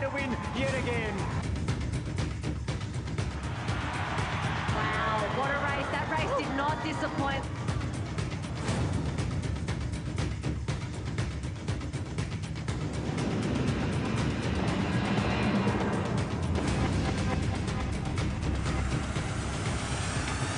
to win yet again. Wow, what a race. That race did not disappoint.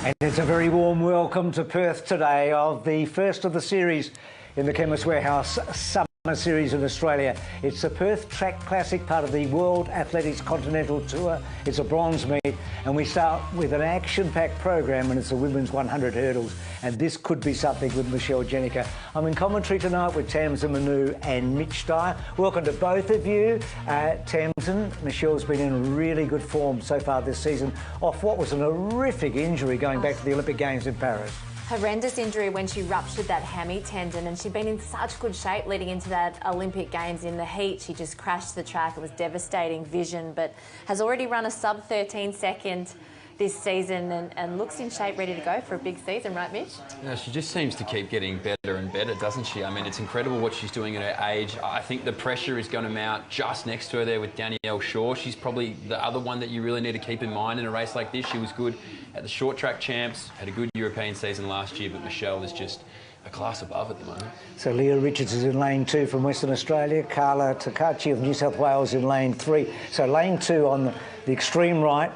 And it's a very warm welcome to Perth today of the first of the series in the Chemist Warehouse Summer Series in Australia. It's the Perth Track Classic, part of the World Athletics Continental Tour. It's a bronze meet, and we start with an action-packed program, and it's the women's 100 hurdles, and this could be something with Marschall. I'm in commentary tonight with Tamsin Manu and Mitch Dyer. Welcome to both of you. Tamsin, Marschall's been in really good form so far this season, off what was an horrific injury going back to the Olympic Games in Paris. Horrendous injury when she ruptured that hammy tendon, and she'd been in such good shape leading into that Olympic Games. In the heat, she just crashed the track. It was devastating vision, but has already run a sub 13 second this season and looks in shape, ready to go for a big season, right, Mitch? Yeah, she just seems to keep getting better and better, doesn't she? I mean, it's incredible what she's doing at her age. I think the pressure is going to mount just next to her there with Danielle Shaw. She's probably the other one that you really need to keep in mind in a race like this. She was good at the short track champs, had a good European season last year, but Marschall is just a class above at the moment. So Leah Richards is in lane 2 from Western Australia, Carla Takachi of New South Wales in lane 3. So lane 2 on the extreme right.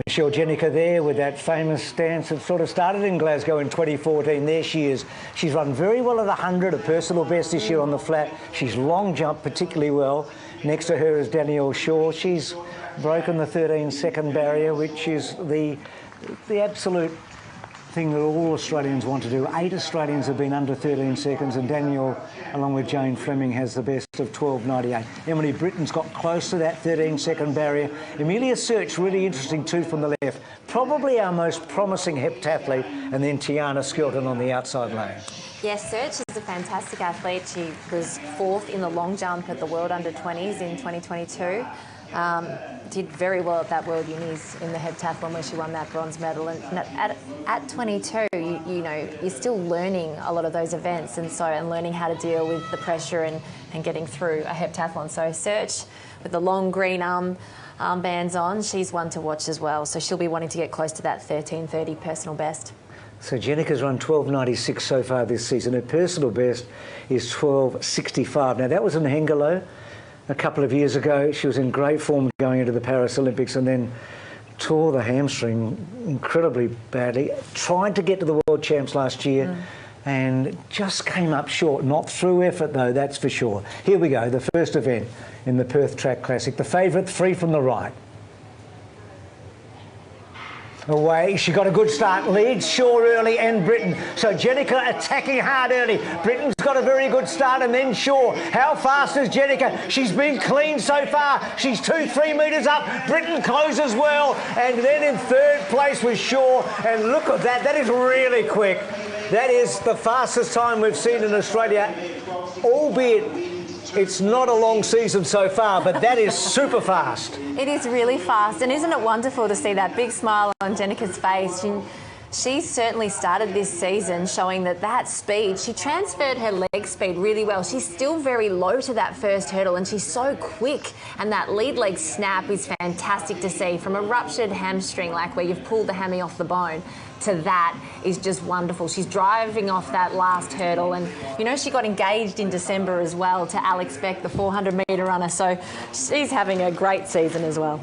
Marschall there with that famous stance that sort of started in Glasgow in 2014. There she is. She's run very well at the 100, a personal best this year on the flat. She's long jumped particularly well. Next to her is Danielle Shaw. She's broken the 13-second barrier, which is the absolute thing that all Australians want to do. 8 Australians have been under 13 seconds, and Danielle, along with Jane Fleming, has the best of 12.98. Emily Britton's got close to that 13-second barrier. Amelia Search, really interesting too from the left. Probably our most promising heptathlete, and then Tiana Skelton on the outside lane. Yes, Search is a fantastic athlete. She was 4th in the long jump at the World Under-20s in 2022. Did very well at that World Unis in the heptathlon where she won that bronze medal. And at 22, you know, you're still learning a lot of those events and learning how to deal with the pressure and getting through a heptathlon. So Search with the long green armbands on, she's one to watch as well. So she'll be wanting to get close to that 13:30 personal best. So Jenica's run 12.96 so far this season. Her personal best is 12.65. Now that was in Hengelo a couple of years ago. She was in great form going into the Paris Olympics and then tore the hamstring incredibly badly. Tried to get to the World Champs last year and just came up short. Not through effort though, that's for sure. Here we go, the first event in the Perth Track Classic. The favourite, 3 from the right. Away, she got a good start, leads Shaw early and Britton. So Jenica attacking hard early. Britton's got a very good start and then Shaw. How fast is Jenica? She's been clean so far. She's 2-3 metres up. Britton closes well, and then in 3rd place with Shaw. And look at that, that is really quick. That is the fastest time we've seen in Australia, albeit it's not a long season so far, but that is super fast. It is really fast, and isn't it wonderful to see that big smile on Jenica's face? She certainly started this season showing that speed, she transferred her leg speed really well. She's still very low to that first hurdle, and she's so quick, and that lead leg snap is fantastic to see. From a ruptured hamstring, like where you've pulled the hammy off the bone, to that is just wonderful. She's driving off that last hurdle, and you know, she got engaged in December as well to Alex Beck, the 400-metre runner, so she's having a great season as well.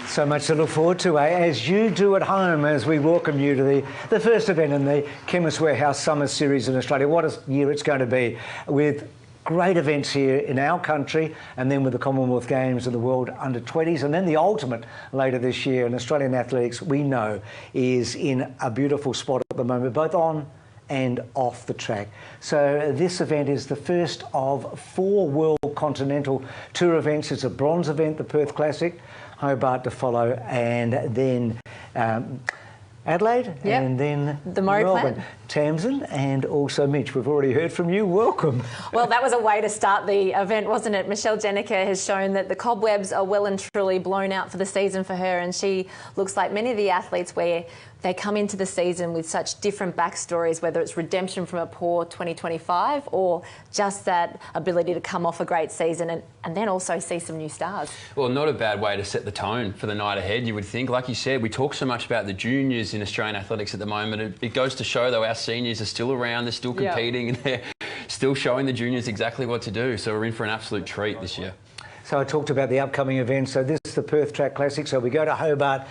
So much to look forward to, as you do at home, as we welcome you to the first event in the Chemist Warehouse Summer Series in Australia. What a year it's going to be, with great events here in our country, and then with the Commonwealth Games and the World Under-20s, and then the ultimate later this year. And Australian athletics, we know, is in a beautiful spot at the moment, both on and off the track. So this event is the first of 4 World Continental Tour events. It's a bronze event, the Perth Classic, Hobart to follow, and then Adelaide, and then the Murray Melbourne. Plan. Tamsin, and also Mitch. We've already heard from you. Welcome. Well, that was a way to start the event, wasn't it? Michelle Jenica has shown that the cobwebs are well and truly blown out for the season for her, and she looks like many of the athletes where they come into the season with such different backstories, whether it's redemption from a poor 2025 or just that ability to come off a great season and then also see some new stars. Well, not a bad way to set the tone for the night ahead, you would think. Like you said, we talk so much about the juniors in Australian athletics at the moment. It goes to show, though, our seniors are still around, they're still competing, and they're still showing the juniors exactly what to do. So we're in for an absolute treat this year. So I talked about the upcoming events. So this is the Perth Track Classic. So we go to Hobart,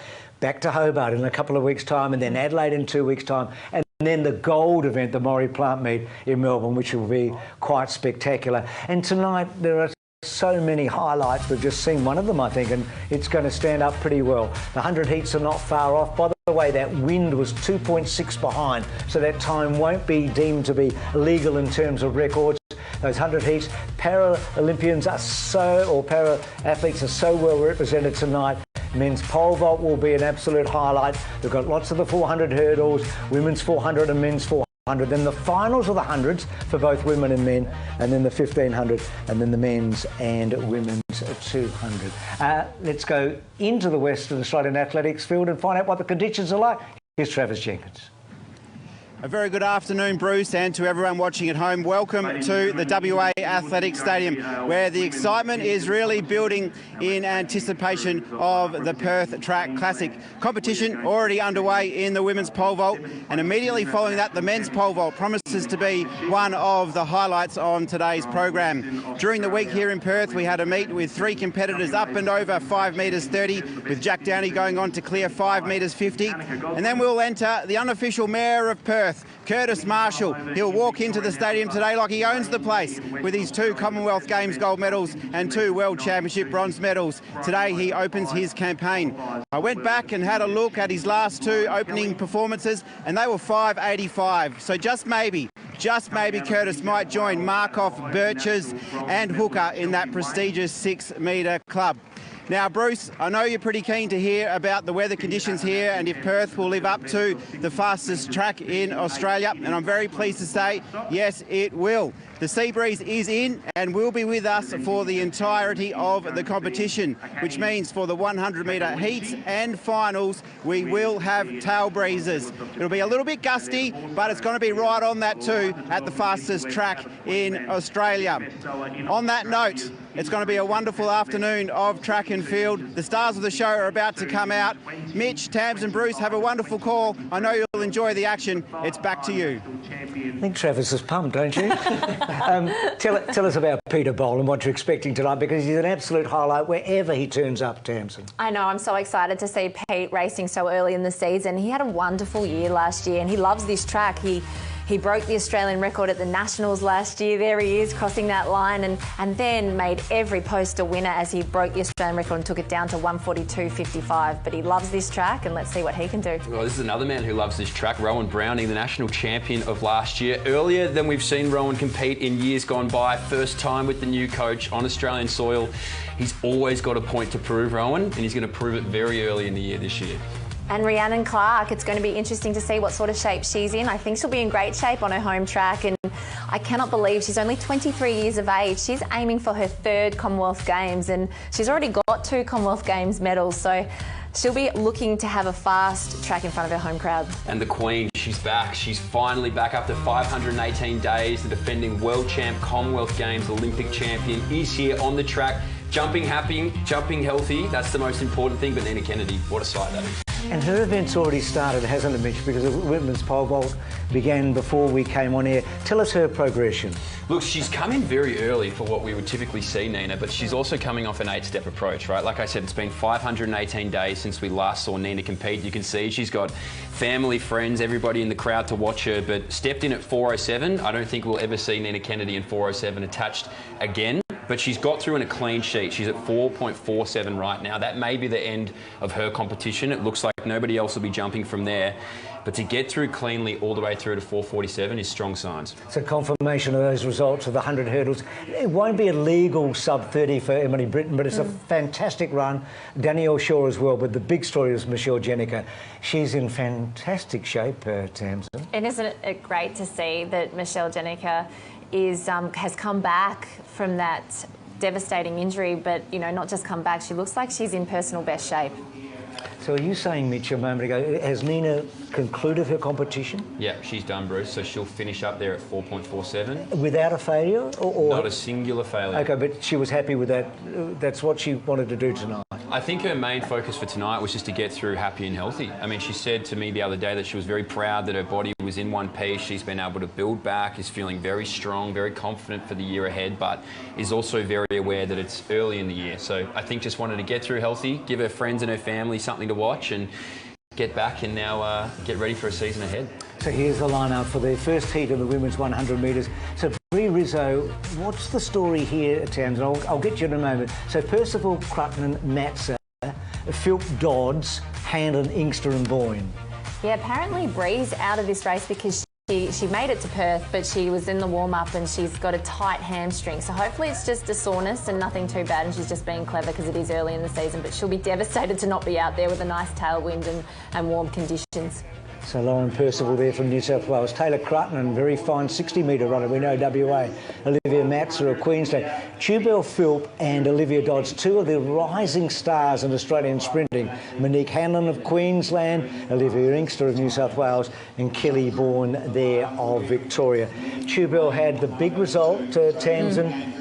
back to Hobart in a couple of weeks' time, and then Adelaide in 2 weeks' time, and then the gold event, the Maury Plant Meet in Melbourne, which will be quite spectacular. And tonight there are so many highlights. We've just seen one of them, I think, and it's going to stand up pretty well. The 100 heats are not far off. By the way, that wind was 2.6 behind, so that time won't be deemed to be legal in terms of records. Those 100 heats, Paralympians are para-athletes are so well represented tonight. Men's pole vault will be an absolute highlight. We've got lots of the 400 hurdles, women's 400 and men's 400. Then the finals of the hundreds for both women and men, and then the 1500, and then the men's and women's 200. Let's go into the Western Australian athletics field and find out what the conditions are like. Here's Travis Jenkins. A very good afternoon, Bruce, and to everyone watching at home. Welcome to the WA Athletics Stadium, where the excitement is really building in anticipation of the Perth Track Classic. Competition already underway in the women's pole vault, and immediately following that, the men's pole vault promises to be one of the highlights on today's program. During the week here in Perth, we had a meet with 3 competitors up and over 5 metres 30, with Jack Downey going on to clear 5 metres 50. And then we'll enter the unofficial mayor of Perth, Kurtis Marschall. He'll walk into the stadium today like he owns the place, with his 2 Commonwealth Games gold medals and 2 World Championship bronze medals. Today he opens his campaign. I went back and had a look at his last 2 opening performances, and they were 5.85. So just maybe Kurtis might join Markov, Birches and Hooker in that prestigious 6-metre club. Now, Bruce, I know you're pretty keen to hear about the weather conditions here and if Perth will live up to the fastest track in Australia, and I'm very pleased to say, yes, it will. The sea breeze is in and will be with us for the entirety of the competition, which means for the 100-metre heats and finals, we will have tail breezes. It'll be a little bit gusty, but it's going to be right on that too at the fastest track in Australia. On that note, it's going to be a wonderful afternoon of track and field. The stars of the show are about to come out. Mitch, Tams and Bruce, have a wonderful call. I know you'll enjoy the action. It's back to you. I think Travis is pumped, don't you? Tell us about Peter Bol and what you're expecting tonight, because he's an absolute highlight wherever he turns up, Tamsin. I know, I'm so excited to see Pete racing so early in the season. He had a wonderful year last year and he loves this track. He broke the Australian record at the Nationals last year. There he is, crossing that line, and then made every post a winner as he broke the Australian record and took it down to 142.55. But he loves this track, and let's see what he can do. Well, this is another man who loves this track, Rowan Browning, the national champion of last year. Earlier than we've seen Rowan compete in years gone by, first time with the new coach on Australian soil. He's always got a point to prove, Rowan, and he's going to prove it very early in the year this year. And Rhiannon Clarke, it's going to be interesting to see what sort of shape she's in. I think she'll be in great shape on her home track, and I cannot believe she's only 23 years of age. She's aiming for her 3rd Commonwealth Games, and she's already got 2 Commonwealth Games medals, so she'll be looking to have a fast track in front of her home crowd. And the Queen, she's back. She's finally back after 518 days. The defending world champ, Commonwealth Games Olympic champion is here on the track. Jumping happy, jumping healthy, that's the most important thing. But Nina Kennedy, what a sight that is. And her event's already started, hasn't it, Mitch? Because the women's pole vault began before we came on air. Tell us her progression. Look, she's come in very early for what we would typically see, Nina, but she's also coming off an 8-step approach, right? Like I said, it's been 518 days since we last saw Nina compete. You can see she's got family, friends, everybody in the crowd to watch her, but stepped in at 4:07. I don't think we'll ever see Nina Kennedy in 4:07 attached again. But she's got through in a clean sheet. She's at 4.47 right now. That may be the end of her competition. It looks like nobody else will be jumping from there. But to get through cleanly all the way through to 4:47 is strong signs. So confirmation of those results of the 100 hurdles. It won't be a legal sub-30 for Emily Britton, but it's a fantastic run. Danielle Shaw as well, but the big story is Michelle Jenica. She's in fantastic shape, Tamsin. And isn't it great to see that Michelle Jenica has come back from that devastating injury, but, you know, not just come back, she looks like she's in personal best shape. So are you saying, Mitch, a moment ago, has Nina concluded her competition? Yeah, she's done, Bruce, so she'll finish up there at 4.47. Without a failure? Or... Not a singular failure. OK, but she was happy with that. That's what she wanted to do tonight. I think her main focus for tonight was just to get through happy and healthy. I mean, she said to me the other day that she was very proud that her body was in one piece. She's been able to build back, is feeling very strong, very confident for the year ahead, but is also very aware that it's early in the year. So I think just wanted to get through healthy, give her friends and her family something to watch, and get back and now get ready for a season ahead. So here's the lineup for the first heat of the women's 100 metres. So Brie Rizzo, what's the story here, Tamsin? I'll get you in a moment. So Percival, Crutton, Matza, Philp, Dodds, Handon, Inkster and Boyne. Yeah, apparently Bree's out of this race because she made it to Perth, but she was in the warm-up and she's got a tight hamstring. So hopefully it's just a soreness and nothing too bad, and she's just being clever because it is early in the season. But she'll be devastated to not be out there with a nice tailwind and warm conditions. So Lauren Percival there from New South Wales. Taylor Crutton, very fine 60-metre runner, we know, WA. Olivia Matza of Queensland. Tubel Philp and Olivia Dodds, two of the rising stars in Australian sprinting. Monique Hanlon of Queensland, Olivia Inkster of New South Wales, and Kelly Bourne there of Victoria. Tubel had the big result, Tamsin.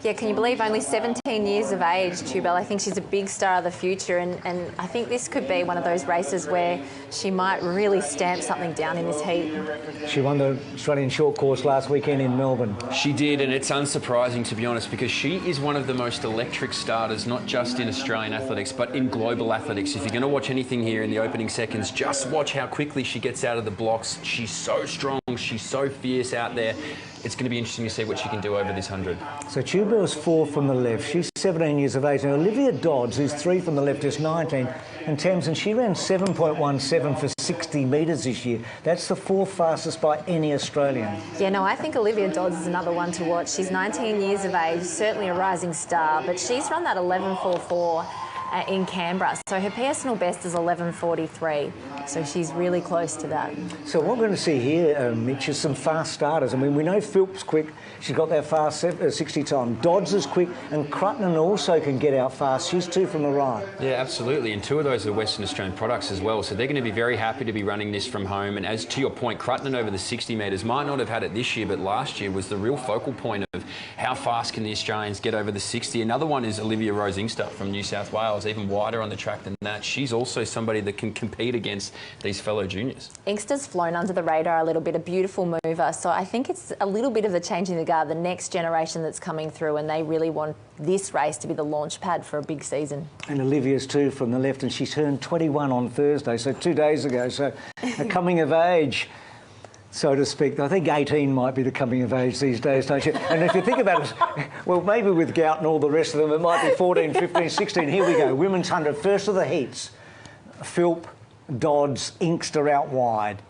Yeah, can you believe only 17 years of age, Tubel? I think she's a big star of the future, and I think this could be one of those races where she might really stamp something down in this heat. She won the Australian short course last weekend in Melbourne. She did, and it's unsurprising, to be honest, because she is one of the most electric starters, not just in Australian athletics, but in global athletics. If you're going to watch anything here in the opening seconds, just watch how quickly she gets out of the blocks. She's so strong, she's so fierce out there. It's going to be interesting to see what she can do over this 100. So Tubel's 4 from the left. She's 17 years of age. And Olivia Dodds, who's 3 from the left, is 19. And Tamsin, she ran 7.17 for 60 metres this year. That's the 4th fastest by any Australian. Yeah, no, I think Olivia Dodds is another one to watch. She's 19 years of age, certainly a rising star, but she's run that 11.44 in Canberra. So her personal best is 11.43. So she's really close to that. So what we're going to see here, Mitch, is some fast starters. I mean, we know Philp's quick. She's got that fast 60 time. Dodds is quick, and Crutton also can get out fast. She's 2 from the right. Yeah, absolutely. And 2 of those are Western Australian products as well. So they're going to be very happy to be running this from home. And as to your point, Crutton over the 60 metres might not have had it this year, but last year was the real focal point of how fast can the Australians get over the 60. Another one is Olivia Rose Inkster from New South Wales, even wider on the track than that. She's also somebody that can compete against these fellow juniors. Inkster's flown under the radar a little bit, a beautiful mover. So I think it's a little bit of the changing the guard, the next generation that's coming through, and they really want this race to be the launch pad for a big season. And Olivia's 2 from the left, and she turned 21 on Thursday, so 2 days ago. So a coming of age, so to speak. I think 18 might be the coming of age these days, don't you? And if you think about it, well, maybe with gout and all the rest of them, it might be 14, 15, 16. Here we go, women's 100, first of the heats. Philp, Dodds, Inkster out wide.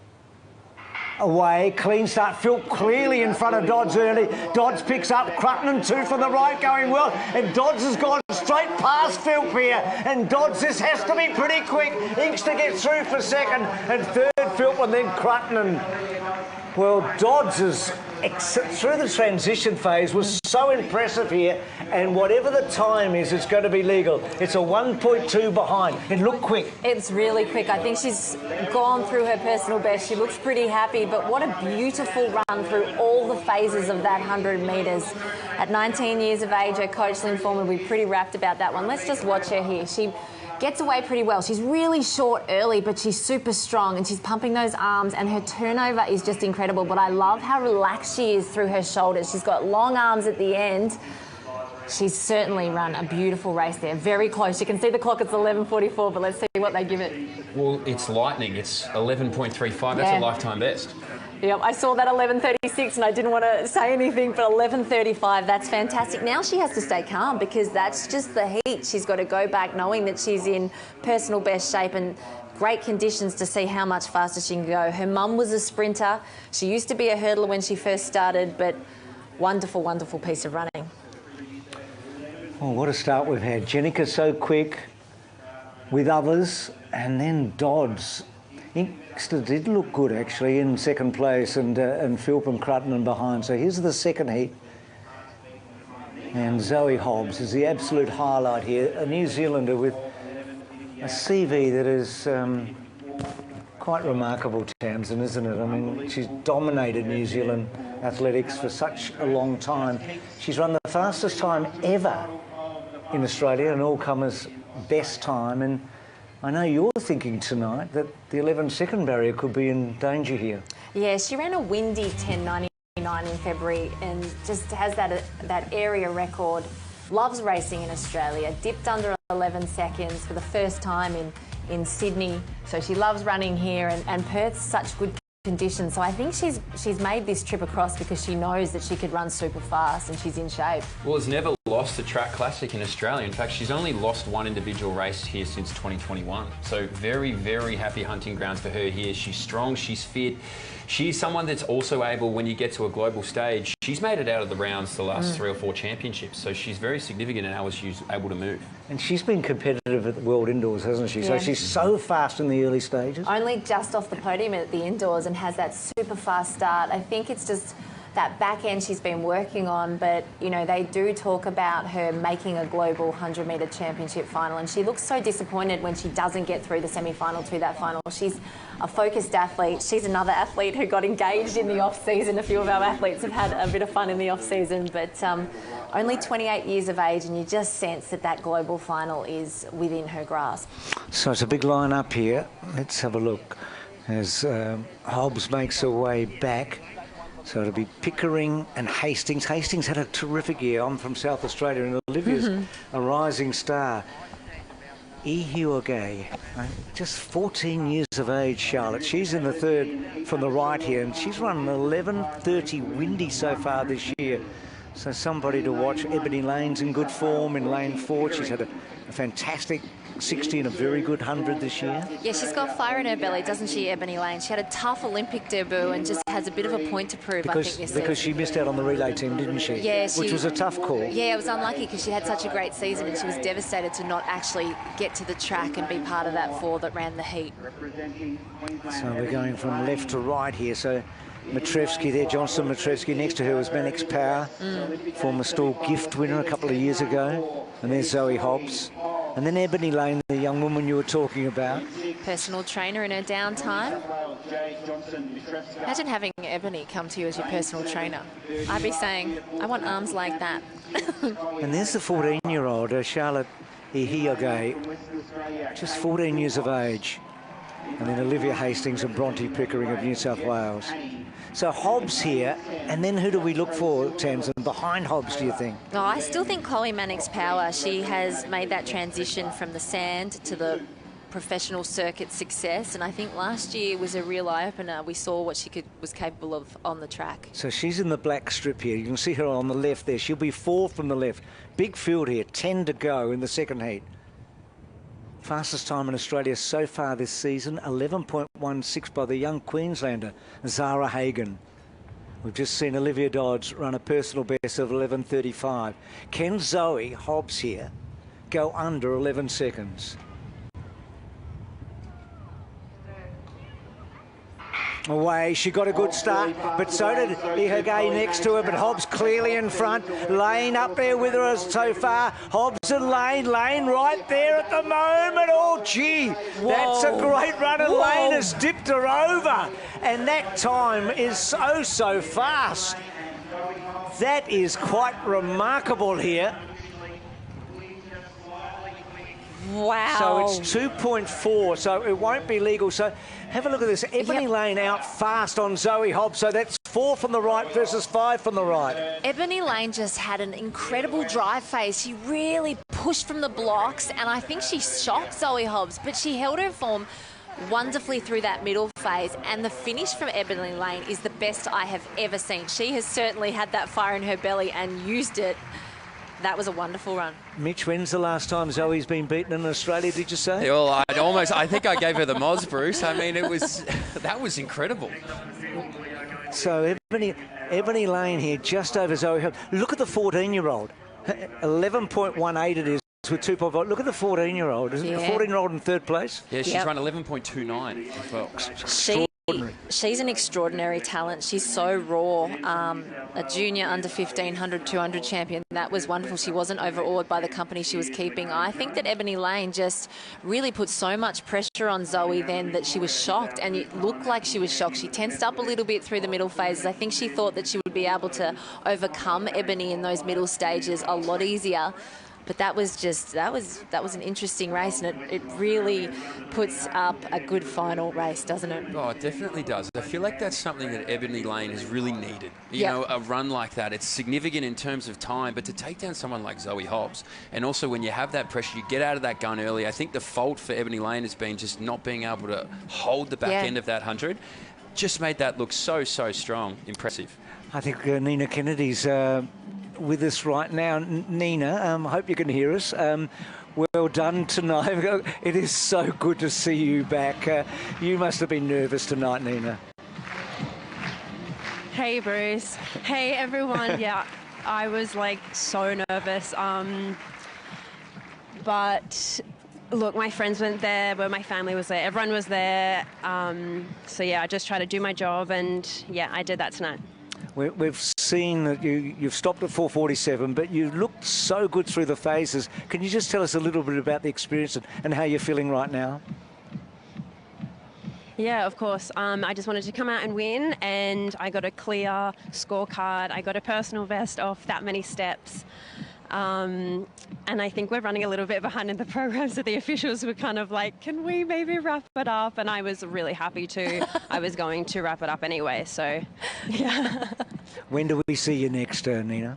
Away, clean start. Philp clearly in front of Dodds early. Dodds picks up Crutton, 2 from the right going well. And Dodds has gone straight past Philp here. And Dodds, this has to be pretty quick. Inkster gets through for second. And third, Philp, and then Crutton. Well, Dodds is, through the transition phase, was so impressive here, and whatever the time is, it's going to be legal. It's a 1.2 behind. It looked quick. It's really quick. I think she's gone through her personal best. She looks pretty happy, but what a beautiful run through all the phases of that 100 metres. At 19 years of age, her coach Lynn Foreman will be pretty rapt about that one. Let's just watch her here. She gets away pretty well. She's really short early, but she's super strong and she's pumping those arms, and her turnover is just incredible. But I love how relaxed she is through her shoulders. She's got long arms at the end. She's certainly run a beautiful race there. Very close. You can see the clock, it's 11.44, but let's see what they give it. Well, it's lightning. It's 11.35. That's a lifetime best. Yep, I saw that 11.36 and I didn't want to say anything, but 11.35, that's fantastic. Now she has to stay calm because that's just the heat. She's got to go back knowing that she's in personal best shape, and great conditions to see how much faster she can go. Her mum was a sprinter. She used to be a hurdler when she first started, but wonderful, wonderful piece of running. Oh, what a start we've had. Jenica so quick with others, and then Dodds. Inkster did look good, actually, in second place, and Philp and Crutton behind. So here's the second heat. And Zoe Hobbs is the absolute highlight here, a New Zealander with a CV that is quite remarkable, Tamsin, isn't it? I mean, she's dominated New Zealand athletics for such a long time. She's run the fastest time ever in Australia, an all-comers best time. And I know you're thinking tonight that the 11-second barrier could be in danger here. Yeah, she ran a windy 10.99 in February and just has that area record. Loves racing in Australia. Dipped under 11 seconds for the first time in Sydney. So she loves running here, and Perth's such good conditions. So I think she's made this trip across because she knows that she could run super fast and she's in shape. Well, has never lost a track classic in Australia. In fact, she's only lost one individual race here since 2021. So very, very happy hunting grounds for her here. She's strong, she's fit. She's someone that's also able, when you get to a global stage, she's made it out of the rounds the last 3 or 4 championships. So she's very significant in how she's able to move. And she's been competitive at the World Indoors, hasn't she? Yeah. So she's so fast in the early stages. Only just off the podium at the indoors and has that super fast start. I think it's just that back end she's been working on, but you know, they do talk about her making a global 100-metre championship final, and she looks so disappointed when she doesn't get through the semi-final to that final. She's a focused athlete. She's another athlete who got engaged in the off-season. A few of our athletes have had a bit of fun in the off-season, but only 28 years of age, and you just sense that that global final is within her grasp. So it's a big line up here. Let's have a look as Hobbs makes her way back. So it'll be Pickering and Hastings. Hastings had a terrific year. I'm from South Australia, and Olivia's a rising star. Ihiogay, just 14 years of age, Charlotte. She's in the third from the right here, and she's run an 11.30 windy so far this year. So somebody to watch. Ebony Lane's in good form in lane 4. She's had a fantastic 60 and a very good 100 this year. Yeah, she's got fire in her belly, doesn't she, Ebony Lane? She had a tough Olympic debut and just has a bit of a point to prove, I think, this season. Because she missed out on the relay team, didn't she? Yeah, which was a tough call. Yeah, it was unlucky because she had such a great season and she was devastated to not actually get to the track and be part of that 4 that ran the heat. So we're going from left to right here. So Matrevsky there, Johnson Matrevsky. Next to her was Manix Power, former Stall gift winner a couple of years ago. And there's Zoe Hobbs. And then Ebony Lane, the young woman you were talking about. Personal trainer in her downtime. Imagine having Ebony come to you as your personal trainer. I'd be saying, I want arms like that. And there's the 14-year-old, Charlotte Ihiogay, just 14 years of age. And then Olivia Hastings and Bronte Pickering of New South Wales. So Hobbs here, and then who do we look for, Tamsin, behind Hobbs, do you think? Oh, I still think Chloe Mannix Power. She has made that transition from the sand to the professional circuit success, and I think last year was a real eye-opener. We saw what she was capable of on the track. So she's in the black strip here. You can see her on the left there. She'll be 4 from the left. Big field here, 10 to go in the second heat. Fastest time in Australia so far this season, 11.16 by the young Queenslander, Zara Hagan. We've just seen Olivia Dodds run a personal best of 11.35. Can Zoe Hobbs here go under 11 seconds? Away, she got a good start, but so did Ihiogay next to her, but Hobbs clearly in front. Lane up there with her so far. Hobbs and Lane right there at the moment. Oh, gee, that's a great run, and Lane has dipped her over, and that time is so fast. That is quite remarkable here. Wow. So it's 2.4, so it won't be legal. So have a look at this. Ebony Lane out fast on Zoe Hobbs. So that's 4 from the right versus 5 from the right. Ebony Lane just had an incredible drive phase. She really pushed from the blocks, and I think she shocked Zoe Hobbs, but she held her form wonderfully through that middle phase, and the finish from Ebony Lane is the best I have ever seen. She has certainly had that fire in her belly and used it that was a wonderful run. Mitch, when's the last time Zoe's been beaten in Australia, did you say? Yeah, well, I think I gave her the Moz, Bruce. I mean, that was incredible. So Ebony Lane here, just over Zoe Hobbs. Look at the 14-year-old. 11.18 it is with 2.5. Look at the 14-year-old. Isn't it? The 14-year-old in third place? Yeah, she's run 11.29 as well. She's an extraordinary talent. She's so raw. A junior under 1500, 200 champion. That was wonderful. She wasn't overawed by the company she was keeping. I think that Ebony Lane just really put so much pressure on Zoe then that she was shocked, and it looked like she was shocked. She tensed up a little bit through the middle phases. I think she thought that she would be able to overcome Ebony in those middle stages a lot easier. But that was an interesting race, and it really puts up a good final race, doesn't it? Oh, it definitely does. I feel like that's something that Ebony Lane has really needed. You know, a run like that, it's significant in terms of time, but to take down someone like Zoe Hobbs, and also when you have that pressure, you get out of that gun early. I think the fault for Ebony Lane has been just not being able to hold the back end of that 100. Just made that look so strong. Impressive. I think Nina Kennedy's with us right now. Nina, I hope you can hear us. Well done tonight. It is so good to see you back. You must have been nervous tonight, Nina. Hey, Bruce. Hey, everyone. Yeah, I was like so nervous. But look, my friends went there, my family was there, everyone was there. So yeah, I just tried to do my job, and yeah, I did that tonight. We've seen that you've stopped at 4:47, but you looked so good through the phases. Can you just tell us a little bit about the experience and how you're feeling right now? Yeah, of course. I just wanted to come out and win, and I got a clear scorecard. I got a personal best off that many steps. And I think we're running a little bit behind in the program, so the officials were kind of like, can we maybe wrap it up? And I was really happy to. I was going to wrap it up anyway, so yeah. When do we see you next, Nina?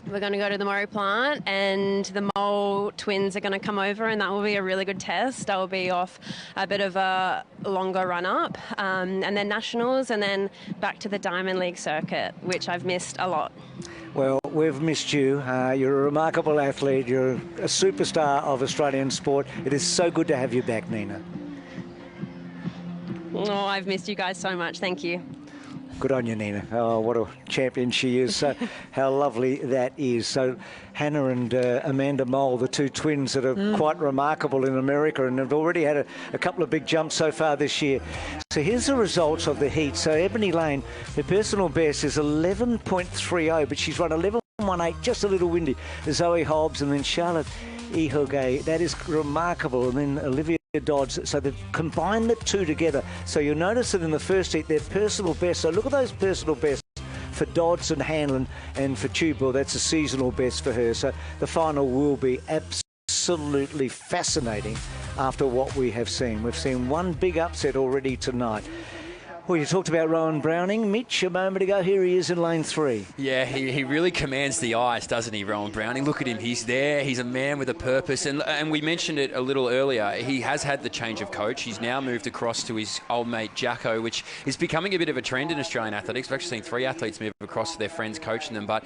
We're going to go to the Murray plant, and the Mole twins are going to come over, and that will be a really good test. I'll be off a bit of a longer run-up, and then Nationals, and then back to the Diamond League circuit, which I've missed a lot. Well, we've missed you. You're a remarkable athlete. You're a superstar of Australian sport. It is so good to have you back, Nina. Oh, I've missed you guys so much. Thank you. Good on you, Nina. Oh, what a champion she is. So how lovely that is. So Hannah and Amanda Mole, the two twins that are quite remarkable in America, and have already had a couple of big jumps so far this year. So here's the results of the heat. So Ebony Lane, her personal best is 11.30, but she's run 11.18, just a little windy. Zoe Hobbs and then Charlotte Ihoge. That is remarkable. And then Olivia Dodds. So they've combined the two together. So you'll notice that in the first heat, their personal best. So look at those personal bests for Dodds and Hanlon, and for Tubal, that's a seasonal best for her. So the final will be absolutely fascinating after what we have seen. We've seen one big upset already tonight. Well, you talked about Rowan Browning, Mitch, a moment ago. Here he is in lane 3. Yeah, he really commands the eyes, doesn't he, Rowan Browning? Look at him. He's there. He's a man with a purpose. And we mentioned it a little earlier. He has had the change of coach. He's now moved across to his old mate, Jacko, which is becoming a bit of a trend in Australian athletics. We've actually seen 3 athletes move across to their friends coaching them. But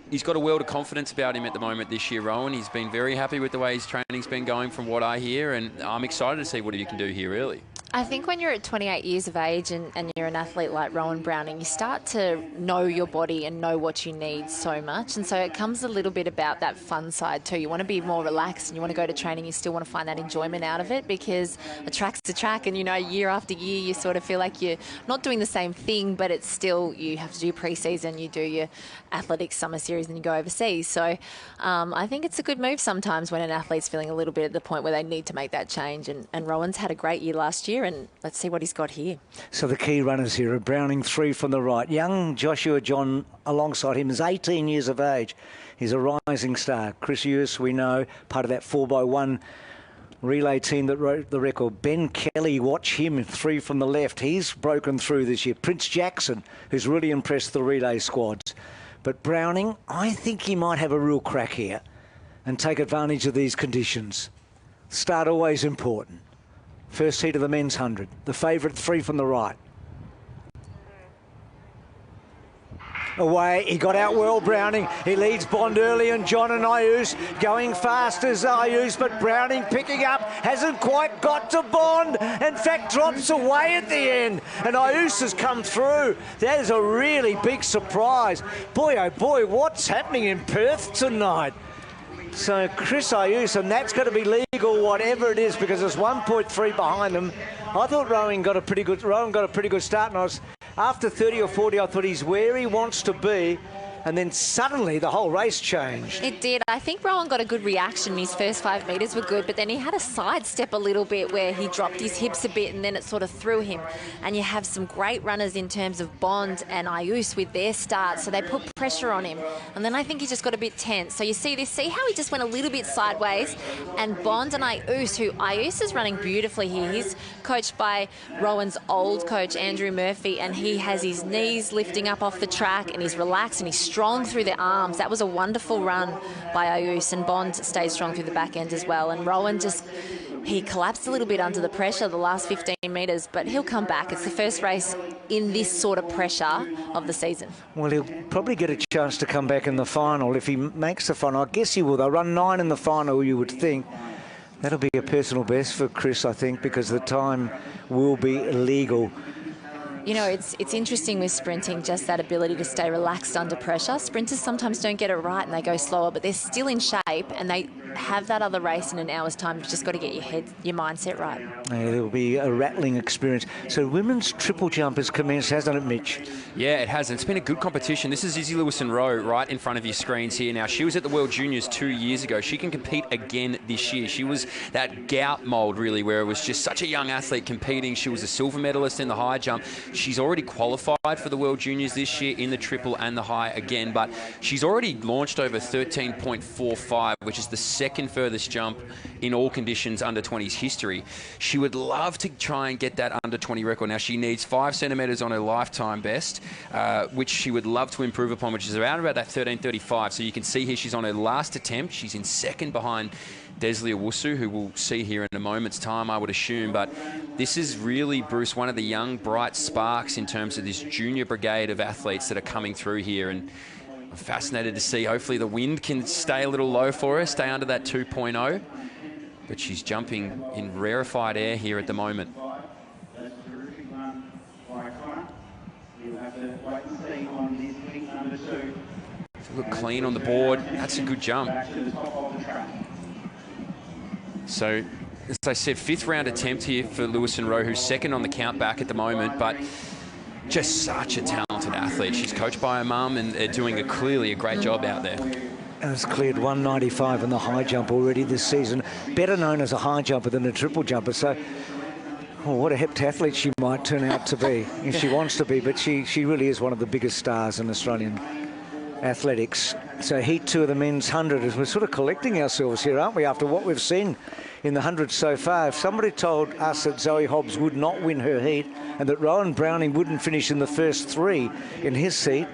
he's got a world of confidence about him at the moment this year, Rowan. He's been very happy with the way his training's been going from what I hear. And I'm excited to see what he can do here early. I think when you're at 28 years of age and you're an athlete like Rowan Browning, you start to know your body and know what you need so much. And so it comes a little bit about that fun side too. You want to be more relaxed and you want to go to training. You still want to find that enjoyment out of it, because a track's a track, and, you know, year after year you sort of feel like you're not doing the same thing, but it's still, you have to do pre-season, you do your athletics summer series, and you go overseas. So I think it's a good move sometimes when an athlete's feeling a little bit at the point where they need to make that change. And Rowan's had a great year last year, and let's see what he's got here. So the key runners here are Browning, 3 from the right. Young Joshua John alongside him is 18 years of age. He's a rising star. Chris Hughes, we know, part of that 4x1 relay team that wrote the record. Ben Kelly, watch him, 3 from the left. He's broken through this year. Prince Jackson, who's really impressed the relay squads. But Browning, I think he might have a real crack here and take advantage of these conditions. Start always important. First heat of the men's 100. The favourite, 3 from the right. away. He got out well, Browning. He leads Bond early, and John and Ayus going fast as Ayus, but Browning picking up, hasn't quite got to Bond. In fact, drops away at the end, and Ayus has come through. That is a really big surprise. Boy, oh boy, what's happening in Perth tonight? So Chris Ayus, and that's going to be legal, whatever it is, because there's 1.3 behind them. I thought Rowan got a pretty good start, and I was, after 30 or 40, I thought he's where he wants to be. And then suddenly the whole race changed. It did. I think Rowan got a good reaction. His first 5 metres were good, but then he had a sidestep a little bit where he dropped his hips a bit, and then it sort of threw him. And you have some great runners in terms of Bond and Ayus with their start, so they put pressure on him. And then I think he just got a bit tense. So you see how he just went a little bit sideways, and Bond and Ayus is running beautifully here. He's coached by Rowan's old coach, Andrew Murphy, and he has his knees lifting up off the track, and he's relaxed, and he's strong through the arms. That was a wonderful run by Ayus, and Bond stayed strong through the back end as well. And Rowan he collapsed a little bit under the pressure the last 15 metres, but he'll come back. It's the first race in this sort of pressure of the season. Well, he'll probably get a chance to come back in the final if he makes the final. I guess he will. They'll run 9 in the final, you would think. That'll be a personal best for Chris, I think, because the time will be legal. You know, it's interesting with sprinting, just that ability to stay relaxed under pressure. Sprinters sometimes don't get it right and they go slower, but they're still in shape and they have that other race in an hour's time. You've just got to get your mindset right. Yeah, it'll be a rattling experience. So women's triple jump has commenced, hasn't it, Mitch? Yeah, it has. It's been a good competition. This is Izzy Lewis-Rowe right in front of your screens here now. She was at the World Juniors 2 years ago. She can compete again this year. She was that gout mould, really, where it was just such a young athlete competing. She was a silver medalist in the high jump. She's already qualified for the World Juniors this year in the triple and the high again, but she's already launched over 13.45, which is the second furthest jump in all conditions under 20s history. She would love to try and get that under 20 record. Now, she needs 5 centimetres on her lifetime best, which she would love to improve upon, which is around about that 13.35. So you can see here she's on her last attempt. She's in second behind Desley Owusu, who we'll see here in a moment's time, I would assume. But this is really, Bruce, one of the young, bright sparks in terms of this junior brigade of athletes that are coming through here. And I'm fascinated to see. Hopefully the wind can stay a little low for her, stay under that 2.0. But she's jumping in rarefied air here at the moment. Look clean on the board. That's a good jump. So, as I said, 5th round attempt here for Lewis-Rowe, who's second on the count back at the moment, but just such a talented athlete. She's coached by her mum, and they're doing clearly a great job out there. And has cleared 195 in the high jump already this season. Better known as a high jumper than a triple jumper. So, what a heptathlete she might turn out to be if she wants to be. But she really is one of the biggest stars in Australian athletics. So heat 2 of the men's 100, as we're sort of collecting ourselves here, aren't we, after what we've seen in the 100 so far. If somebody told us that Zoe Hobbs would not win her heat and that Rowan Browning wouldn't finish in the first 3 in his heat,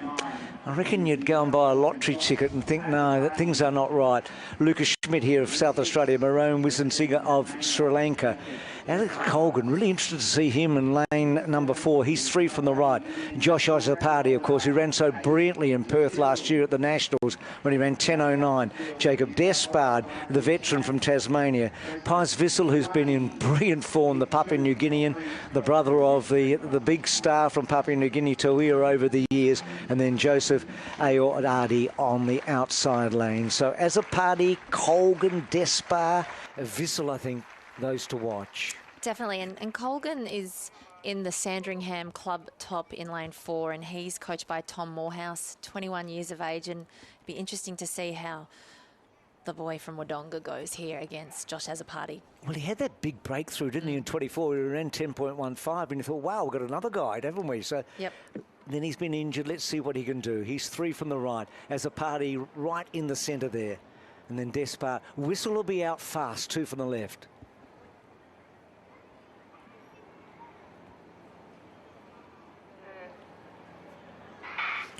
I reckon you'd go and buy a lottery ticket and think, no, that things are not right. Lucas Schmidt here of South Australia, Maroon Wissensinger of Sri Lanka. Alex Colgan, really interested to see him in lane number 4. He's 3 from the right. Josh Ozapati, of course, who ran so brilliantly in Perth last year at the Nationals when he ran 10.09. Jacob Despard, the veteran from Tasmania. Pies Vissel, who's been in brilliant form, the Papua New Guinean, the brother of the big star from Papua New Guinea, Tawira, over the years. And then Joseph Ayoradi on the outside lane. So Ozapati, Colgan, Despard, Vissel, I think, those to watch. Definitely, and Colgan is in the Sandringham Club top in lane 4, and he's coached by Tom Morehouse, 21 years of age, and it'd be interesting to see how the boy from Wodonga goes here against Josh Ozapati. Well, he had that big breakthrough, didn't he, in 24? He ran 10.15, and you thought, wow, we've got another guide, haven't we? So yep. Then he's been injured. Let's see what he can do. He's 3 from the right. Ozapati right in the centre there. And then Despard. Whistle will be out fast, 2 from the left.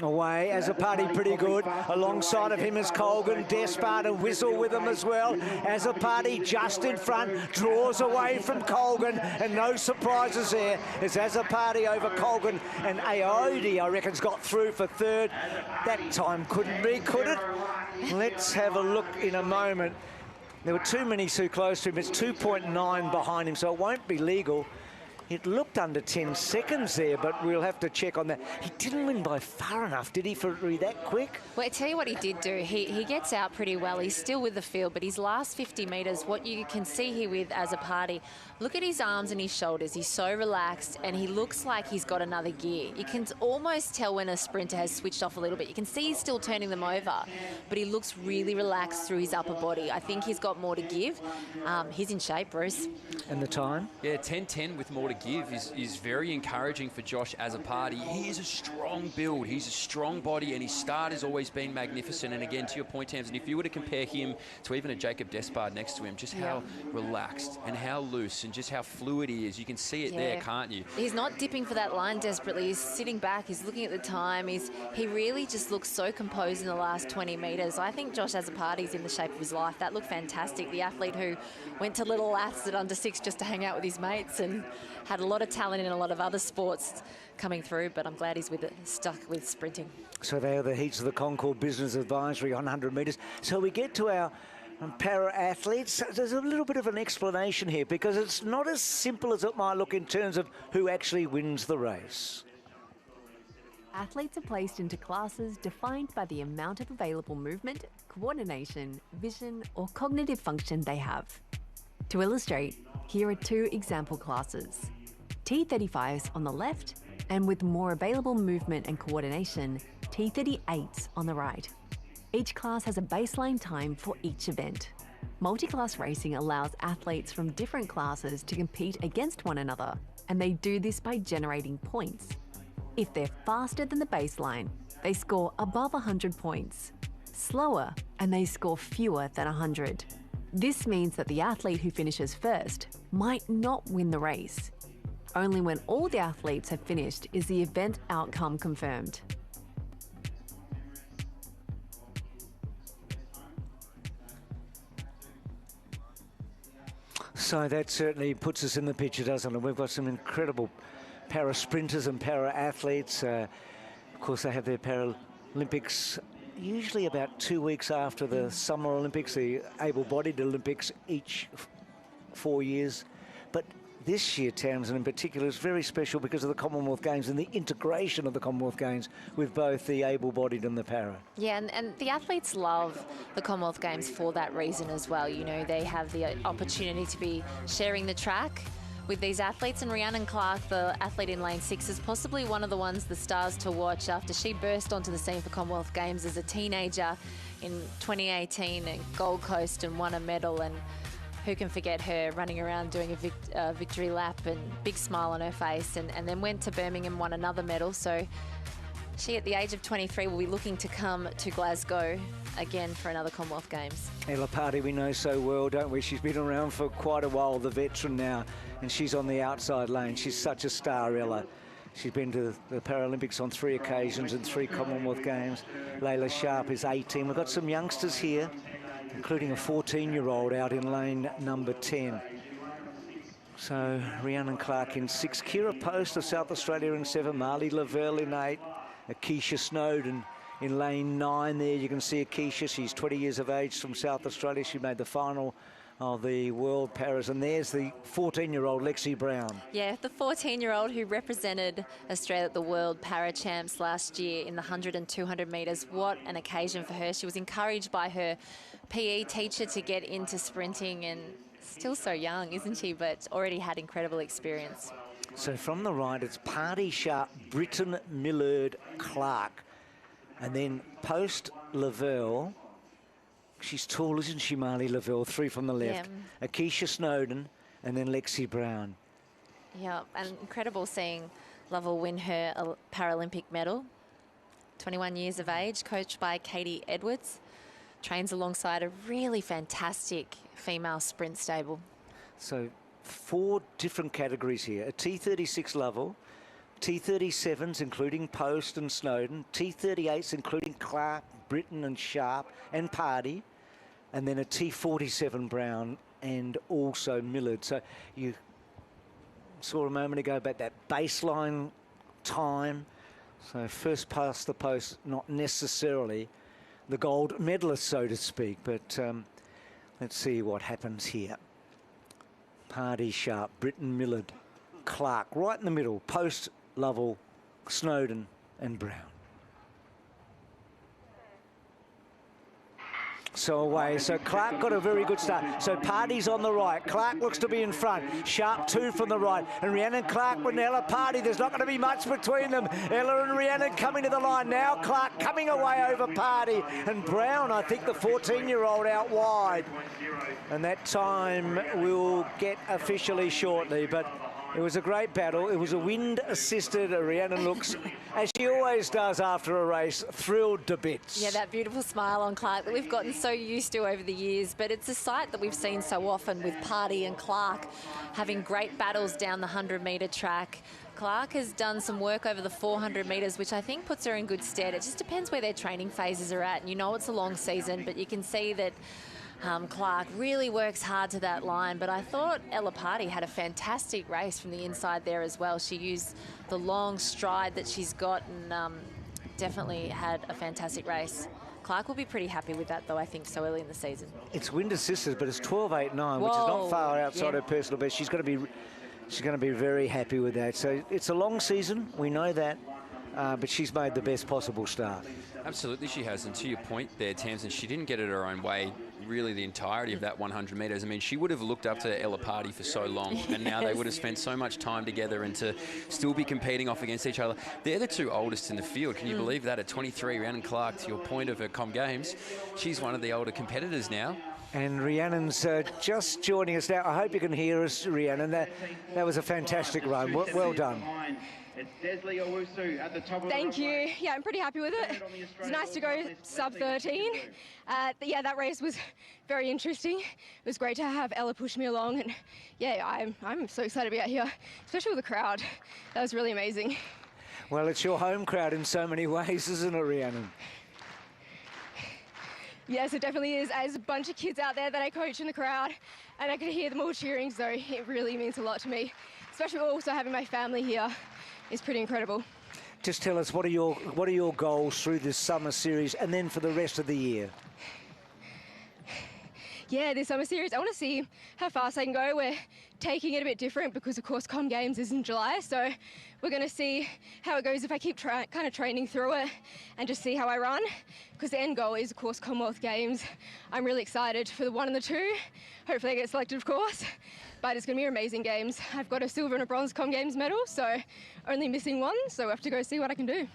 Away as a party, pretty good. Alongside of him is Colgan. Despard, a whistle with him as well. As a party just in front, draws away from Colgan, and no surprises there. It's as a party over Colgan, and Aodi, I reckon's got through for third. That time couldn't be, could it? Let's have a look in a moment. There were too many too close to him. It's 2.9 behind him, so it won't be legal. It looked under 10 seconds there, but we'll have to check on that. He didn't win by far enough, did he, for it to be that quick? Well, I tell you what he did do. He gets out pretty well. He's still with the field, but his last 50 metres, what you can see here with as a party, look at his arms and his shoulders. He's so relaxed, and he looks like he's got another gear. You can almost tell when a sprinter has switched off a little bit. You can see he's still turning them over, but he looks really relaxed through his upper body. I think he's got more to give. He's in shape, Bruce. And the time? Yeah, 10:10 with more to give is very encouraging for Josh as a party. He is a strong build. He's a strong body, and his start has always been magnificent. And again, to your point, Tamsin, if you were to compare him to even a Jacob Despard next to him, just how relaxed and how loose and just how fluid he is, you can see it there, can't you? He's not dipping for that line desperately. He's sitting back. He's looking at the time. He really just looks so composed in the last 20 metres. I think Josh as a party is in the shape of his life. That looked fantastic. The athlete who went to Little Laths at under 6 just to hang out with his mates and had a lot of talent in a lot of other sports coming through, but I'm glad he's stuck with sprinting. So they are the heats of the Concord Business Advisory on 100 metres. So we get to our para-athletes. There's a little bit of an explanation here because it's not as simple as it might look in terms of who actually wins the race. Athletes are placed into classes defined by the amount of available movement, coordination, vision, or cognitive function they have. To illustrate, here are 2 example classes. T35s on the left, and with more available movement and coordination, T38s on the right. Each class has a baseline time for each event. Multi-class racing allows athletes from different classes to compete against one another, and they do this by generating points. If they're faster than the baseline, they score above 100 points. Slower, and they score fewer than 100. This means that the athlete who finishes first might not win the race. Only when all the athletes have finished is the event outcome confirmed. So that certainly puts us in the picture, doesn't it? We've got some incredible para-sprinters and para-athletes. Of course, they have their Paralympics usually about 2 weeks after the Summer Olympics, the able-bodied Olympics, each 4 years. But this year, Tamsin in particular, is very special because of the Commonwealth Games and the integration of the Commonwealth Games with both the able-bodied and the para. Yeah, and the athletes love the Commonwealth Games for that reason as well. You know, they have the opportunity to be sharing the track with these athletes, and Rhiannon Clarke, the athlete in lane 6, is possibly one of the ones, the stars to watch after she burst onto the scene for Commonwealth Games as a teenager in 2018 at Gold Coast and won a medal. And who can forget her running around doing a victory lap and big smile on her face, and then went to Birmingham, won another medal. So she, at the age of 23, will be looking to come to Glasgow again for another Commonwealth Games. Ella Party we know so well, don't we? She's been around for quite a while, the veteran now, and she's on the outside lane. She's such a star, Ella. She's been to the Paralympics on 3 occasions and 3 Commonwealth Games. Layla Sharp is 18. We've got some youngsters here, including a 14-year-old out in lane number 10. So Rhiannon Clarke in 6, Kira Post of South Australia in 7, Marley Lavelle in 8, Akeisha Snowden in lane 9 there. You can see Akeisha, she's 20 years of age from South Australia. She made the final of the World Paras. And there's the 14-year-old Lexi Brown. Yeah, the 14-year-old who represented Australia at the World Para Champs last year in the 100 and 200 metres. What an occasion for her. She was encouraged by her PE teacher to get into sprinting, and still so young, isn't she? But already had incredible experience. So from the right, it's Party Sharp, Britton, Millard, Clarke. And then Post Lavelle, she's tall, isn't she, Marley Lavelle? 3 from the left. Yeah. Akeisha Snowden, and then Lexi Brown. Yeah, and incredible seeing Lavelle win her Paralympic medal. 21 years of age, coached by Katie Edwards. Trains alongside a really fantastic female sprint stable. So 4 different categories here. A T36 Lavelle, T37s, including Post and Snowden. T38s, including Clarke, Britton and Sharp and Party. And then a T47 Brown and also Millard. So you saw a moment ago about that baseline time. So first past the post, not necessarily the gold medalist, so to speak. But let's see what happens here. Party, Sharp, Britton, Millard, Clarke, right in the middle. Post, Lovell, Snowden and Brown. So away. So Clarke got a very good start. So Party's on the right. Clarke looks to be in front. Sharp 2 from the right. And Rhiannon Clarke with Ella Party. There's not going to be much between them. Ella and Rhiannon coming to the line now. Clarke coming away over Party. And Brown, I think the 14-year-old out wide. And that time will get officially shortly. But it was a great battle. It was a wind-assisted. Rhiannon looks, as she always does after a race, thrilled to bits. Yeah, that beautiful smile on Clarke that we've gotten so used to over the years. But it's a sight that we've seen so often with Party and Clarke having great battles down the 100-metre track. Clarke has done some work over the 400 metres, which I think puts her in good stead. It just depends where their training phases are at. And you know it's a long season, but you can see that Clarke really works hard to that line, but I thought Ella Party had a fantastic race from the inside there as well. She used the long stride that she's got and definitely had a fantastic race. Clarke will be pretty happy with that, though, I think, so early in the season. It's wind assisted, but it's 12.89, which is not far outside her personal best. She's going to be very happy with that. So it's a long season, we know that, but she's made the best possible start. Absolutely she has, and to your point there, Tamsin, she didn't get it her own way really the entirety of that 100 metres. I mean, she would have looked up to Ella Party for so long, and now they would have spent so much time together, and to still be competing off against each other. They're the two oldest in the field. Can you believe that? At 23, Rhiannon Clarke, to your point of her Com Games, she's one of the older competitors now. And Rhiannon's just joining us now. I hope you can hear us, Rhiannon. That was a fantastic run. Well done. Thank you. Yeah, I'm pretty happy with it. It's nice to go sub 13. Yeah, that race was very interesting. It was great to have Ella push me along, and yeah, I'm so excited to be out here, especially with the crowd. That was really amazing. Well, it's your home crowd in so many ways, isn't it, Rhiannon? Yes, it definitely is. There's a bunch of kids out there that I coach in the crowd, and I could hear them all cheering, so it really means a lot to me. Especially also having my family here is pretty incredible. Just tell us, what are your goals through this summer series and then for the rest of the year? Yeah, this summer series, I want to see how fast I can go. We're taking it a bit different because, of course, Com Games is in July, so we're going to see how it goes if I keep kind of training through it and just see how I run, because the end goal is, of course, Commonwealth Games. I'm really excited for the 1 and the 2. Hopefully I get selected, of course, but it's going to be amazing games. I've got a silver and a bronze Com Games medal, so only missing one, so I have to go see what I can do.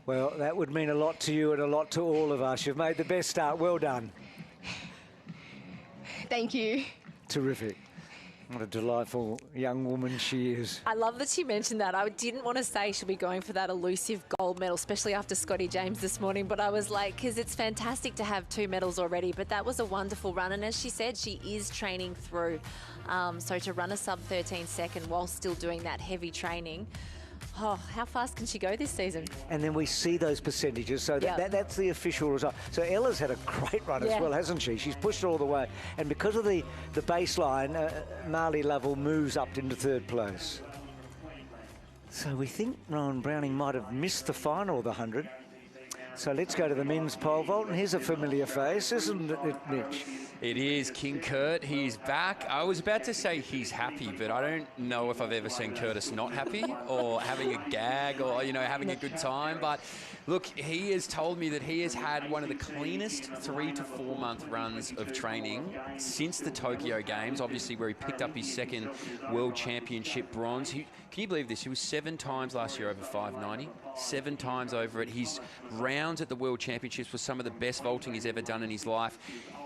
Well, that would mean a lot to you and a lot to all of us. You've made the best start. Well done. Thank you. Terrific. What a delightful young woman she is. I love that she mentioned that. I didn't want to say she'll be going for that elusive gold medal, especially after Scotty James this morning, but I was like, because it's fantastic to have 2 medals already, but that was a wonderful run, and as she said, she is training through. So to run a sub 13 second while still doing that heavy training, oh, how fast can she go this season? And then we see those percentages, so that's the official result. So Ella's had a great run as well, hasn't she? She's pushed it all the way. And because of the baseline, Marley Lovell moves up into 3rd place. So we think Rowan Browning might have missed the final of the 100. So let's go to the men's pole vault, and here's a familiar face, isn't it, Mitch? It is King Kurt. He's back. I was about to say he's happy, but I don't know if I've ever seen Kurtis not happy or having a gag or, you know, having a good time. But look, he has told me that he has had one of the cleanest 3 to 4 month runs of training since the Tokyo Games, obviously where he picked up his 2nd World Championship bronze. Can you believe this? He was 7 times last year over 590, 7 times over it. His rounds at the World Championships was some of the best vaulting he's ever done in his life.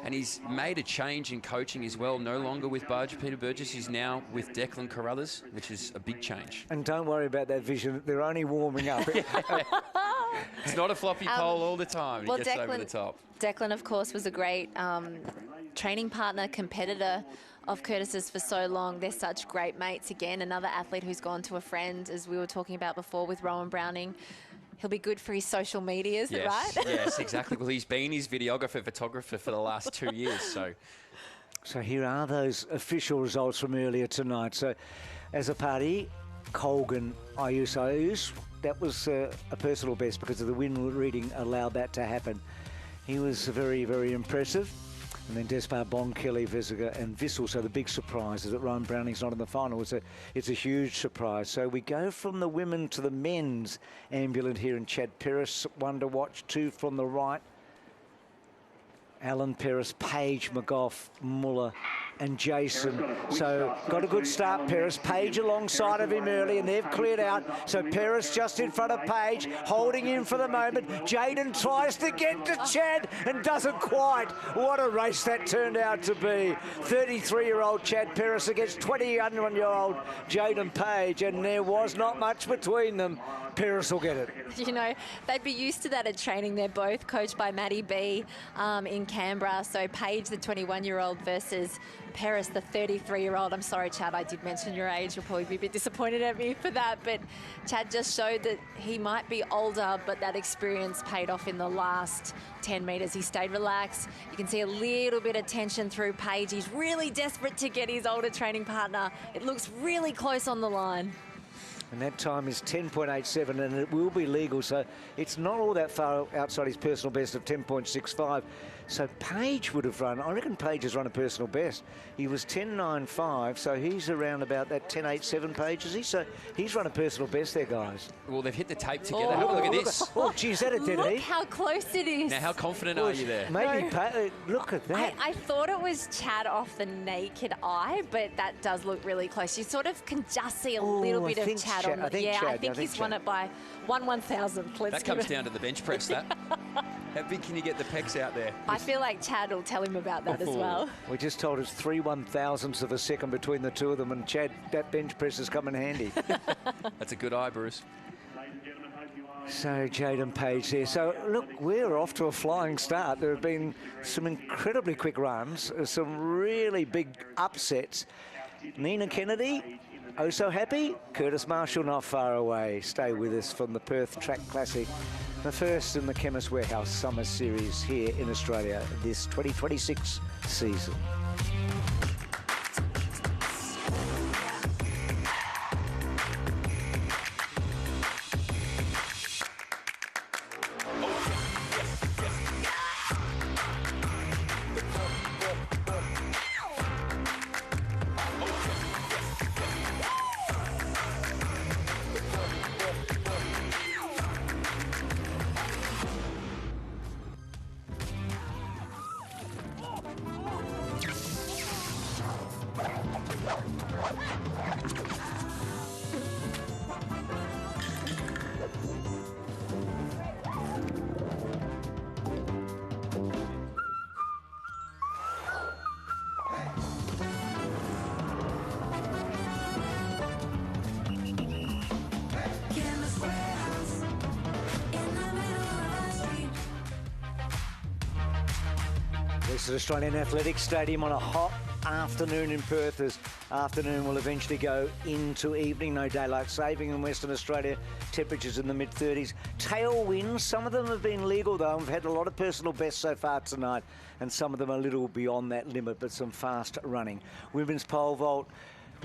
And he's made a change in coaching as well. No longer with Peter Burgess. He's now with Declan Carruthers, which is a big change. And don't worry about that vision. They're only warming up. It's not a floppy pole all the time. Well, he gets over the top. Declan, of course, was a great training partner, competitor Kurtis's for so long. They're such great mates. Again, another athlete who's gone to a friend, as we were talking about before with Rowan Browning. He'll be good for his social medias, yes, right? Yes, exactly. Well, he's been his videographer, photographer for the last 2 years. So here are those official results from earlier tonight. So as a party, Colgan Ayuso, that was a personal best because of the wind reading allowed that to happen. He was very, very impressive. And then Despard, Bond, Kelly, Visiger and Vissel. So the big surprise is that Rowan Browning's not in the final. It's a huge surprise. So we go from the women to the men's ambulant here in Chad Peris. One to watch, two from the right. Alan Peris, Page, McGough, Muller and Jason. So got a good start, Peris. Page alongside of him early and they've cleared out. So Peris just in front of Page, holding him for the moment. Jaden tries to get to Chad and doesn't quite. What a race that turned out to be. 33-year-old Chad Peris against 21-year-old Jaden Page, and there was not much between them. Peris will get it. You know, they'd be used to that at training. They're both coached by Maddie B in Canberra. So Page, the 21-year-old, versus Peris, the 33-year-old. I'm sorry, Chad, I did mention your age. You'll probably be a bit disappointed at me for that. But Chad just showed that he might be older, but that experience paid off in the last 10 metres. He stayed relaxed. You can see a little bit of tension through Page. He's really desperate to get his older training partner. It looks really close on the line. And that time is 10.87 and it will be legal, so it's not all that far outside his personal best of 10.65. So Page would have run, I reckon Page has run a personal best. He was 10.95, so he's around about that 10.87 Page, is he? So he's run a personal best there, guys. Well, they've hit the tape together. Look at this. Oh, geez, that a dead Look heat. how close it is. Now, how confident are you there? Maybe, look at that. I thought it was Chad off the naked eye, but that does look really close. You sort of can just see a little bit of Chad on the... I think he's won it by 1/1000th. That comes down to the bench press, that. How big can you get the pecs out there? I feel like Chad will tell him about that as well. We just told us 3/1000ths of a second between the two of them, and Chad, that bench press has come in handy. That's a good eye, Bruce. So Jaden Page there. So look, we're off to a flying start. There have been some incredibly quick runs, some really big upsets. Nina Kennedy, oh so happy. Kurtis Marschall not far away. Stay with us from the Perth Track Classic, the first in the Chemist Warehouse Summer Series here in Australia this 2026 season. This is Australian Athletics Stadium on a hot afternoon in Perth. As afternoon will eventually go into evening. No daylight saving in Western Australia. Temperatures in the mid-30s. Tailwinds, some of them have been legal though. We've had a lot of personal bests so far tonight, and some of them a little beyond that limit, but some fast running. Women's pole vault,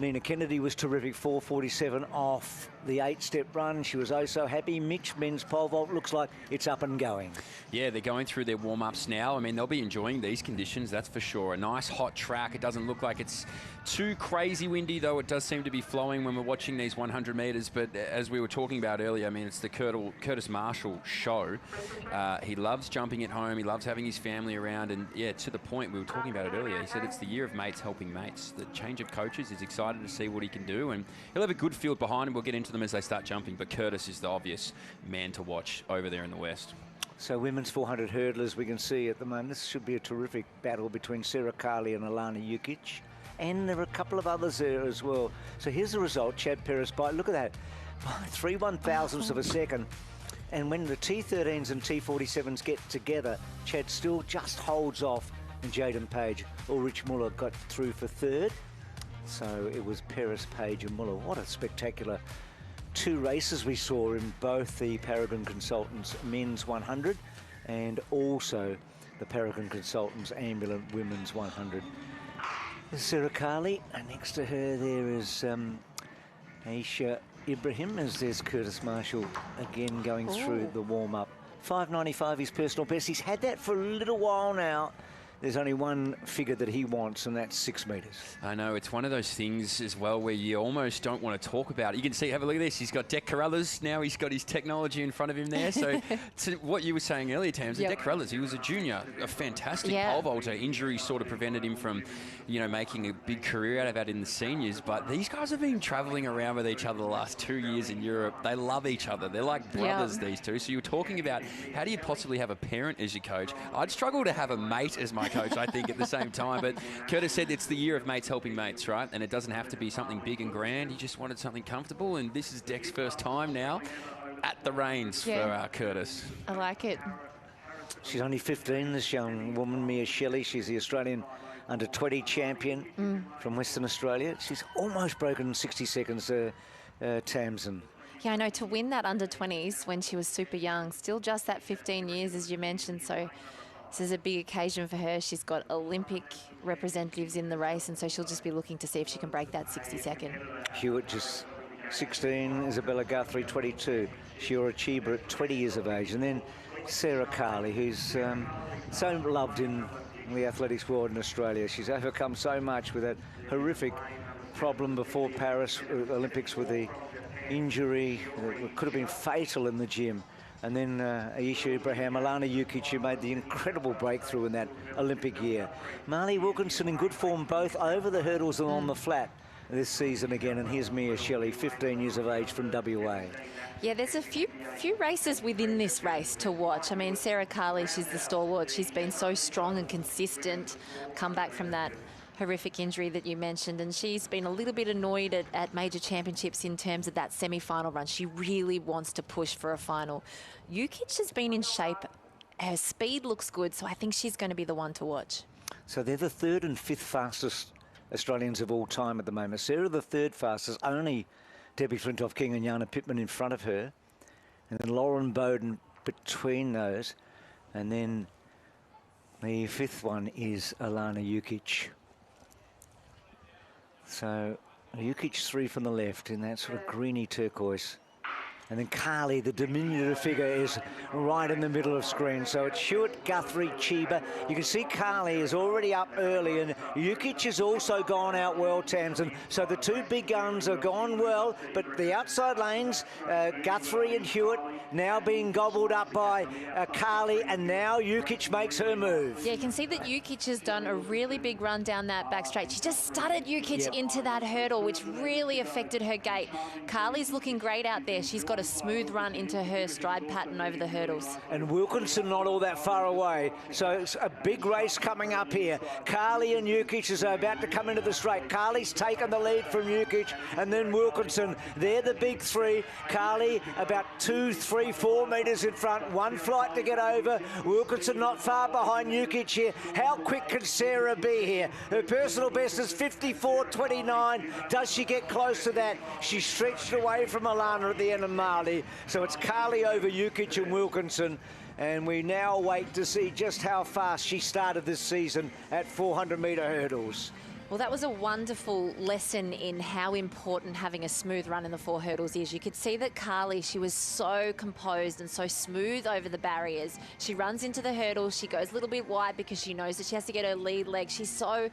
Nina Kennedy was terrific, 4:47 off the 8-step run. She was oh so happy. Mixed men's pole vault looks like it's up and going. Yeah, they're going through their warm-ups now. I mean, they'll be enjoying these conditions, that's for sure. A nice hot track. It doesn't look like it's too crazy windy, though it does seem to be flowing when we're watching these 100 metres. But as we were talking about earlier, I mean, it's the Kurtis Marschall show. He loves jumping at home. He loves having his family around. And, yeah, to the point, we were talking about it earlier. He said it's the year of mates helping mates. The change of coaches is excited to see what he can do. And he'll have a good field behind him. We'll get into them as they start jumping. But Kurtis is the obvious man to watch over there in the West. So women's 400 hurdlers, we can see at the moment, this should be a terrific battle between Sarah Carley and Alana Jukic. And there are a couple of others there as well. So here's the result, Chad Peris by, look at that, by 3/1000ths of a second. And when the T13s and T47s get together, Chad still just holds off and Jaden Page. Ulrich Muller got through for third. So it was Paris, Page and Muller. What a spectacular 2 races we saw in both the Paragon Consultants Men's 100 and also the Paragon Consultants Ambulant Women's 100. There's Sarah Carley, and next to her there is Aisha Ibrahim, as there's Kurtis Marschall again going through the warm-up. 5.95 his personal best. He's had that for a little while now. There's only one figure that he wants, and that's 6 metres. I know, it's one of those things as well where you almost don't want to talk about it. You can see, have a look at this. He's got Dec Carruthers. Now he's got his technology in front of him there. So to what you were saying earlier, Tams, Dec Carruthers, he was a junior, a fantastic pole vaulter. Injury sort of prevented him from, you know, making a big career out of that in the seniors. But these guys have been travelling around with each other the last 2 years in Europe. They love each other. They're like brothers, these two. So you were talking about how do you possibly have a parent as your coach? I'd struggle to have a mate as my coach, I think, at the same time. But Kurtis said it's the year of mates helping mates, right? And it doesn't have to be something big and grand. He just wanted something comfortable, and this is Dec's first time now at the reins for Kurtis. I like it. She's only 15, this young woman, Mia Shelley. She's the Australian under-20 champion from Western Australia. She's almost broken 60 seconds, Tamsin. Yeah, I know, to win that under-20s when she was super young, still just that 15 years, as you mentioned, so this is a big occasion for her. She's got Olympic representatives in the race, and so she'll just be looking to see if she can break that 60-second. Hewitt just 16, Isabella Guthrie 22, Shiora Chiba at 20 years of age, and then Sarah Carley, who's so loved in the athletics world in Australia. She's overcome so much with that horrific problem before Paris Olympics with the injury that could have been fatal in the gym. And then Aisha Ibrahim, Alana Jukic, who made the incredible breakthrough in that Olympic year. Marley Wilkinson in good form both over the hurdles and on the flat this season again. And here's Mia Shelley, 15 years of age from WA. Yeah, there's a few races within this race to watch. I mean, Sarah Carley, she's the stalwart. She's been so strong and consistent, come back from that horrific injury that you mentioned, and she's been a little bit annoyed at major championships in terms of that semi-final run. She really wants to push for a final. Jukic has been in shape. Her speed looks good, so I think she's going to be the one to watch. So they're the 3rd and 5th fastest Australians of all time at the moment. Sarah the 3rd fastest, only Debbie Flintoff-King and Jana Pittman in front of her, and then Lauren Bowden between those, and then the 5th one is Alana Jukic. So Jukic 3 from the left in that sort of greeny turquoise. And then Carley, the diminutive figure, is right in the middle of screen. So it's Hewitt, Guthrie, Chiba. You can see Carley is already up early, and Jukic has also gone out well, Tamsin. So the 2 big guns have gone well, but the outside lanes, Guthrie and Hewitt, now being gobbled up by Carley, and now Jukic makes her move. Yeah, you can see that Jukic has done a really big run down that back straight. She just studded Jukic into that hurdle, which really affected her gait. Carley's looking great out there. She's got a smooth run into her stride pattern over the hurdles. And Wilkinson not all that far away. So it's a big race coming up here. Carley and Jukic is about to come into the straight. Carley's taken the lead from Jukic, and then Wilkinson. They're the big 3. Carley about 2, 3, 4 metres in front. 1 flight to get over. Wilkinson not far behind Jukic here. How quick can Sarah be here? Her personal best is 54.29. Does she get close to that? She stretched away from Alana at the end of March. So it's Carley over Jukic and Wilkinson, and we now wait to see just how fast she started this season at 400-metre hurdles. Well, that was a wonderful lesson in how important having a smooth run in the 4 hurdles is. You could see that Carley, she was so composed and so smooth over the barriers. She runs into the hurdles, she goes a little bit wide because she knows that she has to get her lead leg. She's so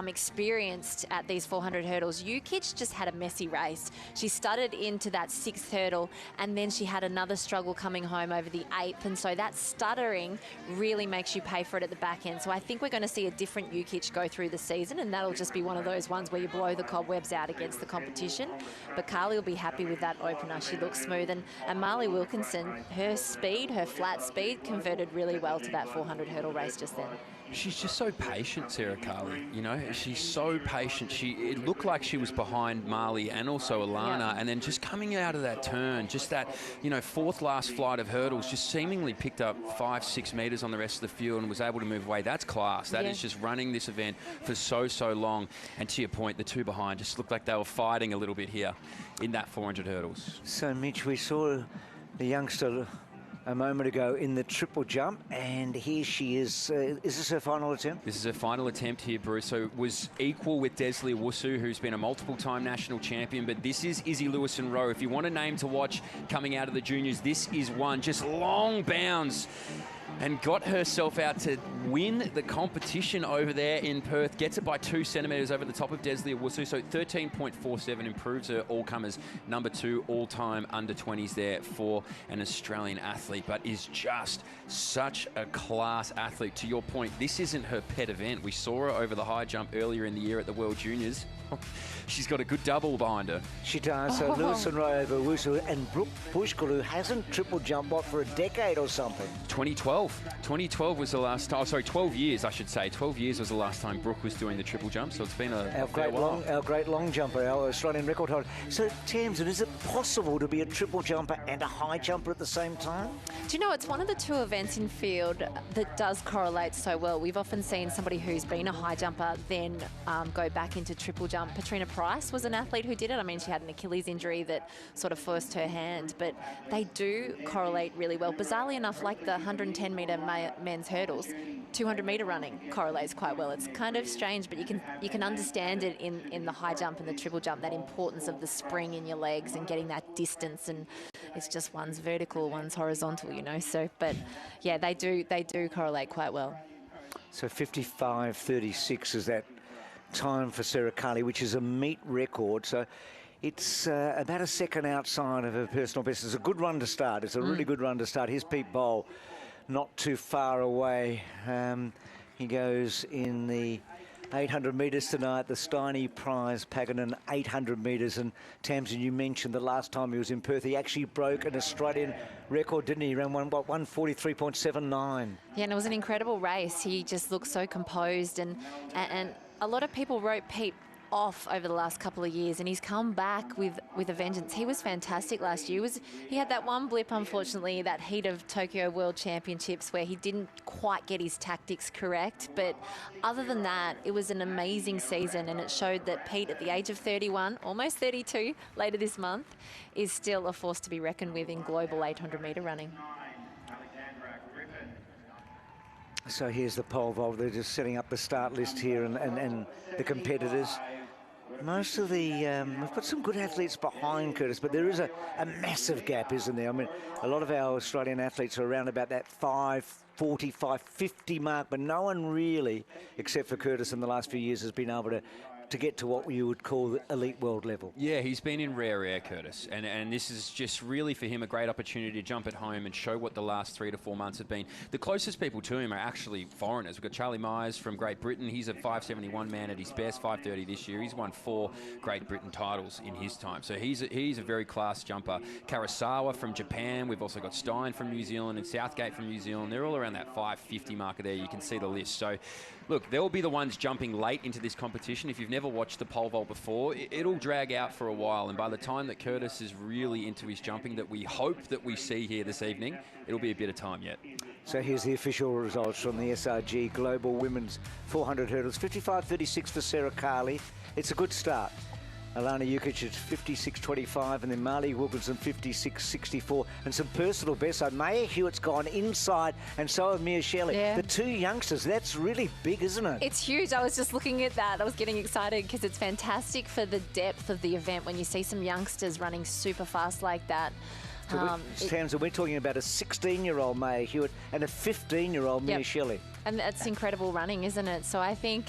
experienced at these 400 hurdles. Jukic just had a messy race. She studded into that 6th hurdle, and then she had another struggle coming home over the 8th, and so that stuttering really makes you pay for it at the back end. So I think we're going to see a different Jukic go through the season, and that'll just be one of those ones where you blow the cobwebs out against the competition. But Carley will be happy with that opener. She looks smooth, and Marley Wilkinson, her speed, her flat speed, converted really well to that 400 hurdle race just then. She's just so patient, Sarah Carley. You know, she's so patient. It looked like she was behind Marley and also Alana, and then just coming out of that turn, just that, you know, fourth last flight of hurdles, just seemingly picked up 5-6 metres on the rest of the field and was able to move away. That's class. That is just running this event for so long. And to your point, the two behind just looked like they were fighting a little bit here in that 400 hurdles. So, Mitch, we saw the youngster a moment ago in the triple jump, and here she is. Is this her final attempt? This is her final attempt here, Bruce. So was equal with Desley Owusu, who's been a multiple-time national champion, but this is Izzy Lewis-and-Rowe. If you want a name to watch coming out of the juniors, this is one. Just long bounds and got herself out to win the competition over there in Perth. Gets it by 2 centimetres over the top of Desley Owusu. So 13.47 improves her all-comers #2 all-time under-20s there for an Australian athlete, but is just such a class athlete. To your point, this isn't her pet event. We saw her over the high jump earlier in the year at the World Juniors. She's got a good double behind her. She does. So Lewis-and-Rowe over Owusu, and Brooke Bushkell, who hasn't triple jumped, what, for a decade or something? 2012 was the last time. Oh, sorry, 12 years, I should say. 12 years was the last time Brooke was doing the triple jump, so it's been a fair while. Our great long jumper, our Australian record holder. So, Tamsin, is it possible to be a triple jumper and a high jumper at the same time? Do you know, it's one of the two events in field that does correlate so well. We've often seen somebody who's been a high jumper then go back into triple jump. Patrina Price was an athlete who did it. I mean, she had an Achilles injury that sort of forced her hand, but they do correlate really well. Bizarrely enough, like the 110-metre men's hurdles, 200-metre running correlates quite well. It's kind of strange, but you can understand it in the high jump and the triple jump, that importance of the spring in your legs and getting that distance, and it's just one's vertical, one's horizontal, you know. So, but yeah, they do correlate quite well. So 55.36 is that time for Sarah Carley, which is a meet record. So it's about a second outside of her personal best. It's a good run to start. It's a really good run to start. Here's Pete Bol, not too far away. He goes in the 800 metres tonight, the Steiny Prize Paganin 800 metres. And Tamsin, you mentioned the last time he was in Perth, he actually broke an Australian record, didn't he? Around 1:43.79. Yeah, and it was an incredible race. He just looked so composed, and a lot of people wrote Pete off over the last couple of years, and he's come back with a vengeance. He was fantastic last year. He had that one blip, unfortunately, that heat of Tokyo World Championships where he didn't quite get his tactics correct, but other than that, it was an amazing season, and it showed that Pete, at the age of 31, almost 32 later this month, is still a force to be reckoned with in global 800-metre running. So here's the pole vault. They're just setting up the start list here and the competitors. Most of the, we've got some good athletes behind Kurtis, but there is a massive gap, isn't there? I mean, a lot of our Australian athletes are around about that 5:40, 5:50 mark, but no one really, except for Kurtis in the last few years, has been able to get to what you would call the elite world level. Yeah, he's been in rare air, Kurtis, and this is just really for him a great opportunity to jump at home and show what the last 3 to 4 months have been. The closest people to him are actually foreigners. We've got Charlie Myers from Great Britain. He's a 5:71 man at his best, 5:30 this year. He's won 4 Great Britain titles in his time, so he's a very class jumper. Karasawa from Japan. We've also got Stein from New Zealand and Southgate from New Zealand. They're all around that 5:50 marker there. You can see the list. So, look, they'll be the ones jumping late into this competition. If you've never watched the pole vault before, it'll drag out for a while, and by the time that Kurtis is really into his jumping that we hope that we see here this evening, it'll be a bit of time yet. So here's the official results from the SRG Global Women's 400 hurdles. 55.36 for Sarah Carley. It's a good start. Alana Jukic at 56.25, and then Marley Wilkinson 56.64, and some personal bests. So Maya Hewitt's gone inside, and so have Mia Shelley. Yeah. The 2 youngsters, that's really big, isn't it? It's huge. I was just looking at that. I was getting excited because it's fantastic for the depth of the event when you see some youngsters running super fast like that. So we're talking about a 16-year-old Maya Hewitt and a 15-year-old Mia Shelley. And that's incredible running, isn't it? So I think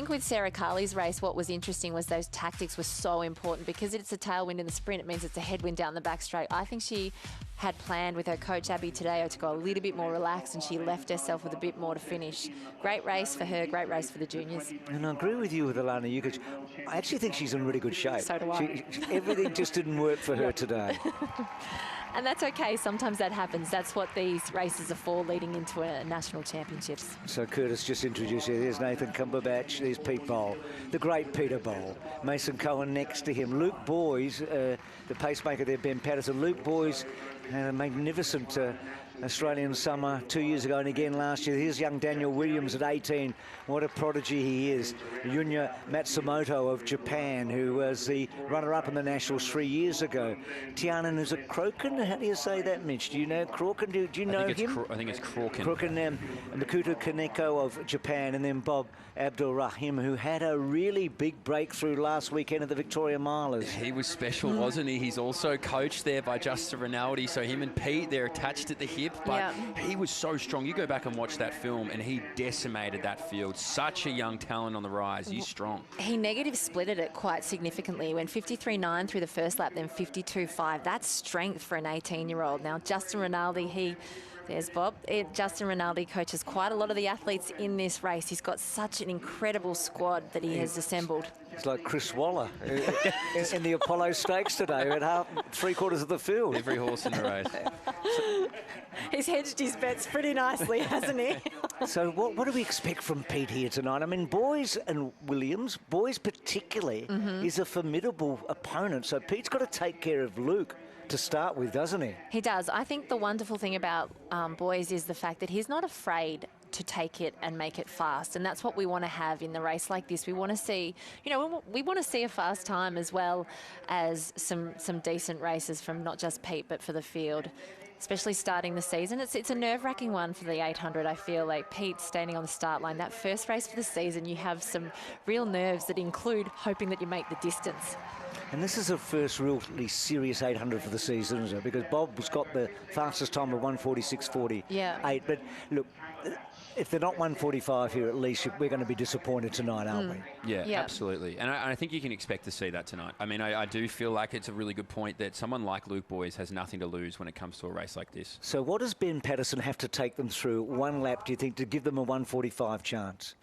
with Sarah Carley's race, what was interesting was those tactics were so important, because it's a tailwind in the sprint. It means it's a headwind down the back straight. I think she had planned with her coach, Abby Tadeo, to go a little bit more relaxed, and she left herself with a bit more to finish. Great race for her, great race for the juniors. And I agree with you with Alana Jukic. I actually think she's in really good shape. So do I. Everything just didn't work for her today. And that's okay. Sometimes that happens. That's what these races are for, leading into a national championships. So Kurtis just introduced you. There's Nathan Cumberbatch. There's Pete Bol, the great Peter Bol. Mason Cohen next to him. Luke Boys, the pacemaker there, Ben Patterson. Luke Boys, magnificent Australian summer 2 years ago and again last year. Here's young Daniel Williams at 18. What a prodigy he is. Yunya Matsumoto of Japan, who was the runner-up in the Nationals 3 years ago. Tianan is a Kroken. How do you say that, Mitch? Do you know Kroken? Do you know him? I think it's Kroken. Kroken, Makoto Kaneko of Japan, and then Bob Abdul-Rahim, who had a really big breakthrough last weekend at the Victoria Milers. He was special, wasn't he? He's also coached there by Justin Rinaldi, so him and Pete, they're attached at the hip, but he was so strong. You go back and watch that film, and he decimated that field. Such a young talent on the rise. He's strong. He negative splitted it quite significantly. Went 53.9 through the first lap, then 52.5. That's strength for an 18-year-old. Now, Justin Rinaldi, there's Bob. Justin Rinaldi coaches quite a lot of the athletes in this race. He's got such an incredible squad that he has assembled. It's like Chris Waller in the Apollo Stakes today at three-quarters of the field. Every horse in the race. He's hedged his bets pretty nicely, hasn't he? So what do we expect from Pete here tonight? I mean, Boys and Williams, Boys particularly, is a formidable opponent. So Pete's got to take care of Luke to start with, doesn't he? He does. I think the wonderful thing about Boys is the fact that he's not afraid to take it and make it fast, and that's what we want to have in the race like this. We want to see, we want to see a fast time as well as some decent races from not just Pete but for the field, especially starting the season. It's a nerve-wracking one for the 800. I feel like Pete standing on the start line, that first race for the season, you have some real nerves that include hoping that you make the distance. And this is the first really serious 800 for the season, isn't it? Because Bob's got the fastest time of 1:46.48. Yeah. But look, if they're not 1:45 here, at least we're going to be disappointed tonight, aren't we? Yeah, absolutely. And I think you can expect to see that tonight. I mean, I do feel like it's a really good point that someone like Luke Boys has nothing to lose when it comes to a race like this. So what does Ben Patterson have to take them through one lap, do you think, to give them a 1:45 chance?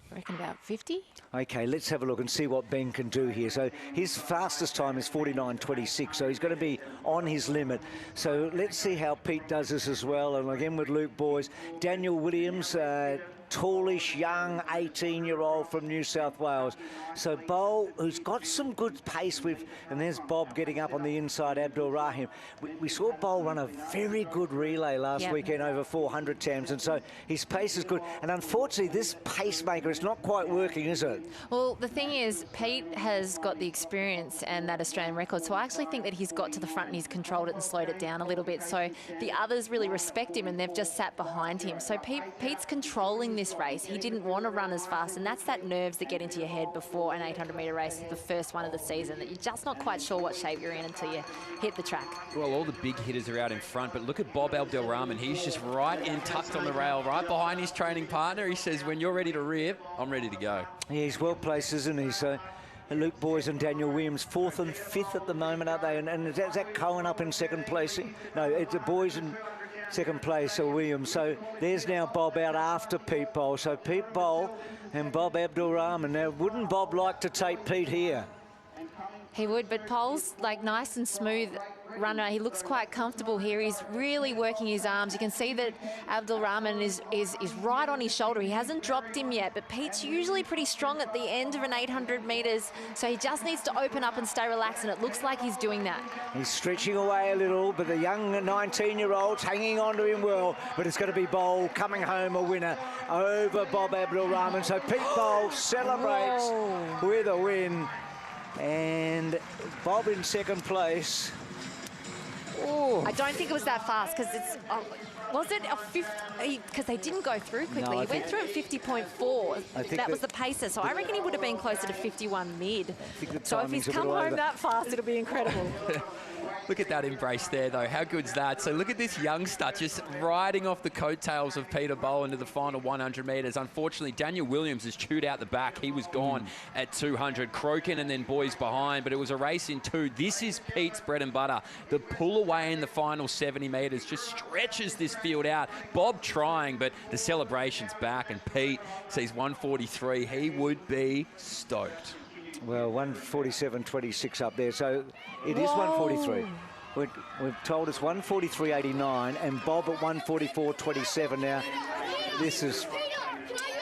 I reckon about 50. Okay, let's have a look and see what Ben can do here. So his fastest time is 49.26, so he's going to be on his limit. So let's see how Pete does this as well. And again with Luke Boys, Daniel Williams, tallish, young 18-year-old from New South Wales. So Bol, who's got some good pace with, and there's Bob getting up on the inside, Abdul Rahim. We saw Bol run a very good relay last weekend over 400 tams, and so his pace is good. And unfortunately, this pacemaker is not quite working, is it? Well, the thing is, Pete has got the experience and that Australian record, so I actually think that he's got to the front and he's controlled it and slowed it down a little bit. So the others really respect him and they've just sat behind him. So Pete's controlling this race. He didn't want to run as fast, and that's that nerves that get into your head before an 800-metre race, the first one of the season, that you're just not quite sure what shape you're in until you hit the track. Well, all the big hitters are out in front, but look at Bob Abdelrahman. He's just right in, tucked on the rail, right behind his training partner. He says, when you're ready to rip, I'm ready to go. Yeah, he's well placed, isn't he? So Luke Boys and Daniel Williams, 4th and 5th at the moment, aren't they? And is that Cohen up in second place? No, it's the Boys in second place, so Williams. So there's now Bob out after Pete Bol. So Pete Bol and Bob Abdulrahman. Now, wouldn't Bob like to take Pete here? He would, but Pol's like nice and smooth runner. He looks quite comfortable here. He's really working his arms. You can see that Abdulrahman is right on his shoulder. He hasn't dropped him yet, but Pete's usually pretty strong at the end of an 800 metres, so he just needs to open up and stay relaxed, and it looks like he's doing that. He's stretching away a little, but the young 19-year-old's hanging on to him well, but it's going to be Bol coming home a winner over Bob Abdulrahman. So Pete Bol celebrates with a win, and Bob in second place. Ooh. I don't think it was that fast, because it's... was it a 50? Because they didn't go through quickly. No, he went through at 50.4. That was the pacer, so I reckon he would have been closer to 51 mid. So if he's come home that fast, it'll be incredible. Look at that embrace there, though. How good's that? So look at this youngster just riding off the coattails of Peter Bol into the final 100 metres. Unfortunately, Daniel Williams has chewed out the back. He was gone at 200. Kroken and then Boys behind, but it was a race in two. This is Pete's bread and butter. The pull away in the final 70 metres just stretches this field out. Bob trying, but the celebration's back, and Pete sees 143. He would be stoked. Well, 147.26 up there, so it is 143. We've told us 1:43.89 and Bob at 1:44.27. Now, this is...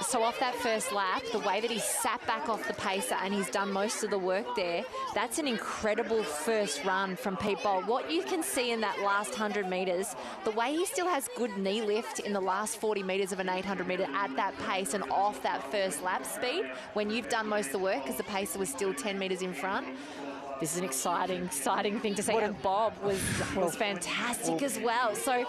So off that first lap, the way that he sat back off the pacer and he's done most of the work there, that's an incredible first run from Pete Bol. What you can see in that last 100 metres, the way he still has good knee lift in the last 40 metres of an 800 metre at that pace and off that first lap speed, when you've done most of the work because the pacer was still 10 metres in front. This is an exciting thing to see. And Bob was fantastic as well. So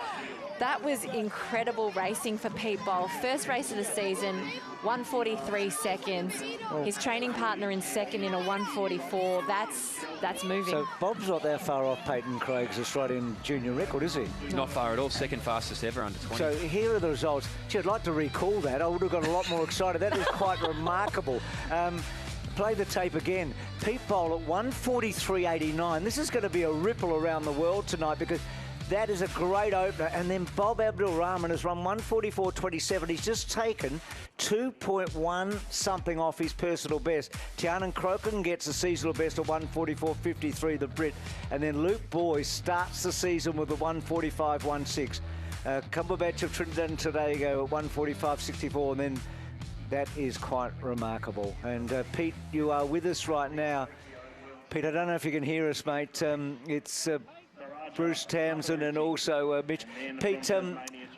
that was incredible racing for Pete Bol. First race of the season, 1:43 seconds. His training partner in second in a 1:44. That's moving. So Bob's not that far off Peyton Craig's Australian junior record, is he? Not far at all. Second fastest ever under 20. So here are the results. Gee, I'd like to recall that. I would have got a lot more excited. That is quite remarkable. Play the tape again. Pete Bol at 1:43.89. This is going to be a ripple around the world tonight because that is a great opener. And then Bob Abdulrahman has run 1:44.27. He's just taken 2.1 something off his personal best. Tianan Croken gets a seasonal best of 1:44.53, the Brit. And then Luke Boyce starts the season with a 1:45.16. Cumberbatch of Trinidad and Tobago at 1:45.64. And then that is quite remarkable. And Pete, you are with us right now. Pete, I don't know if you can hear us, mate. It's Bruce Townsend and also Mitch. Pete,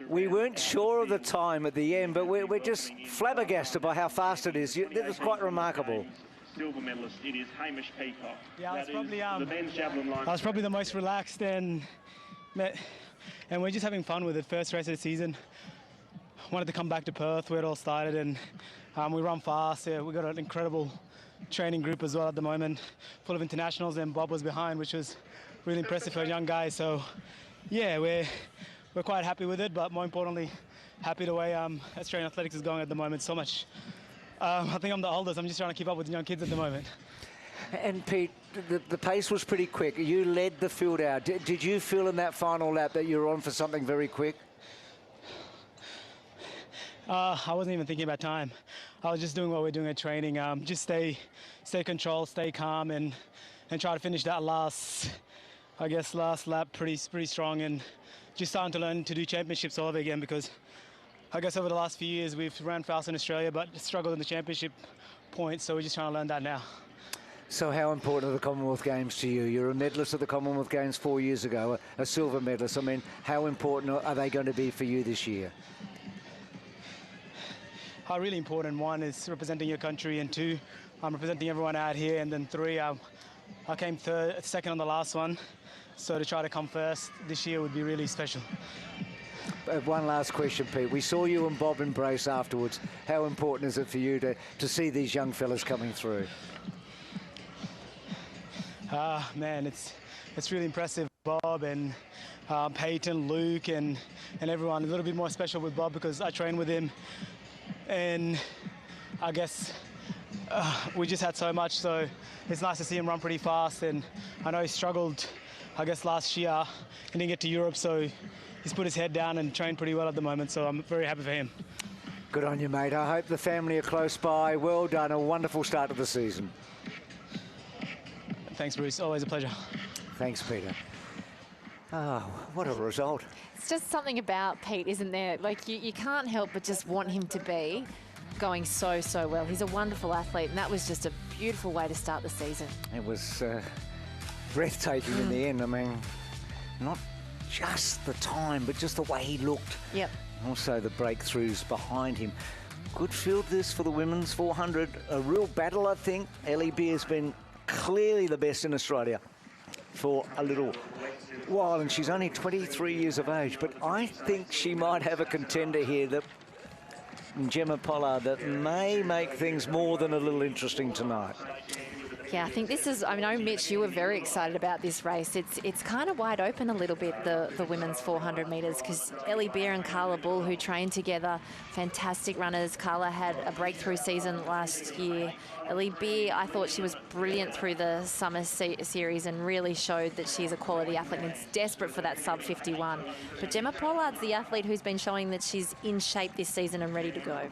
we weren't sure of the time at the end, but we're just flabbergasted by how fast it is. It was quite remarkable. Silver medalist, it is Hamish Peacock. Yeah, I was probably the most relaxed and we're just having fun with it. First race of the season. Wanted to come back to Perth where it all started, and we run fast. Yeah, we got an incredible training group as well at the moment, full of internationals, and Bob was behind, which was really impressive for a young guy. So yeah, we're quite happy with it, but more importantly, happy the way Australian athletics is going at the moment. So much. I think I'm the oldest. I'm just trying to keep up with the young kids at the moment. And Pete, the pace was pretty quick. You led the field out. Did you feel in that final lap that you were on for something very quick? I wasn't even thinking about time. I was just doing what we're doing at training. Just stay controlled, stay calm, and try to finish that last lap pretty strong, and just starting to learn to do championships all over again, because I guess over the last few years we've ran fast in Australia but struggled in the championship points, so we're just trying to learn that now. So how important are the Commonwealth Games to you? You're a medalist at the Commonwealth Games 4 years ago, a silver medalist. I mean, how important are they going to be for you this year? Really important. One is representing your country, and two, I'm representing everyone out here, and then three, I came second on the last one, so to try to come first this year would be really special. One last question, Pete. We saw you and Bob embrace afterwards. How important is it for you to see these young fellas coming through? Man, it's really impressive. Bob and Peyton, Luke, and everyone. A little bit more special with Bob because I trained with him. And I guess we just had so much, so it's nice to see him run pretty fast. And I know he struggled, I guess, last year. He didn't get to Europe, so he's put his head down and trained pretty well at the moment, so I'm very happy for him. Good on you, mate. I hope the family are close by. Well done. A wonderful start to the season. Thanks, Bruce. Always a pleasure. Thanks, Peter. Oh, what a result. It's just something about Pete, isn't there? Like, you can't help but just want him to be going so well. He's a wonderful athlete, and that was just a beautiful way to start the season. It was breathtaking in the end. I mean, not just the time, but just the way he looked. Yep. Also the breakthroughs behind him. Good field this for the women's 400. A real battle, I think. Ellie Beer has been clearly the best in Australia for a little while, and she's only 23 years of age, but I think she might have a contender here, that Gemma Pollard, that may make things more than a little interesting tonight. Yeah, I think this is, I know, Mitch, you were very excited about this race. It's kind of wide open a little bit, the women's 400 metres, because Ellie Beer and Carla Bull, who trained together, fantastic runners. Carla had a breakthrough season last year. Ellie Beer, I thought she was brilliant through the summer series and really showed that she's a quality athlete and is desperate for that sub 51. But Gemma Pollard's the athlete who's been showing that she's in shape this season and ready to go.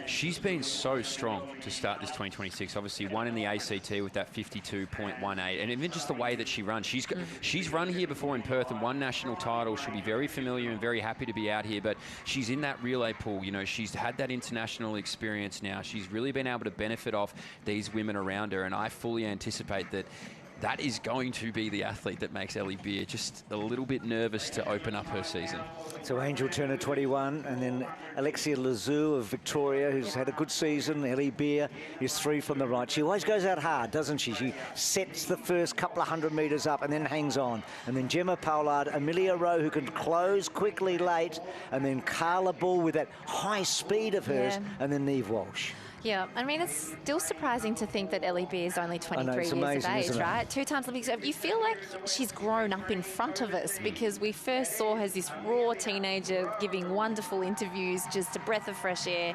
She's been so strong to start this 2026. Obviously, won in the ACT with that 52.18, and even just the way that she runs. She's run here before in Perth and won national title. She'll be very familiar and very happy to be out here, but she's in that relay pool. You know, she's had that international experience now. She's really been able to benefit off these women around her, and I fully anticipate that is going to be the athlete that makes Ellie Beer just a little bit nervous to open up her season. So Angel Turner, 21, and then Alexia Lazou of Victoria, who's had a good season. Ellie Beer is 3 from the right. She always goes out hard, doesn't she? She sets the first couple of 100 metres up and then hangs on. And then Gemma Pollard, Amelia Rowe, who can close quickly late, and then Carla Bol with that high speed of hers, and then Neve Walsh. Yeah, I mean, it's still surprising to think that Ellie Beer is only 23 years of age, right? 2 times Olympics. You feel like she's grown up in front of us because we first saw her as this raw teenager giving wonderful interviews, just a breath of fresh air.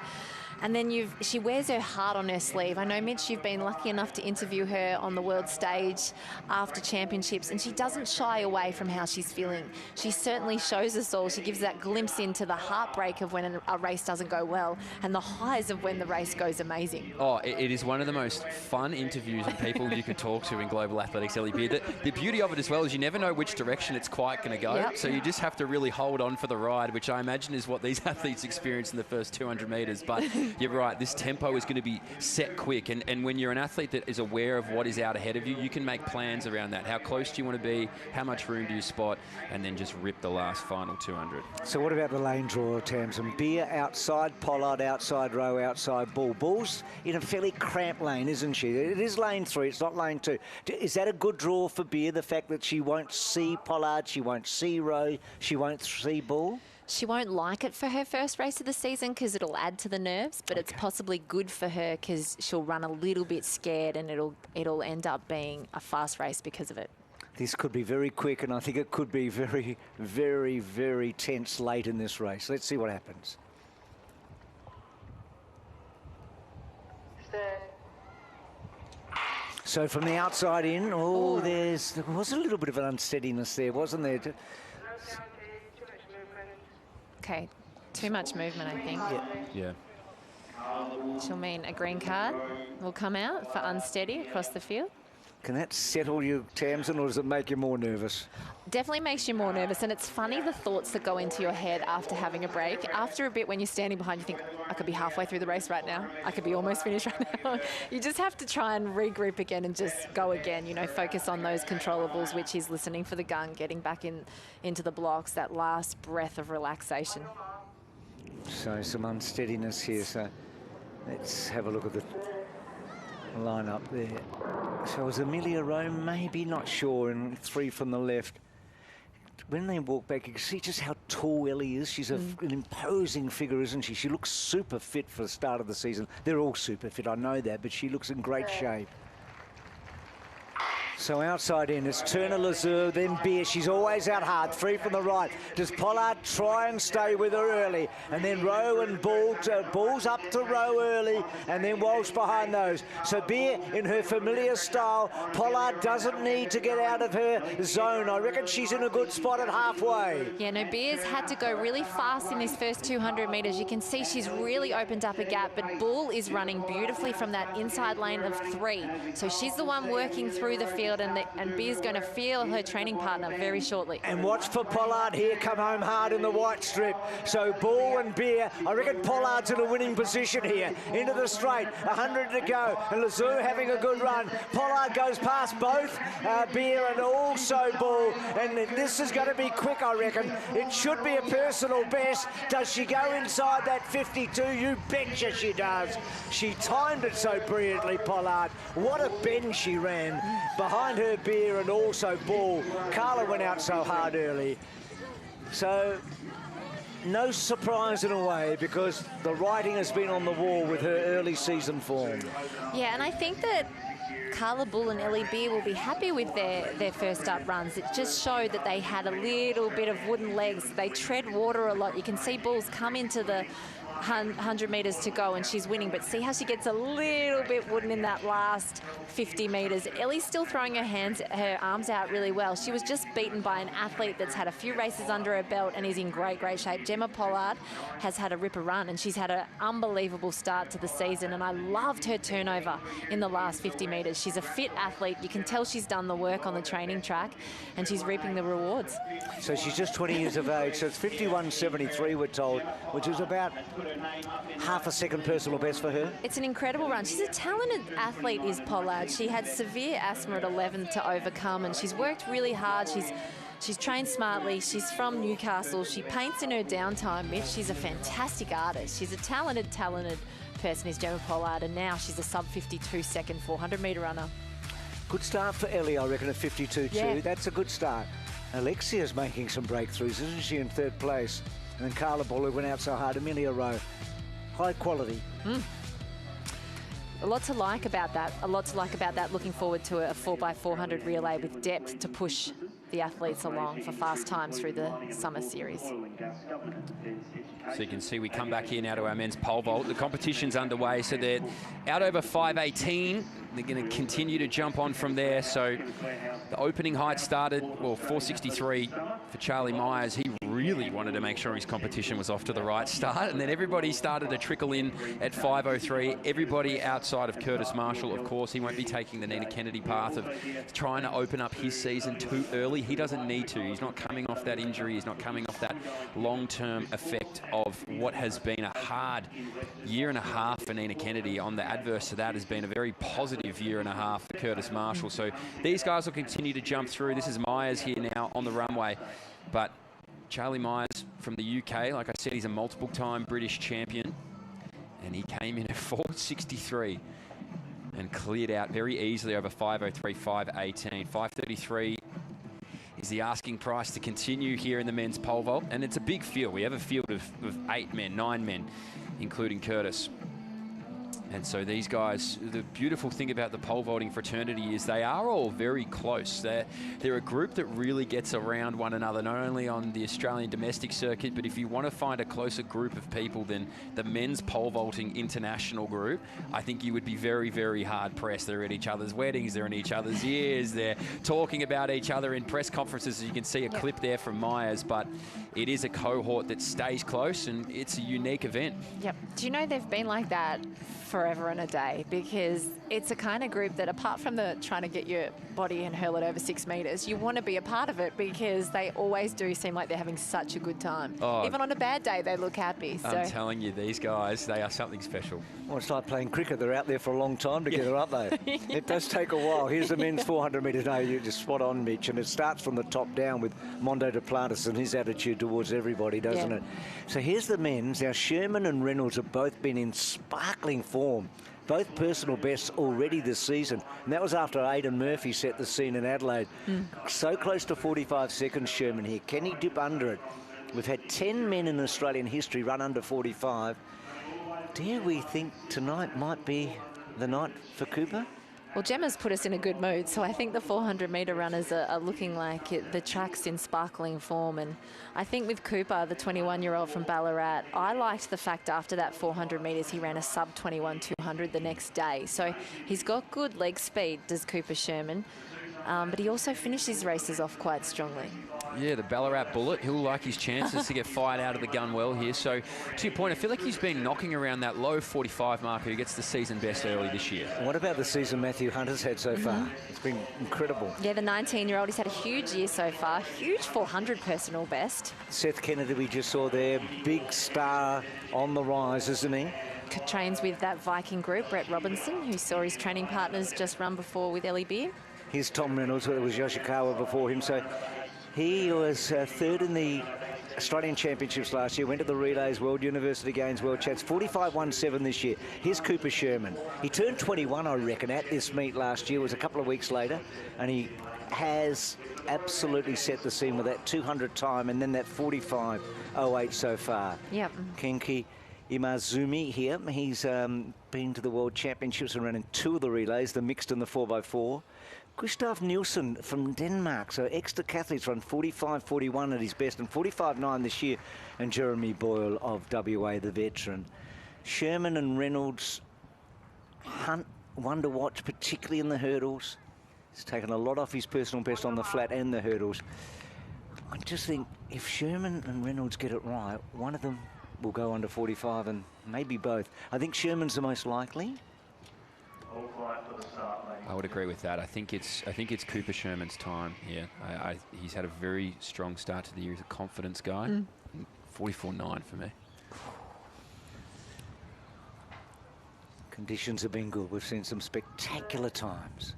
And then she wears her heart on her sleeve. I know, Mitch, you've been lucky enough to interview her on the world stage after championships, and she doesn't shy away from how she's feeling. She certainly shows us all. She gives that glimpse into the heartbreak of when a race doesn't go well and the highs of when the race goes amazing. Oh, it is one of the most fun interviews and people you could talk to in global athletics, Ellie Beer. The beauty of it as well is you never know which direction it's quite going to go. Yep. So you just have to really hold on for the ride, which I imagine is what these athletes experience in the first 200 metres. But you're right, this tempo is going to be set quick. And when you're an athlete that is aware of what is out ahead of you, you can make plans around that. How close do you want to be? How much room do you spot? And then just rip the last final 200. So what about the lane draw, Tamsin? Beer outside, Pollard outside, Rowe outside, Bol. Bol's in a fairly cramped lane, isn't she? It is lane 3, it's not lane 2. Is that a good draw for Beer, the fact that she won't see Pollard, she won't see Rowe, she won't see Bol? She won't like it for her first race of the season because it'll add to the nerves, but it's possibly good for her because she'll run a little bit scared and it'll end up being a fast race because of it. This could be very quick, and I think it could be very, very, very tense late in this race. Let's see what happens. So from the outside in, there was a little bit of an unsteadiness there, wasn't there? Okay, too much movement, I think. Yeah. She'll mean a green card will come out for unsteady across the field. Can that settle you, Tamsin, or does it make you more nervous? Definitely makes you more nervous, and it's funny the thoughts that go into your head after having a break. After a bit, when you're standing behind, you think, I could be halfway through the race right now. I could be almost finished right now. You just have to try and regroup again and just go again, you know, focus on those controllables, which is listening for the gun, getting back into the blocks, that last breath of relaxation. So some unsteadiness here, so let's have a look at the line up there. So is Amelia Rowe maybe, not sure, and 3 from the left. When they walk back, you can see just how tall Ellie is. She's an imposing figure, isn't she? She looks super fit for the start of the season. They're all super fit, I know that, but she looks in great shape. So outside in, it's Turner, Lazur, then Beer. She's always out hard, 3 from the right. Does Pollard try and stay with her early? And then Rowe and Bol, Bol's up to Rowe early, and then Walsh behind those. So Beer in her familiar style. Pollard doesn't need to get out of her zone. I reckon she's in a good spot at halfway. Yeah, no, Beer's had to go really fast in this first 200 metres. You can see she's really opened up a gap, but Bol is running beautifully from that inside lane of 3. So she's the one working through the field, and Beer's going to feel her training partner very shortly. And watch for Pollard here, come home hard in the white strip. So Bol and Beer, I reckon Pollard's in a winning position here. Into the straight, 100 to go, and Lazur having a good run. Pollard goes past both Beer and also Bol, and this is going to be quick, I reckon. It should be a personal best. Does she go inside that 52? You betcha she does. She timed it so brilliantly, Pollard. What a bend she ran. Behind her, Beer and also Bol. Carla went out so hard early. So no surprise in a way, because the writing has been on the wall with her early season form. Yeah, and I think that Carla Bol and Ellie Beer will be happy with their first up runs. It just showed that they had a little bit of wooden legs. They tread water a lot. You can see balls come into the 100 metres to go and she's winning, but see how she gets a little bit wooden in that last 50 metres. Ellie's still throwing her arms out really well. She was just beaten by an athlete that's had a few races under her belt and is in great shape. Gemma Pollard has had a ripper run and she's had an unbelievable start to the season, and I loved her turnover in the last 50 metres. She's a fit athlete. You can tell she's done the work on the training track and she's reaping the rewards. So she's just 20 years of age, so it's 51.73 we're told, which is about half a second personal best for her. It's an incredible run. She's a talented athlete, is Pollard. She had severe asthma at 11 to overcome, and she's worked really hard. She's trained smartly. She's from Newcastle. She paints in her downtime, Mitch. She's a fantastic artist. She's a talented person, is Gemma Pollard, and now she's a sub-52 second 400-metre runner. Good start for Ellie, I reckon, at 52 too. Yeah. That's a good start. Alexia's making some breakthroughs, isn't she, in third place? And then Carla Bol, who went out so hard, Amelia Rowe. High quality. A lot to like about that. Looking forward to a 4x400 relay with depth to push the athletes along for fast times through the summer series. So you can see we come back here now to our men's pole vault. The competition's underway, so they're out over 5:18. They're going to continue to jump on from there. So the opening height started, 463 for Charlie Myers. He really wanted to make sure his competition was off to the right start. And then everybody started to trickle in at 5:03. Everybody outside of Kurtis Marschall, of course. He won't be taking the Nina Kennedy path of trying to open up his season too early. He doesn't need to. He's not coming off that injury. He's not coming off that long-term effect of what has been a hard year and a half for Nina Kennedy. On the adverse to that has been a very positive year and a half for Kurtis Marschall. So these guys will continue to jump through. This is Myers here now on the runway. But Charlie Myers from the UK, like I said, he's a multiple-time British champion. And he came in at 463 and cleared out very easily over 5:03, 5:18. 5:33 is the asking price to continue here in the men's pole vault. And it's a big field. We have a field of 9 men, including Kurtis. And so these guys, the beautiful thing about the pole vaulting fraternity is they are all very close. They're a group that really gets around one another, not only on the Australian domestic circuit, but if you want to find a closer group of people than the men's pole vaulting international group, I think you would be very, very hard pressed. They're at each other's weddings, they're in each other's ears, they're talking about each other in press conferences. You can see a clip there from Myers, but it is a cohort that stays close and it's a unique event. Yep. Do you know they've been like that forever and a day, because it's a kind of group that, apart from the trying to get your body and hurl it over 6 metres, you want to be a part of it because they always do seem like they're having such a good time. Oh, even on a bad day, they look happy. I'm telling you, these guys, they are something special. Well, it's like playing cricket. They're out there for a long time together, aren't they? It does take a while. Here's the men's 400 metres. No, you're just spot on, Mitch. And it starts from the top down with Mondo Duplantis and his attitude towards everybody, doesn't it? So here's the men's. Now, Sherman and Reynolds have both been in sparkling form. Both personal bests already this season. And that was after Aidan Murphy set the scene in Adelaide. So close to 45 seconds, Sherman here. Can he dip under it? We've had 10 men in Australian history run under 45. Dare we think tonight might be the night for Cooper? Well, Gemma's put us in a good mood, so I think the 400-metre runners are looking like the track's in sparkling form. And I think with Cooper, the 21-year-old from Ballarat, I liked the fact after that 400 metres he ran a sub-21 200 the next day. So he's got good leg speed, does Cooper Sherman, but he also finishes races off quite strongly. Yeah, the Ballarat bullet. He'll like his chances to get fired out of the gun well here. So, to your point, I feel like he's been knocking around that low 45 marker who gets the season best early this year. What about the season Matthew Hunter's had so far? It's been incredible. Yeah, the 19-year-old, he's had a huge year so far. Huge 400 personal best. Seth Kennedy we just saw there, big star on the rise, isn't he? Trains with that Viking group, Brett Robinson, who saw his training partners just run before with Ellie Beer. Here's Tom Reynolds, who was Yoshikawa before him. So he was third in the Australian Championships last year, went to the Relays, World University Games, World Chats, 45.17 this year. Here's Cooper Sherman. He turned 21, I reckon, at this meet last year. It was a couple of weeks later, and he has absolutely set the scene with that 200 time and then that 45.08 so far. Yep. Kinky, Imazumi here. He's been to the World Championships and running 2 of the relays, the mixed and the 4x4. Gustav Nielsen from Denmark, so ex-decathletes run 45.41 at his best and 45.9 this year. And Jeremy Boyle of WA, the veteran. Sherman and Reynolds, Hunt, one to watch, particularly in the hurdles. He's taken a lot off his personal best on the flat and the hurdles. I just think if Sherman and Reynolds get it right, one of them will go under 45 and maybe both. I think Sherman's the most likely. I would agree with that. I think it's Cooper Sherman's time here. He's had a very strong start to the year. He's a confidence guy. 44.9 for me. Conditions have been good. We've seen some spectacular times.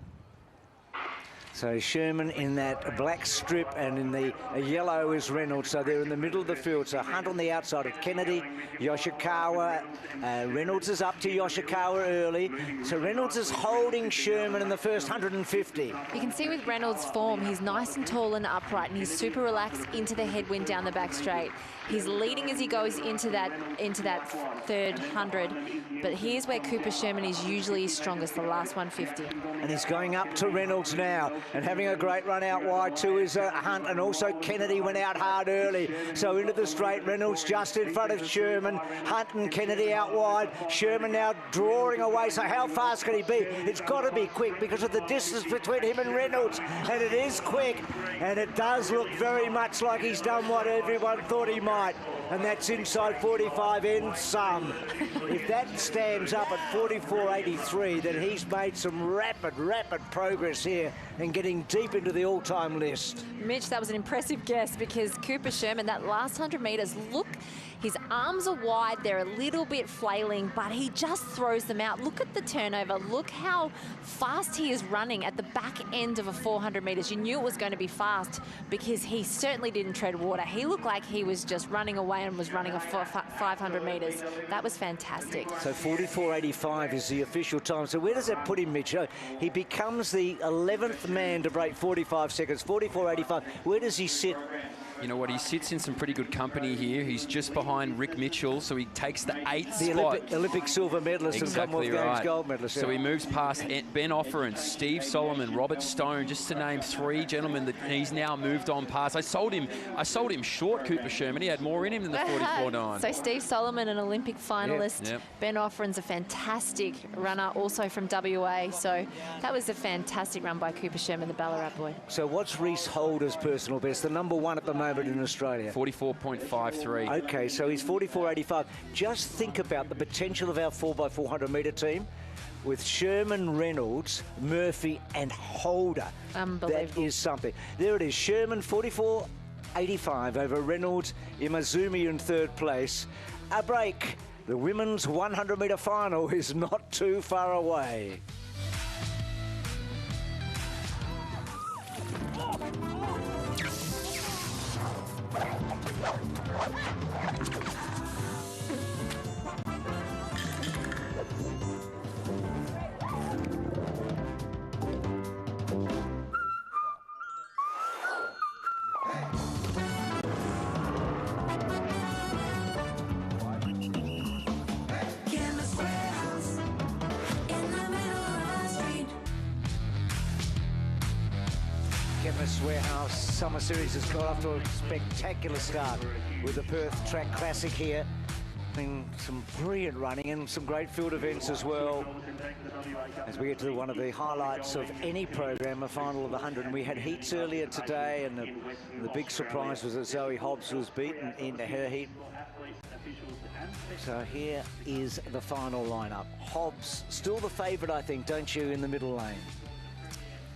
So Sherman in that black strip, and in the yellow is Reynolds. So they're in the middle of the field. So Hunt on the outside of Kennedy, Yoshikawa. Reynolds is up to Yoshikawa early. So Reynolds is holding Sherman in the first 150. You can see with Reynolds' form, he's nice and tall and upright, and he's super relaxed into the headwind down the back straight. He's leading as he goes into that third 100. But here's where Cooper Sherman is usually his strongest, the last 150. And he's going up to Reynolds now and having a great run out wide too is Hunt, and also Kennedy went out hard early. So into the straight, Reynolds just in front of Sherman. Hunt and Kennedy out wide. Sherman now drawing away. So how fast can he be? It's got to be quick because of the distance between him and Reynolds. And it is quick. And it does look very much like he's done what everyone thought he might. And that's inside 45 in some. If that stands up at 44.83, then he's made some rapid progress here and getting deep into the all-time list. Mitch, that was an impressive guess, because Cooper Sherman, that last 100 metres, look, his arms are wide, they're a little bit flailing, but he just throws them out. Look at the turnover. Look how fast he is running at the back end of a 400 metres. You knew it was going to be fast because he certainly didn't tread water. He looked like he was just running away and was running a 500 metres. That was fantastic. So 44.85 is the official time. So where does that put him, Mitch? He becomes the 11th man to break 45 seconds, 44.85. Where does he sit? You know what, he sits in some pretty good company here. He's just behind Rick Mitchell, so he takes the 8th spot. The Olympic silver medalist and Commonwealth Games gold medalist. So he moves past Ben Offerin, Steve Solomon, Robert Stone, just to name 3 gentlemen that he's now moved on past. I sold him short, Cooper Sherman. He had more in him than the 44.9. So Steve Solomon, an Olympic finalist. Yep. Ben Offerin's a fantastic runner, also from WA. So that was a fantastic run by Cooper Sherman, the Ballarat boy. So what's Reece Holder's personal best? The number 1 at the moment in Australia. 44.53. Okay, so he's 44.85. Just think about the potential of our 4x400 metre team with Sherman, Reynolds, Murphy and Holder. Unbelievable. That is something. There it is, Sherman 44.85 over Reynolds, Imazumi in 3rd place. A break. The women's 100 metre final is not too far away. Chemist Warehouse Summer Series has got off to a spectacular start with the Perth Track Classic here. Been some brilliant running and some great field events as well. As we get to one of the highlights of any program, a final of 100. And we had heats earlier today, and the big surprise was that Zoe Hobbs was beaten into her heat. So here is the final lineup. Hobbs, still the favourite, I think, don't you, in the middle lane?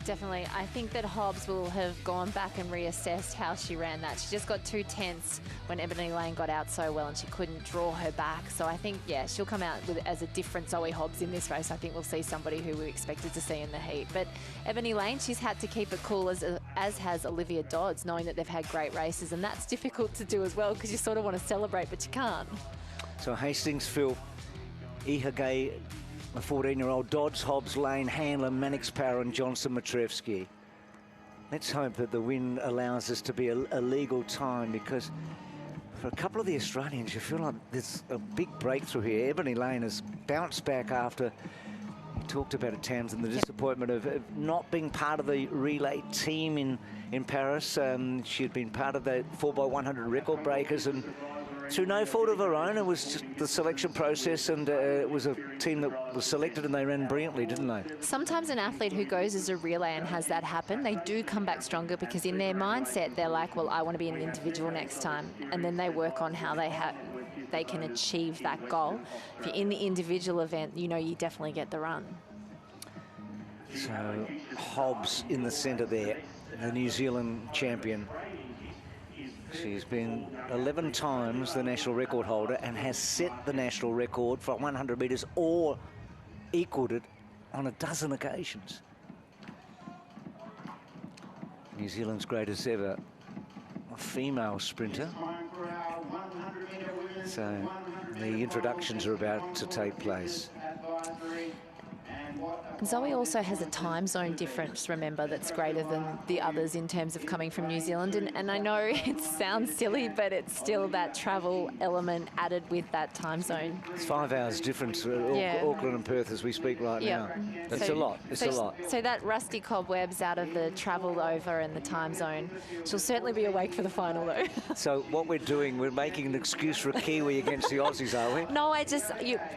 Definitely. I think that Hobbs will have gone back and reassessed how she ran that. She just got 2 tenths when Ebony Lane got out so well and she couldn't draw her back. So I think, yeah, she'll come out as a different Zoe Hobbs in this race. I think we'll see somebody who we expected to see in the heat. But Ebony Lane, she's had to keep it cool, as has Olivia Dodds, knowing that they've had great races. And that's difficult to do as well, because you sort of want to celebrate, but you can't. So Hastings, Phil, Ihagay, a 14-year-old, Dodds, Hobbs, Lane, Handler, Mannix Power and Johnson Matrevsky. Let's hope that the win allows us to be a legal time, because For a couple of the Australians, you feel like there's a big breakthrough here. Ebony Lane has bounced back after, we talked about at Townsend, the disappointment of not being part of the relay team in Paris. She had been part of the 4x100 record breakers, and through no fault of her own, it was just the selection process, and it was a team that was selected, and they ran brilliantly, didn't they? Sometimes an athlete who goes as a relay and has that happen, they do come back stronger, because in their mindset, they're like, well, I want to be an individual next time. And then they work on how they can achieve that goal. If you're in the individual event, you know you definitely get the run. So Hobbs in the centre there, the New Zealand champion. She's been 11 times the national record holder and has set the national record for 100 metres or equalled it on a dozen occasions. New Zealand's greatest ever female sprinter. So the introductions are about to take place. Zoe also has a time zone difference, remember, that's greater than the others in terms of coming from New Zealand. And I know it sounds silly, but it's still that travel element added with that time zone. It's 5 hours difference, Auckland and Perth as we speak right now. That's a lot. It's a lot. So that rusty cobwebs out of the travel over and the time zone. She'll certainly be awake for the final, though. So what we're doing, we're making an excuse for a Kiwi against the Aussies, are we? No,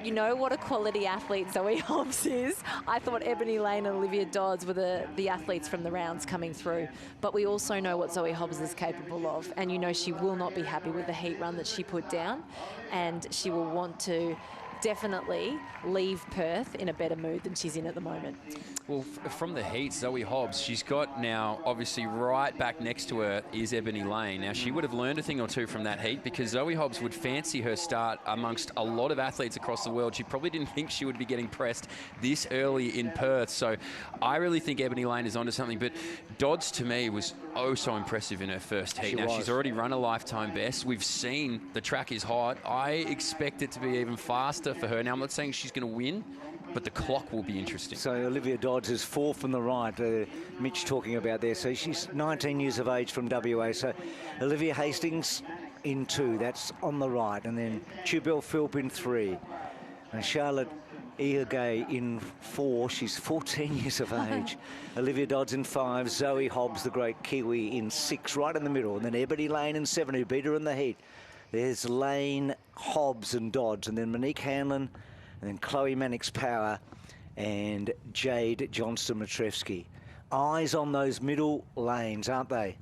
you know what a quality athlete Zoe Hobbs is. I thought Ebony Lane and Olivia Dodds were the athletes from the rounds coming through, but we also know what Zoe Hobbs is capable of, and you know she will not be happy with the heat run that she put down, and she will want to definitely leave Perth in a better mood than she's in at the moment. Well, from the heat, Zoe Hobbs, she's got now, obviously, right back next to her is Ebony Lane. Now, she would have learned a thing or two from that heat, because Zoe Hobbs would fancy her start amongst a lot of athletes across the world. She probably didn't think she would be getting pressed this early in Perth. So I really think Ebony Lane is onto something. But Dodds, to me, was oh so impressive in her first heat. Now, she's already run a lifetime best. We've seen the track is hot. I expect it to be even faster for her. Now, I'm not saying she's going to win, but the clock will be interesting. So Olivia Dodds is 4 from the right, Mitch talking about there. So she's 19 years of age from WA. So Olivia Hastings in 2, that's on the right. And then Tubel Philp in 3. And Charlotte Ihagay in 4, she's 14 years of age. Olivia Dodds in 5, Zoe Hobbs, the great Kiwi, in 6, right in the middle. And then Ebony Lane in 7, who beat her in the heat. There's Lane, Hobbs and Dodds, and then Monique Hanlon, and then Chloe Mannix-Power and Jade Johnston-Matrevsky. Eyes on those middle lanes, aren't they?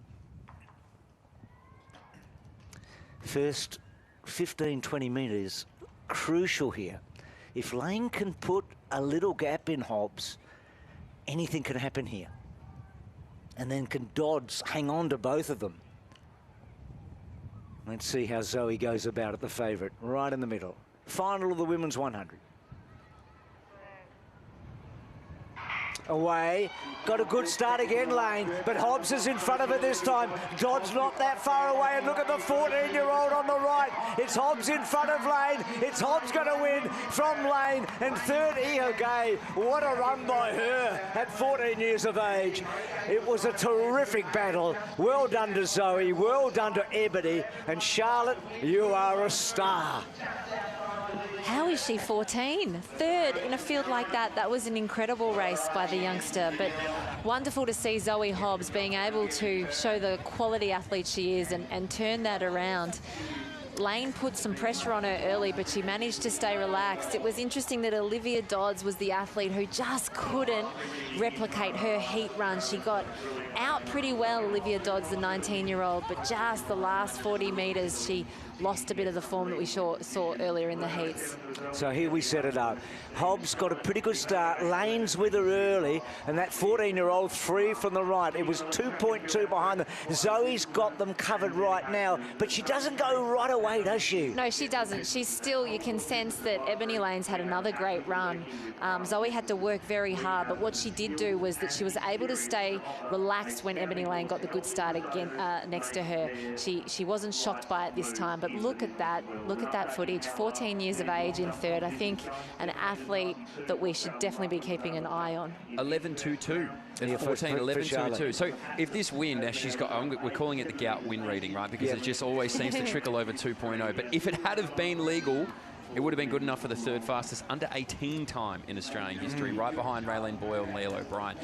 First 15, 20 metres, crucial here. If Lane can put a little gap in Hobbs, anything can happen here. And then can Dodds hang on to both of them? Let's see how Zoe goes about it, the favourite, right in the middle. Final of the women's 100. Away, got a good start again, Lane, but Hobbs is in front of her this time. Dodds not that far away, and look at the 14-year-old on the right. It's Hobbs in front of Lane. It's Hobbs going to win from Lane, and third, Ihagay. What a run by her at 14 years of age. It was a terrific battle. Well done to Zoe, well done to Ebony, and Charlotte, you are a star. How is she 14? Third in a field like that. That was an incredible race by the youngster, but wonderful to see Zoe Hobbs being able to show the quality athlete she is and turn that around. Lane put some pressure on her early, but she managed to stay relaxed. It was interesting that Olivia Dodds was the athlete who just couldn't replicate her heat run. She got out pretty well, Olivia Dodds, the 19-year-old, but just the last 40 metres, she lost a bit of the form that we saw earlier in the heats. So here we set it up. Hobbs got a pretty good start. Lane's with her early, and that 14-year-old 3 from the right. It was 2.2 behind them. Zoe's got them covered right now, but she doesn't go right away away, does she? No, she doesn't. She's still, you can sense that Ebony Lane's had another great run. Zoe had to work very hard, but what she did do was that she was able to stay relaxed when Ebony Lane got the good start again next to her. She wasn't shocked by it this time, but look at that footage. 14 years of age in third. I think an athlete that we should definitely be keeping an eye on. 11.22 at 14, 11.22. So if this win, now she's got, we're calling it the gout win reading, right? Because it just always seems to trickle over 2.0. But if it had have been legal, it would have been good enough for the third fastest under 18 time in Australian history, right behind Raylene Boyle and Leah O'Brien.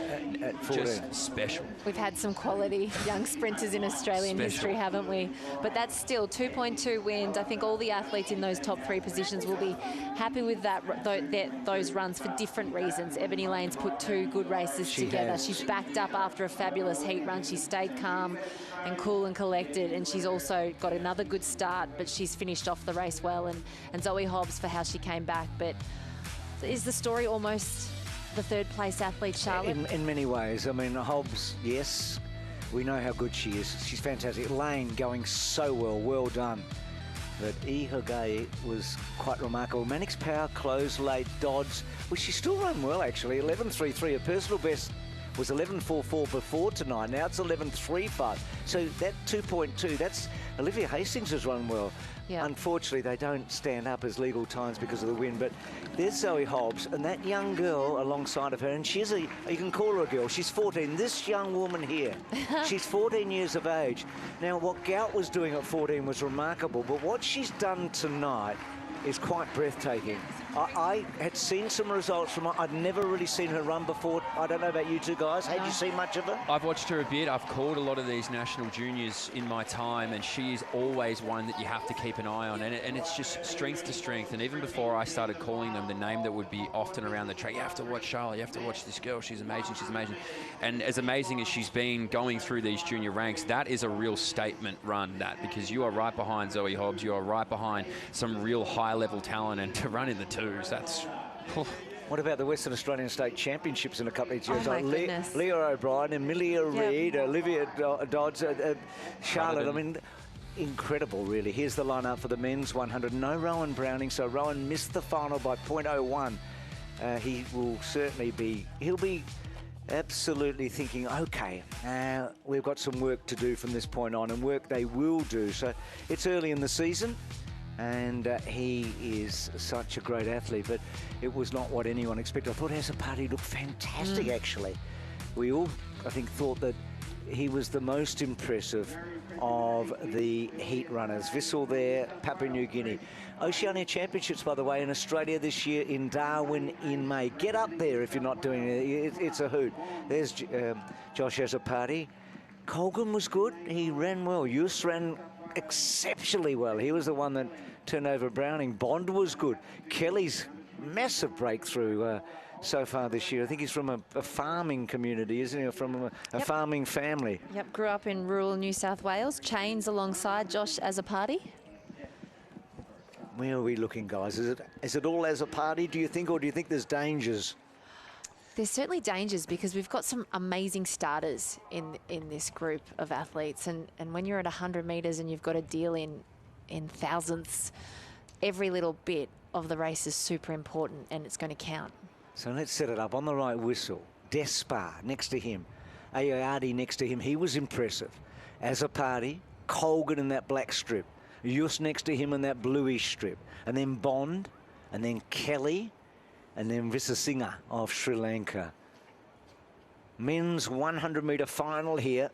Just special. We've had some quality young sprinters in Australian history, haven't we? But that's still 2.2 wins. I think all the athletes in those top 3 positions will be happy with those runs for different reasons. Ebony Lane's put 2 good races together. She's backed up after a fabulous heat run. She stayed calm and cool and collected, and she's also got another good start, but she's finished off the race well. And Zoe Hobbs for how she came back. But is the story almost the third place athlete, Charlotte? In many ways. I mean, Hobbs, yes, we know how good she is. She's fantastic. Lane going so well done. But Ihagay was quite remarkable. Mannix Power closed late. Dodds, well, she still ran well actually. 11.33, her personal best was 11.44 before tonight. Now it's 11.35. So that 2.2, that's Olivia Hastings has run well. Yeah. Unfortunately, they don't stand up as legal times because of the win. But there's Zoe Hobbs and that young girl alongside of her. And she's you can call her a girl. She's 14. This young woman here, she's 14 years of age. Now, what Gout was doing at 14 was remarkable. But what she's done tonight is quite breathtaking. I had seen some results from her. I'd never really seen her run before. I don't know about you two guys. Had you seen much of her? I've watched her a bit. I've called a lot of these national juniors in my time, and she is always one that you have to keep an eye on. And it's just strength to strength. And even before I started calling them, the name that would be often around the track, you have to watch Charlotte, you have to watch this girl. She's amazing, she's amazing. And as amazing as she's been going through these junior ranks, that is a real statement run, because you are right behind Zoe Hobbs, you are right behind some real high-level talent, and to run in the 2s, that's... What about the Western Australian State Championships in a couple of years? Oh, my goodness. Leah O'Brien, Amelia Reid, Olivia Dodds, Charlotte. I mean, incredible, really. Here's the lineup for the men's 100. No Rowan Browning, so Rowan missed the final by 0.01. He will certainly be... He'll be absolutely thinking, OK, we've got some work to do from this point on, and work they will do. So it's early in the season. And he is such a great athlete, but it was not what anyone expected. I thought Azzopardi looked fantastic, actually. We all, I think, thought that he was the most impressive of the heat runners. Vissel there, Papua New Guinea. Oceania Championships, by the way, in Australia this year in Darwin in May. Get up there if you're not doing it. It's a hoot. There's Josh Azzopardi. Colgan was good. He ran well. Yus ran exceptionally well. He was the one that turned over Browning. Bond was good. Kelly's massive breakthrough so far this year. I think he's from a farming community, isn't he? From a farming family. Yep, grew up in rural New South Wales. Chains alongside Josh Azzopardi. Where are we looking, guys? Is it all Azzopardi, do you think, or do you think there's dangers? There's certainly dangers because we've got some amazing starters in this group of athletes. And when you're at 100 metres and you've got to deal in thousandths, every little bit of the race is super important and it's going to count. So let's set it up. On the right whistle, Despar next to him. Ayardi next to him. He was impressive. Azzopardi, Colgan in that black strip. Yus next to him in that bluish strip. And then Bond, and then Kelly, and then Visasinghe of Sri Lanka. Men's 100-metre final here.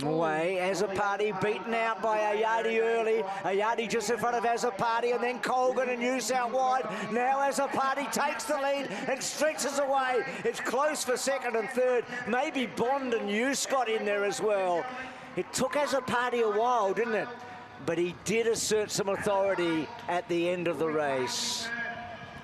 Away, Azzopardi beaten out by Ayardi early. Ayardi just in front of Azzopardi, and then Colgan and Yus out wide. Now Azzopardi takes the lead and stretches away. It's close for second and third. Maybe Bond and Yus got in there as well. It took Azzopardi a while, didn't it? But he did assert some authority at the end of the race.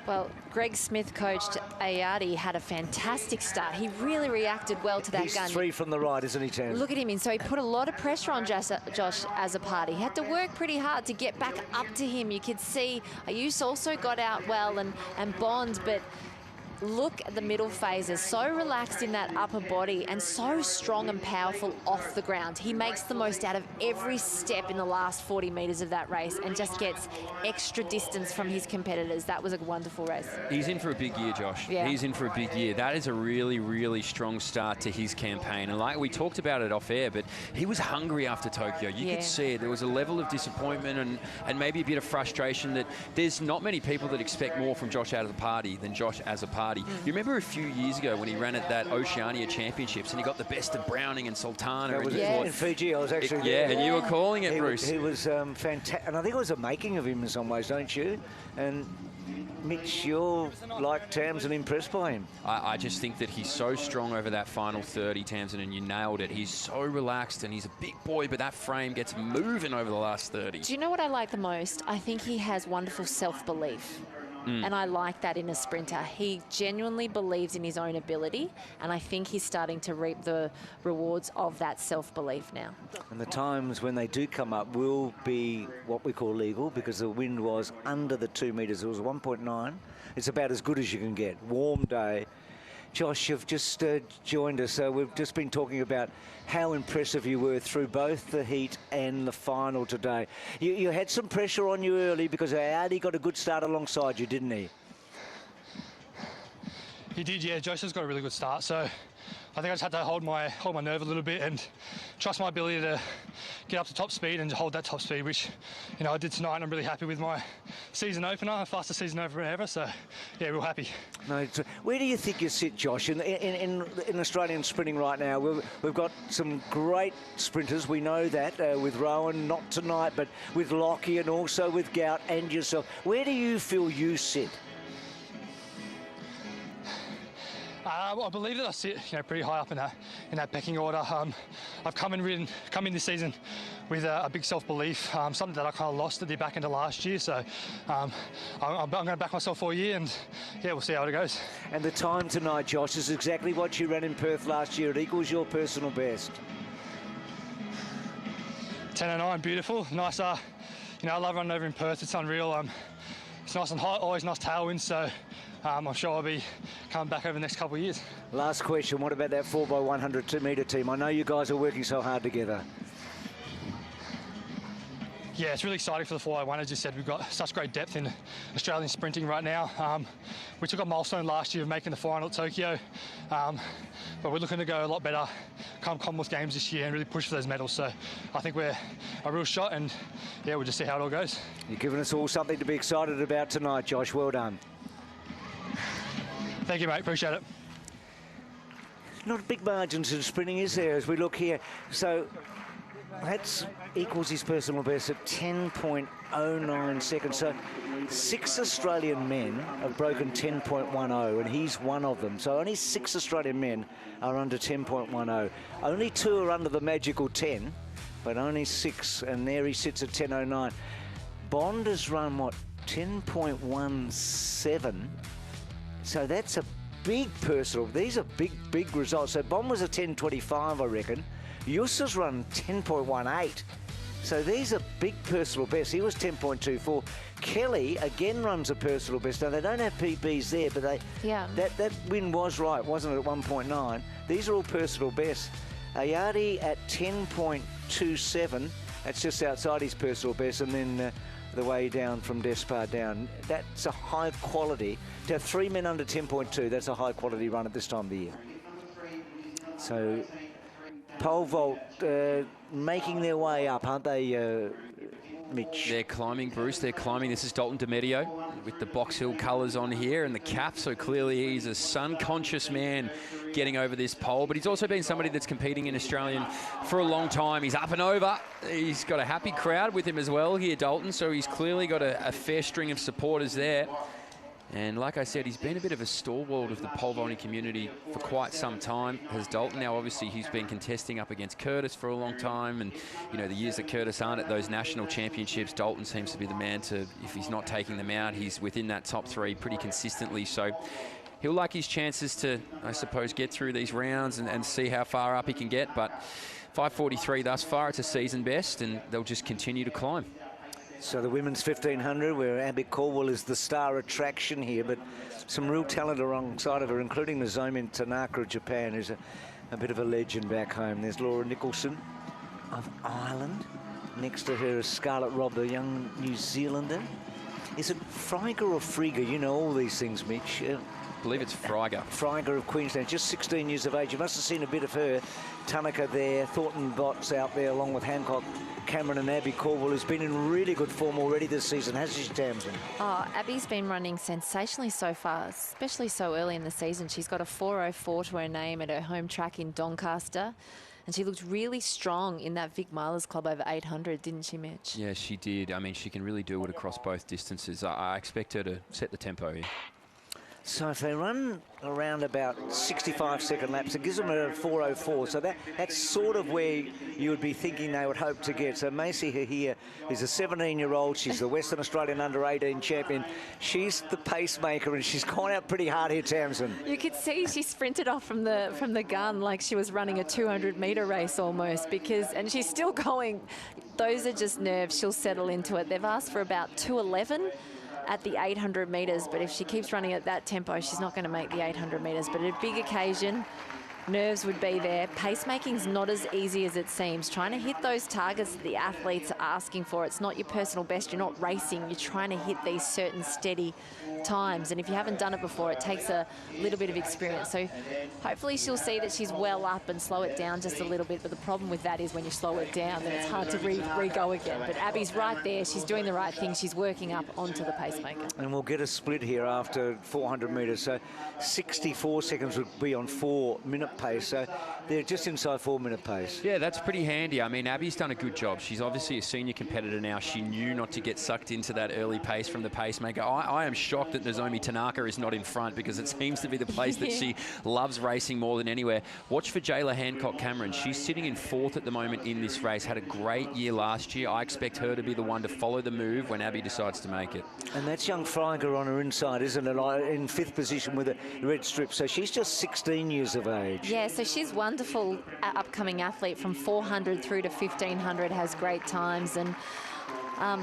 Well, Greg Smith coached Ayardi, had a fantastic start. He really reacted well to that gun. He's 3 from the right, isn't he, Tam? Look at him. And so he put a lot of pressure on Josh Azzopardi. He had to work pretty hard to get back up to him. You could see Ayus also got out well and Bond, but look at the middle phases, so relaxed in that upper body and so strong and powerful off the ground. He makes the most out of every step in the last 40 metres of that race and just gets extra distance from his competitors. That was a wonderful race. He's in for a big year, Josh. Yeah. He's in for a big year. That is a really, really strong start to his campaign. And like we talked about it off air, but he was hungry after Tokyo. You could see it. There was a level of disappointment and maybe a bit of frustration that there's not many people that expect more from Josh out of the party than Josh as a party. You remember a few years ago when he ran at that Oceania Championships and he got the best of Browning and Sultana. That was in Fiji. I was actually there. And you were calling it, Bruce. He was fantastic. And I think it was a making of him in some ways, don't you? And Mitch, you're like Tamsin impressed by him. I just think that he's so strong over that final 30, Tamsin, and you nailed it. He's so relaxed and he's a big boy, but that frame gets moving over the last 30. Do you know what I like the most? I think he has wonderful self-belief. And I like that in a sprinter. He genuinely believes in his own ability, and I think he's starting to reap the rewards of that self-belief now. And the times when they do come up will be what we call legal, because the wind was under the 2 metres. It was 1.9. It's about as good as you can get. Warm day. Josh, you've just joined us. We've just been talking about how impressive you were through both the heat and the final today. You had some pressure on you early because Audi got a good start alongside you, didn't he? He did, yeah. Josh has got a really good start, so I think I just had to hold my nerve a little bit and trust my ability to get up to top speed and hold that top speed, which, you know, I did tonight. And I'm really happy with my season opener, fastest season opener ever. So, yeah, real happy. No, where do you think you sit, Josh, in Australian sprinting right now? We've got some great sprinters. We know that with Rowan, not tonight, but with Lockie and also with Gout and yourself. Where do you feel you sit? I believe that I sit, pretty high up in that pecking order. I've come in this season with a big self-belief, something that I kind of lost at the back end of last year. So I'm going to back myself for a year, and yeah, we'll see how it goes. And the time tonight, Josh, is exactly what you ran in Perth last year. It equals your personal best. 10:09, beautiful, nice. I love running over in Perth. It's unreal. It's nice and hot, always nice tailwinds. So. I'm sure I'll be coming back over the next couple of years. Last question, what about that 4x100 2-metre team? I know you guys are working so hard together. Yeah, it's really exciting for the 4x1. As you said, we've got such great depth in Australian sprinting right now. We took a milestone last year of making the final at Tokyo, but we're looking to go a lot better come Commonwealth Games this year and really push for those medals. So I think we're a real shot, and yeah, we'll just see how it all goes. You've given us all something to be excited about tonight, Josh. Well done. Thank you, mate. Appreciate it. Not big margins in sprinting, is there, as we look here? So that equals his personal best at 10.09 seconds. So 6 Australian men have broken 10.10, and he's one of them. So only 6 Australian men are under 10.10. Only 2 are under the magical 10, but only 6, and there he sits at 10.09. Bond has run, what, 10.17? So that's a big personal. These are big results. So Bond was a 10.25, I reckon. Yussa's run 10.18. So these are big personal bests. He was 10.24. Kelly again runs a personal best. Now they don't have PBs there, but that win was right, wasn't it, at 1.9? These are all personal bests. Ayadi at 10.27. That's just outside his personal best, and then the way down from Despard down. That's a high quality. To have 3 men under 10.2, that's a high quality run at this time of the year. So pole vault making their way up, aren't they, Mitch? They're climbing, Bruce. They're climbing. This is Dalton DeMedio with the Box Hill colours on here and the cap. So clearly he's a sun-conscious man getting over this pole. But he's also been somebody that's competing in Australian for a long time. He's up and over. He's got a happy crowd with him as well here, Dalton. So he's clearly got a fair string of supporters there. And like I said, he's been a bit of a stalwart of the pole vaulting community for quite some time, has Dalton. Now, obviously, he's been contesting up against Kurtis for a long time. And, the years that Kurtis aren't at those national championships, Dalton seems to be the man to, if he's not taking them out, he's within that top 3 pretty consistently. So he'll like his chances to, I suppose, get through these rounds and see how far up he can get. But 5:43 thus far, it's a season best, and they'll just continue to climb. So the women's 1500, where Abby Caldwell is the star attraction here, but some real talent alongside of her, including Nozomi Tanaka of Japan, who's a bit of a legend back home. There's Laura Nicholson of Ireland. Next to her is Scarlett Robb, the young New Zealander. Is it Frieger or Frieger? You know all these things, Mitch. I believe it's Frieger. Frieger of Queensland, just 16 years of age. You must have seen a bit of her. Tanaka there, Thornton Botts out there, along with Hancock Cameron and Abby Caldwell, who's been in really good form already this season, hasn't she, Tamsin? Oh, Abby's been running sensationally so far, especially so early in the season. She's got a 4:04 to her name at her home track in Doncaster. And she looked really strong in that Vic Milers Club over 800, didn't she, Mitch? Yeah, she did. I mean, she can really do it across both distances. I expect her to set the tempo here. So if they run around about 65-second laps, it gives them a 4:04. So that's sort of where you would be thinking they would hope to get. So Macy here is a 17-year-old. She's the Western Australian under-18 champion. She's the pacemaker, and she's gone out pretty hard here, Tamsin. You could see she sprinted off from the gun like she was running a 200-metre race almost, and she's still going. Those are just nerves. She'll settle into it. They've asked for about 2:11 at the 800 metres, but if she keeps running at that tempo, she's not going to make the 800 metres. But at a big occasion, nerves would be there. Pacemaking's not as easy as it seems. Trying to hit those targets that the athletes are asking for. It's not your personal best. You're not racing. You're trying to hit these certain steady times. And if you haven't done it before, it takes a little bit of experience. So hopefully she'll see that she's well up and slow it down just a little bit. But the problem with that is when you slow it down, then it's hard to re-go again. But Abby's right there. She's doing the right thing. She's working up onto the pacemaker. And we'll get a split here after 400 metres. So 64 seconds would be on 4-minute pace. So they're just inside 4-minute pace. Yeah, that's pretty handy. I mean, Abby's done a good job. She's obviously a senior competitor now. She knew not to get sucked into that early pace from the pacemaker. I am shocked that Nozomi Tanaka is not in front, because it seems to be the place that she loves racing more than anywhere. Watch for Jayla Hancock Cameron. She's sitting in 4th at the moment in this race. Had a great year last year. I expect her to be the one to follow the move when Abby decides to make it. And that's young Frieger on her inside, isn't it? In 5th position with a red strip. So she's just 16 years of age. Yeah, so she's wonderful upcoming athlete from 400 through to 1500, has great times. And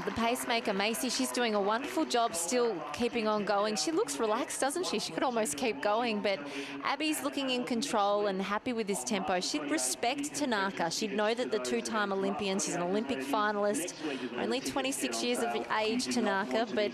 the pacemaker, Macy, she's doing a wonderful job still keeping on going. She looks relaxed, doesn't she? She could almost keep going, but Abby's looking in control and happy with this tempo. She'd respect Tanaka. She'd know that the 2-time Olympian, she's an Olympic finalist, only 26 years of age, Tanaka, but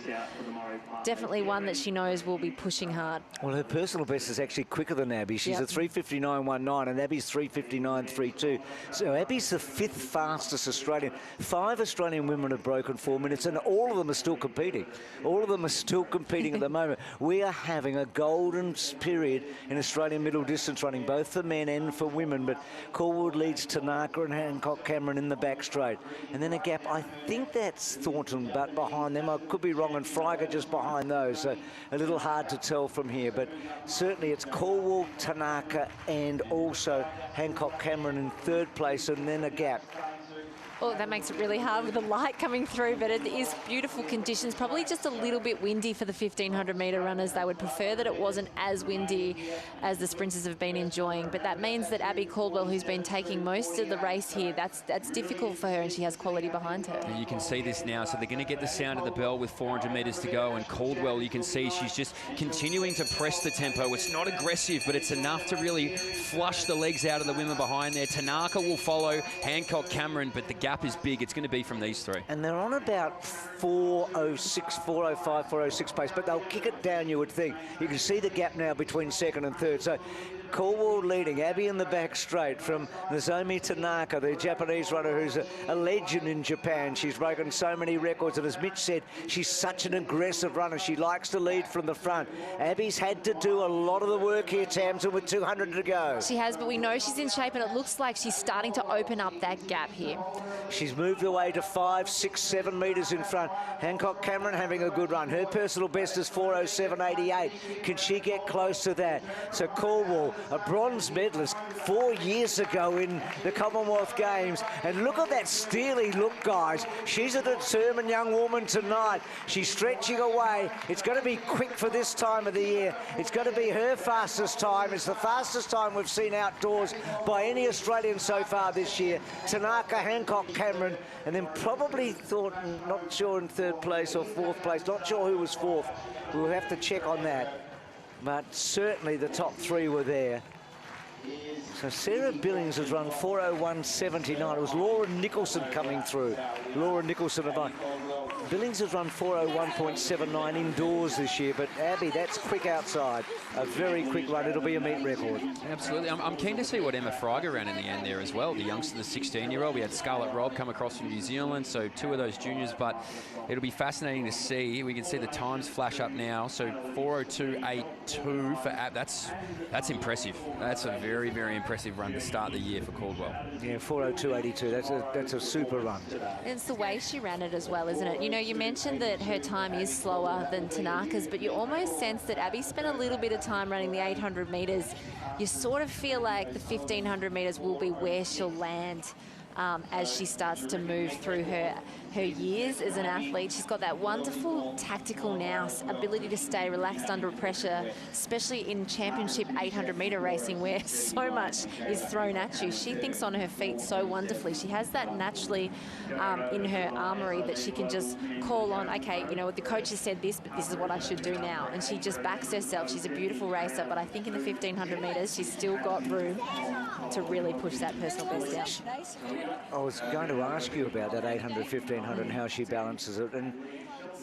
definitely one that she knows will be pushing hard. Well, her personal best is actually quicker than Abby. She's a 3:59.19 and Abby's 3:59.32. So Abby's the 5th fastest Australian. 5 Australian women have broken 4 minutes, and all of them are still competing. All of them are still competing at the moment. We are having a golden period in Australian middle distance running, both for men and for women. But Caldwell leads Tanaka and Hancock Cameron in the back straight. And then a gap, I think that's Thornton, but behind them. I could be wrong, and Frieger just behind those. So a little hard to tell from here. But certainly it's Caldwell, Tanaka, and also Hancock Cameron in 3rd place, and then a gap. Oh, that makes it really hard with the light coming through, but it is beautiful conditions. Probably just a little bit windy for the 1500-metre runners. They would prefer that it wasn't as windy as the sprinters have been enjoying. But that means that Abby Caldwell, who's been taking most of the race here, that's difficult for her, and she has quality behind her. And you can see this now. So they're going to get the sound of the bell with 400 metres to go. And Caldwell, you can see she's just continuing to press the tempo. It's not aggressive, but it's enough to really flush the legs out of the women behind there. Tanaka will follow Hancock Cameron, but the gap is big. It's going to be from these 3. And they're on about 4:06, 4:05, 4:06 pace, but they'll kick it down, you would think. You can see the gap now between 2nd and 3rd. So Caldwell leading, Abby in the back straight from Nozomi Tanaka, the Japanese runner who's a legend in Japan. She's broken so many records, and as Mitch said, she's such an aggressive runner. She likes to lead from the front. Abby's had to do a lot of the work here, Tamsin, with 200 to go. She has, but we know she's in shape, and it looks like she's starting to open up that gap here. She's moved away to 5, 6, 7 metres in front. Hancock Cameron having a good run. Her personal best is 4:07.88. Can she get close to that? So Caldwell a bronze medalist 4 years ago in the Commonwealth Games. And look at that steely look, guys. She's a determined young woman tonight. She's stretching away. It's going to be quick for this time of the year. It's going to be her fastest time. It's the fastest time we've seen outdoors by any Australian so far this year. Tanaka, Hancock, Cameron, and then probably thought, not sure in third place or fourth place, not sure who was fourth. We'll have to check on that. But certainly the top three were there. So Sarah Billings has run 4:01.79. It was Laura Nicholson coming through. Laura Nicholson of Billings has run 4:01.79 indoors this year, but Abby, that's quick outside. A very quick run. It'll be a meet record. Absolutely. I'm keen to see what Emma Freiger ran in the end there as well. The youngster, the 16-year-old. We had Scarlett Robb come across from New Zealand, so two of those juniors, but it'll be fascinating to see. We can see the times flash up now. So 4:02.82 for Ab. That's impressive. That's a very, very impressive run to start the year for Caldwell. Yeah, 4:02.82. That's a super run. It's the way she ran it as well, isn't it? You know, you mentioned that her time is slower than Tanaka's, but you almost sense that Abby spent a little bit of time running the 800 metres. You sort of feel like the 1,500 metres will be where she'll land as she starts to move through her years as an athlete. She's got that wonderful tactical nous, ability to stay relaxed under pressure, especially in championship 800-metre racing where so much is thrown at you. She thinks on her feet so wonderfully. She has that naturally in her armoury that she can just call on, okay, you know what, the coach has said this, but this is what I should do now. And she just backs herself. She's a beautiful racer, but I think in the 1,500 metres, she's still got room to really push that personal best down. I was going to ask you about that 800, 1,500 and how she balances it, and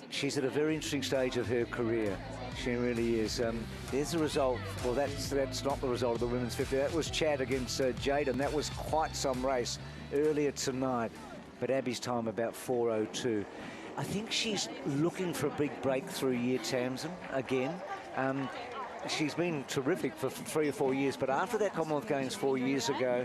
she's at a very interesting stage of her career. She really is. There's the result. Well, that's not the result of the women's 50. That was Chad against Jaden. That was quite some race earlier tonight. But Abby's time about 4:02. I think she's looking for a big breakthrough year, Tamsin, again. She's been terrific for 3 or 4 years, but after that Commonwealth Games 4 years ago,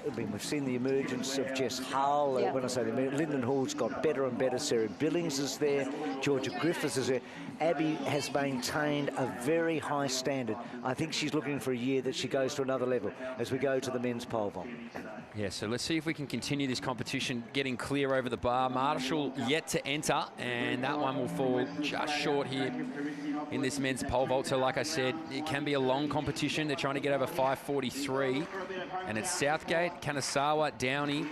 I mean, we've seen the emergence of Jess Hull. When I say the Lyndon Hall's got better and better. Sarah Billings is there. Georgia Griffiths is there. Abby has maintained a very high standard. I think she's looking for a year that she goes to another level as we go to the men's pole vault. Yeah, so let's see if we can continue this competition, getting clear over the bar. Marschall yet to enter, and that one will fall just short here in this men's pole vault. So like I said, it can be a long competition. They're trying to get over 5:43, and it's Southgate, Kanazawa, Downey.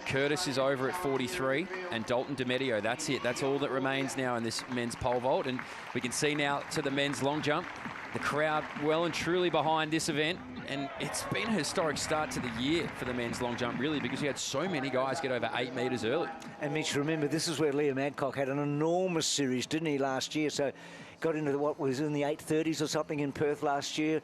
Kurtis is over at 43, and Dalton DiMedio. That's it. That's all that remains now in this men's pole vault. And we can see now to the men's long jump, the crowd well and truly behind this event. And it's been a historic start to the year for the men's long jump, really, because we had so many guys get over 8 metres early. And Mitch, remember, this is where Liam Adcock had an enormous series, didn't he, last year? So got into what was in the 8:30s or something in Perth last year.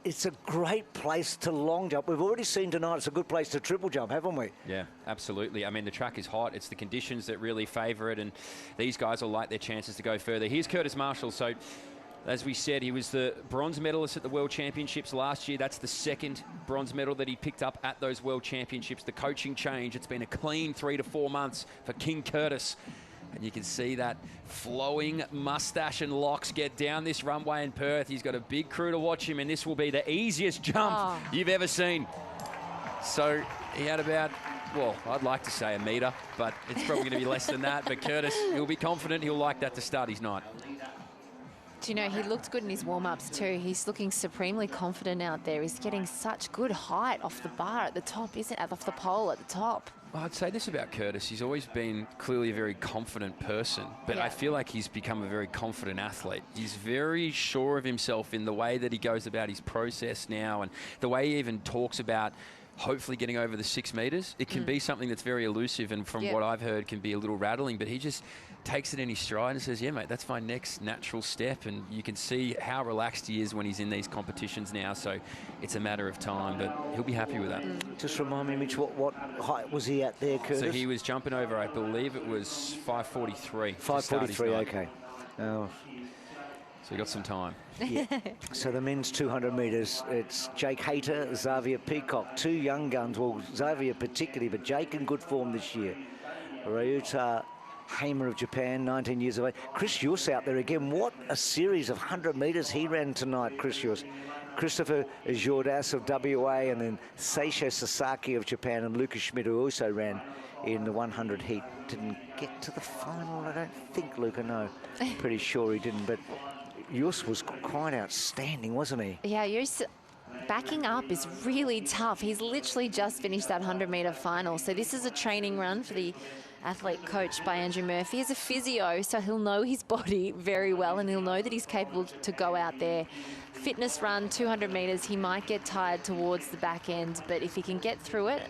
It's a great place to long jump. We've already seen tonight it's a good place to triple jump, haven't we? Yeah, absolutely. I mean, the track is hot. It's the conditions that really favour it, and these guys will like their chances to go further. Here's Kurtis Marschall. So, as we said, he was the bronze medalist at the World Championships last year. That's the second bronze medal that he picked up at those World Championships. The coaching change, it's been a clean 3 to 4 months for King Kurtis. And you can see that flowing mustache and locks get down this runway in Perth. He's got a big crew to watch him, and this will be the easiest jump you've ever seen. So he had about, well, I'd like to say a metre, but it's probably going to be less than that. But Kurtis, he'll be confident. He'll like that to start his night. Do you know, he looked good in his warm-ups too. He's looking supremely confident out there. He's getting such good height off the bar at the top, isn't it? Off the pole at the top. Well, I'd say this about Kurtis. He's always been clearly a very confident person, but I feel like he's become a very confident athlete. He's very sure of himself in the way that he goes about his process now, and the way he even talks about hopefully getting over the 6 metres. It can be something that's very elusive, and from what I've heard can be a little rattling, but he just takes it in his stride and says, yeah, mate, that's my next natural step. And you can see how relaxed he is when he's in these competitions now. So it's a matter of time, but he'll be happy with that. Just remind me, Mitch, what height was he at there, Kurtis? So he was jumping over, I believe it was 5:43. 5:43, okay. Oh. So you got some time. Yeah. So the men's 200 metres, it's Jake Hayter, Xavier Peacock, 2 young guns. Well, Xavier particularly, but Jake in good form this year. Ryuta Hamer of Japan, 19 years of age. Chris Yuss out there again. What a series of 100 metres he ran tonight, Chris Yuss. Christopher Jordas of WA, and then Seisho Sasaki of Japan, and Lucas Schmidt, who also ran in the 100 heat. Didn't get to the final, I don't think, Luca, no. Pretty sure he didn't, but Jus was quite outstanding, wasn't he? Yeah, Jus backing up is really tough. He's literally just finished that 100-metre final. So this is a training run for the athlete coached by Andrew Murphy. He's a physio, so he'll know his body very well, and he'll know that he's capable to go out there. Fitness run, 200 metres, he might get tired towards the back end, but if he can get through it,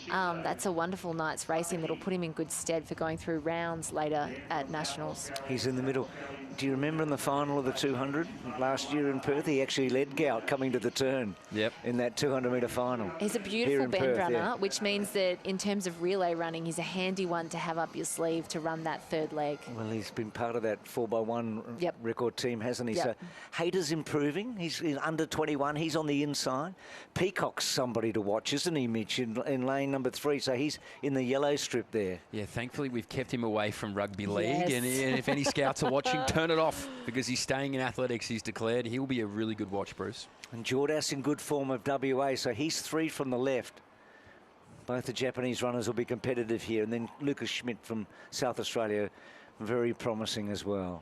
that's a wonderful night's racing that'll put him in good stead for going through rounds later at Nationals. He's in the middle. Do you remember in the final of the 200 last year in Perth, he actually led Gout coming to the turn in that 200-metre final. He's a beautiful bend runner, which means that in terms of relay running, he's a handy one to have up your sleeve to run that third leg. Well, he's been part of that 4x1 record team, hasn't he? So Hayter's improving. He's under 21. He's on the inside. Peacock's somebody to watch, isn't he, Mitch, in lane number 3? So he's in the yellow strip there. Yeah, thankfully we've kept him away from rugby league. And if any scouts are watching, turn it off, because he's staying in athletics. He's declared he'll be a really good watch, Bruce. And Jordas in good form of WA, so he's 3 from the left. Both the Japanese runners will be competitive here. And then Lucas Schmidt from South Australia, very promising as well.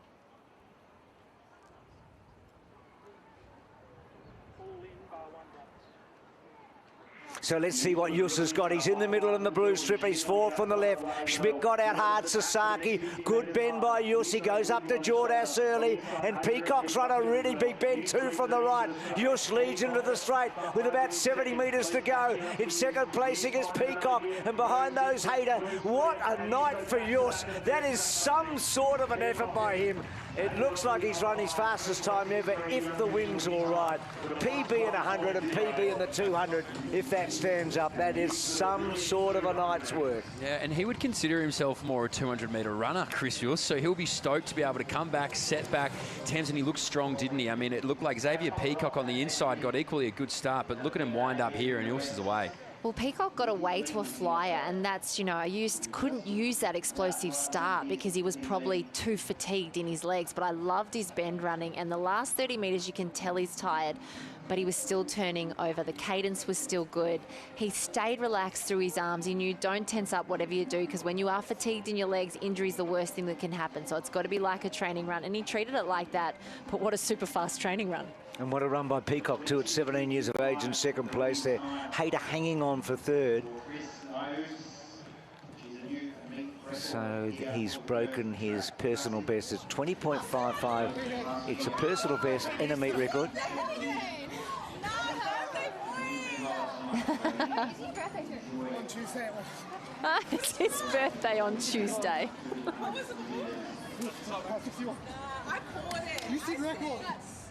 So let's see what Jus has got. He's in the middle in the blue strip. He's 4 from the left. Schmidt got out hard. Sasaki, good bend by Jus. He goes up to Jordas early. And Peacock's run a really big bend, 2 from the right. Jus leads into the straight with about 70 metres to go. In second placing is Peacock. And behind those, Hayter. What a night for Jus. That is some sort of an effort by him. It looks like he's run his fastest time ever, if the wind's all right. PB in 100 and PB in the 200, if that stands up. That is some sort of a night's work. Yeah, and he would consider himself more a 200-metre runner, Chris Jus, so he'll be stoked to be able to come back, set back. Tamsin, he looked strong, didn't he? I mean, it looked like Xavier Peacock on the inside got equally a good start, but look at him wind up here, and Jus is away. Well, Peacock got away to a flyer, and that's, you know, couldn't use that explosive start because he was probably too fatigued in his legs, but I loved his bend running, and the last 30 metres you can tell he's tired, but he was still turning over. The cadence was still good. He stayed relaxed through his arms. He knew, don't tense up whatever you do, because when you are fatigued in your legs, injury is the worst thing that can happen, so it's got to be like a training run, and he treated it like that, but what a super fast training run. And what a run by Peacock, too, at 17 years of age in second place there. Hayter hanging on for third. So he's broken his personal best. It's 20.55. It's a personal best and a meet record. It's his birthday on Tuesday.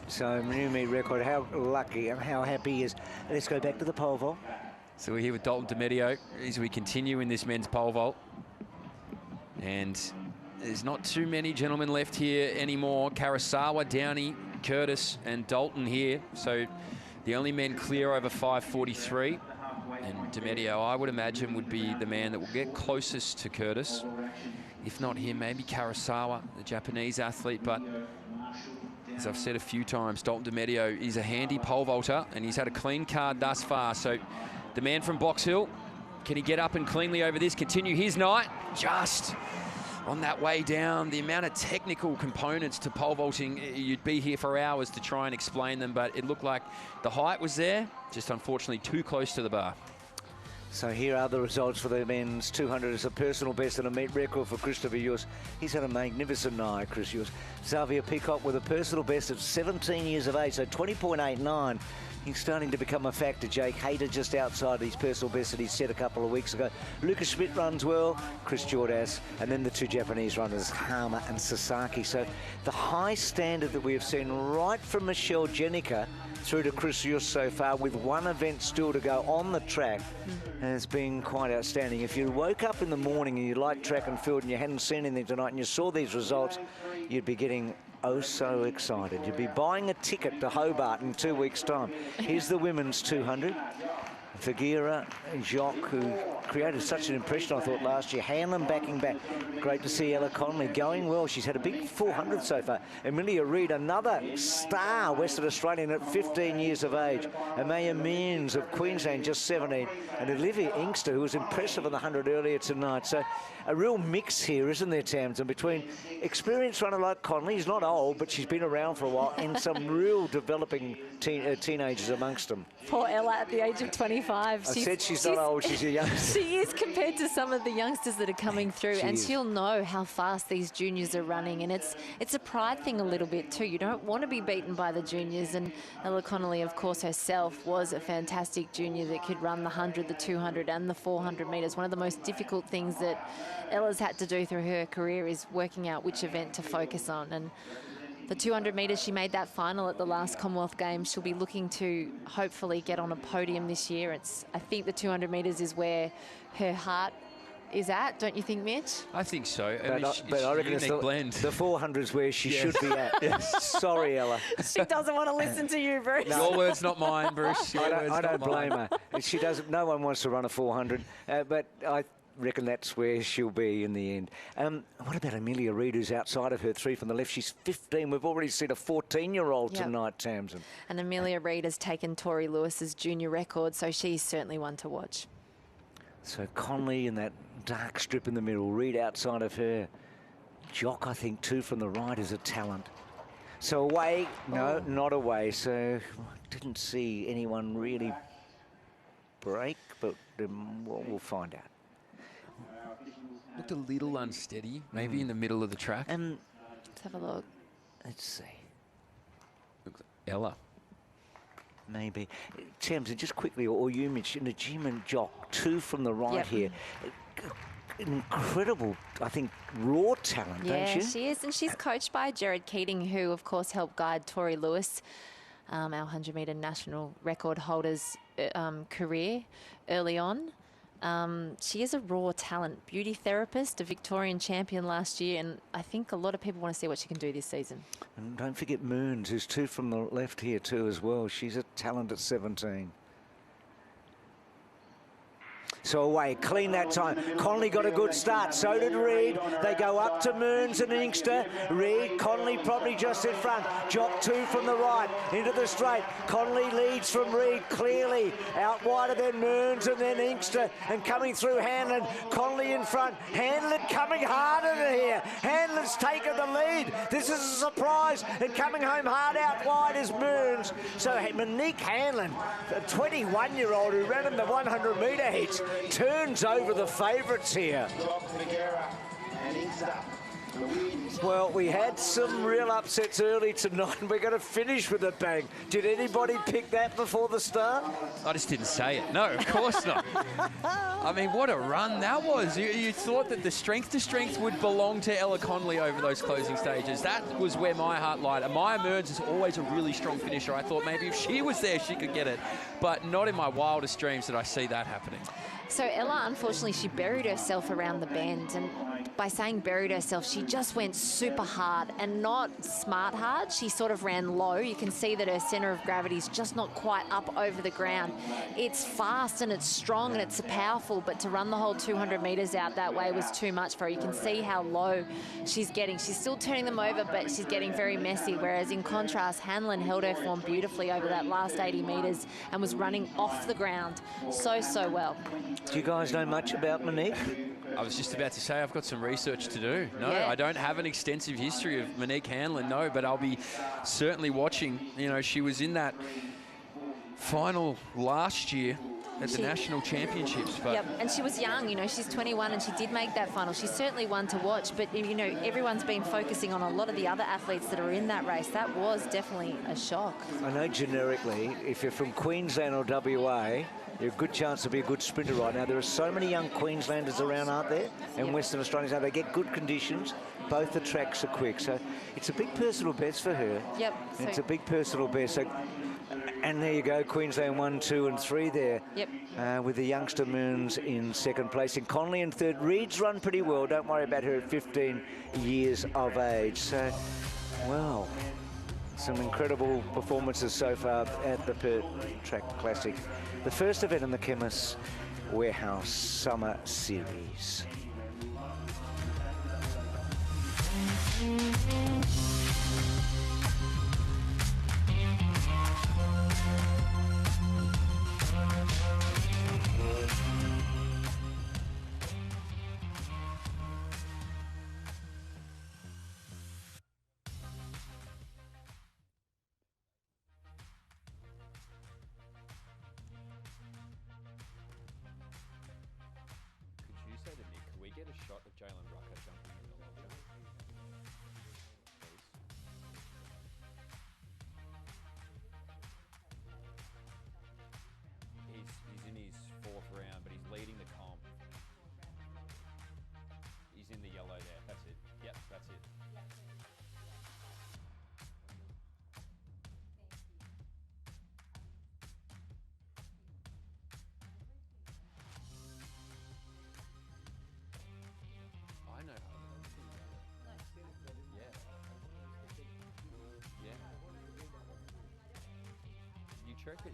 So new meet record. How lucky and how happy he is. Let's go back to the pole vault. So we're here with Dalton DiMedio as we continue in this men's pole vault. And there's not too many gentlemen left here anymore. Karasawa, Downey, Kurtis and Dalton here. So the only men clear over 5:43. And DiMedio, I would imagine, would be the man that will get closest to Kurtis. If not him, maybe Karasawa, the Japanese athlete. But as I've said a few times, Dalton DiMedio is a handy pole vaulter, and he's had a clean card thus far. So the man from Box Hill, can he get up and cleanly over this, continue his night? Just on that way down, the amount of technical components to pole vaulting, you'd be here for hours to try and explain them, but it looked like the height was there, just unfortunately too close to the bar. So here are the results for the men's 200. It's a personal best and a meet record for Christopher Jus. He's had a magnificent night, Chris Jus. Xavier Peacock with a personal best of 17 years of age, so 20.89. He's starting to become a factor. Jake Hayter just outside his personal best that he set a couple of weeks ago. Lucas Schmidt runs well, Chris Jordas, and then the two Japanese runners, Hama and Sasaki. So the high standard that we have seen right from Marschall Jenica through to Chris Jus so far, with one event still to go on the track, has been quite outstanding. If you woke up in the morning and you liked track and field and you hadn't seen anything tonight and you saw these results, you'd be getting oh so excited. You'd be buying a ticket to Hobart in 2 weeks' time. Here's the women's 200. Figuera, Jock, who created such an impression, I thought, last year. Hanlon backing back. Great to see Ella Connolly going well. She's had a big 400 so far. Amelia Reid, another star Western Australian at 15 years of age. Amaya Means of Queensland, just 17. And Olivia Inkster, who was impressive on the 100 earlier tonight. So a real mix here, isn't there, Tamsin, between experienced runner like Connolly, who's not old, but she's been around for a while, and some real developing teenagers amongst them. Poor Ella at the age of 25. I said she's not old, she's a youngster. She is compared to some of the youngsters that are coming through, and she'll know how fast these juniors are running, and it's a pride thing a little bit too. You don't want to be beaten by the juniors, and Ella Connolly, of course, herself was a fantastic junior that could run the 100, the 200 and the 400 metres. One of the most difficult things that Ella's had to do through her career is working out which event to focus on, and the 200 metres, she made that final at the last Commonwealth Games. She'll be looking to hopefully get on a podium this year. I think the 200 metres is where her heart is at, don't you think, Mitch? I think so. But I reckon it's the 400's where she should be at. Sorry, Ella. She doesn't want to listen to you, Bruce. No. Your words, not mine, Bruce. I don't blame her. She doesn't. No one wants to run a 400, but I reckon that's where she'll be in the end. What about Amelia Reid, who's outside of her 3 from the left? She's 15. We've already seen a 14-year-old tonight, Tamsin. And Amelia Reid has taken Tori Lewis's junior record, so she's certainly one to watch. So Connolly in that dark strip in the middle, Reid outside of her. Jock, I think, too, from the right is a talent. So away, no, not away. So didn't see anyone really break, but we'll find out. Looked a little unsteady, maybe in the middle of the track. Let's have a look. Let's see. Looks like Ella. Maybe. Tamsin, just quickly, or you mentioned the Jim and Jock, 2 from the right here. Incredible, I think, raw talent, don't you? Yeah, she is, and she's coached by Jared Keating, who, of course, helped guide Tori Lewis, our 100-metre national record holder's career early on. She is a raw talent, beauty therapist, a Victorian champion last year, and I think a lot of people want to see what she can do this season. And don't forget Moons, who's 2 from the left here too as well. She's a talent at 17. So away, clean that time. Connolly got a good start, so did Reid. They go up to Moons and Inkster. Reid, Connolly probably just in front. Jock 2 from the right, into the straight. Connolly leads from Reid clearly. Out wider than Moons and then Inkster. And coming through Hanlon, Connolly in front. Hanlon coming harder here. Hanlon's taken the lead. This is a surprise. And coming home hard out wide is Moons. So Monique Hanlon, a 21-year-old who ran in the 100-metre heats, turns over the favourites here. Well, we had some real upsets early tonight, and we're going to finish with a bang. Did anybody pick that before the start? I just didn't say it. No, of course not. I mean, what a run that was. You thought that the strength to strength would belong to Ella Connolly over those closing stages. That was where my heart lied. Amaya Mearns is always a really strong finisher. I thought maybe if she was there, she could get it. But not in my wildest dreams did I see that happening. So Ella, unfortunately, she buried herself around the bend, and by saying buried herself, she just went super hard and not smart hard. She sort of ran low. You can see that her centre of gravity is just not quite up over the ground. It's fast and it's strong and it's powerful, but to run the whole 200 metres out that way was too much for her. You can see how low she's getting. She's still turning them over, but she's getting very messy, whereas in contrast, Hanlon held her form beautifully over that last 80 metres and was running off the ground so well. Do you guys know much about Monique? I was just about to say I've got some research to do. No, I don't have an extensive history of Monique Hanlon, no, but I'll be certainly watching. You know, she was in that final last year at the national championships. But yep, and she was young, you know, she's 21 and she did make that final. She's certainly one to watch, but, you know, everyone's been focusing on a lot of the other athletes that are in that race. That was definitely a shock. I know generically, if you're from Queensland or WA, you're a good chance to be a good sprinter right now. There are so many young Queenslanders around, aren't there? And Western Australians, they get good conditions. Both the tracks are quick. So it's a big personal best for her. Yep. It's a big personal best. So, and there you go, Queensland 1, 2 and 3 there. Yep. With the youngster Moons in second place. And Connolly in third. Reid's run pretty well. Don't worry about her at 15 years of age. So, well, Some incredible performances so far at the Perth Track Classic, the first event in the Chemist Warehouse Summer Series.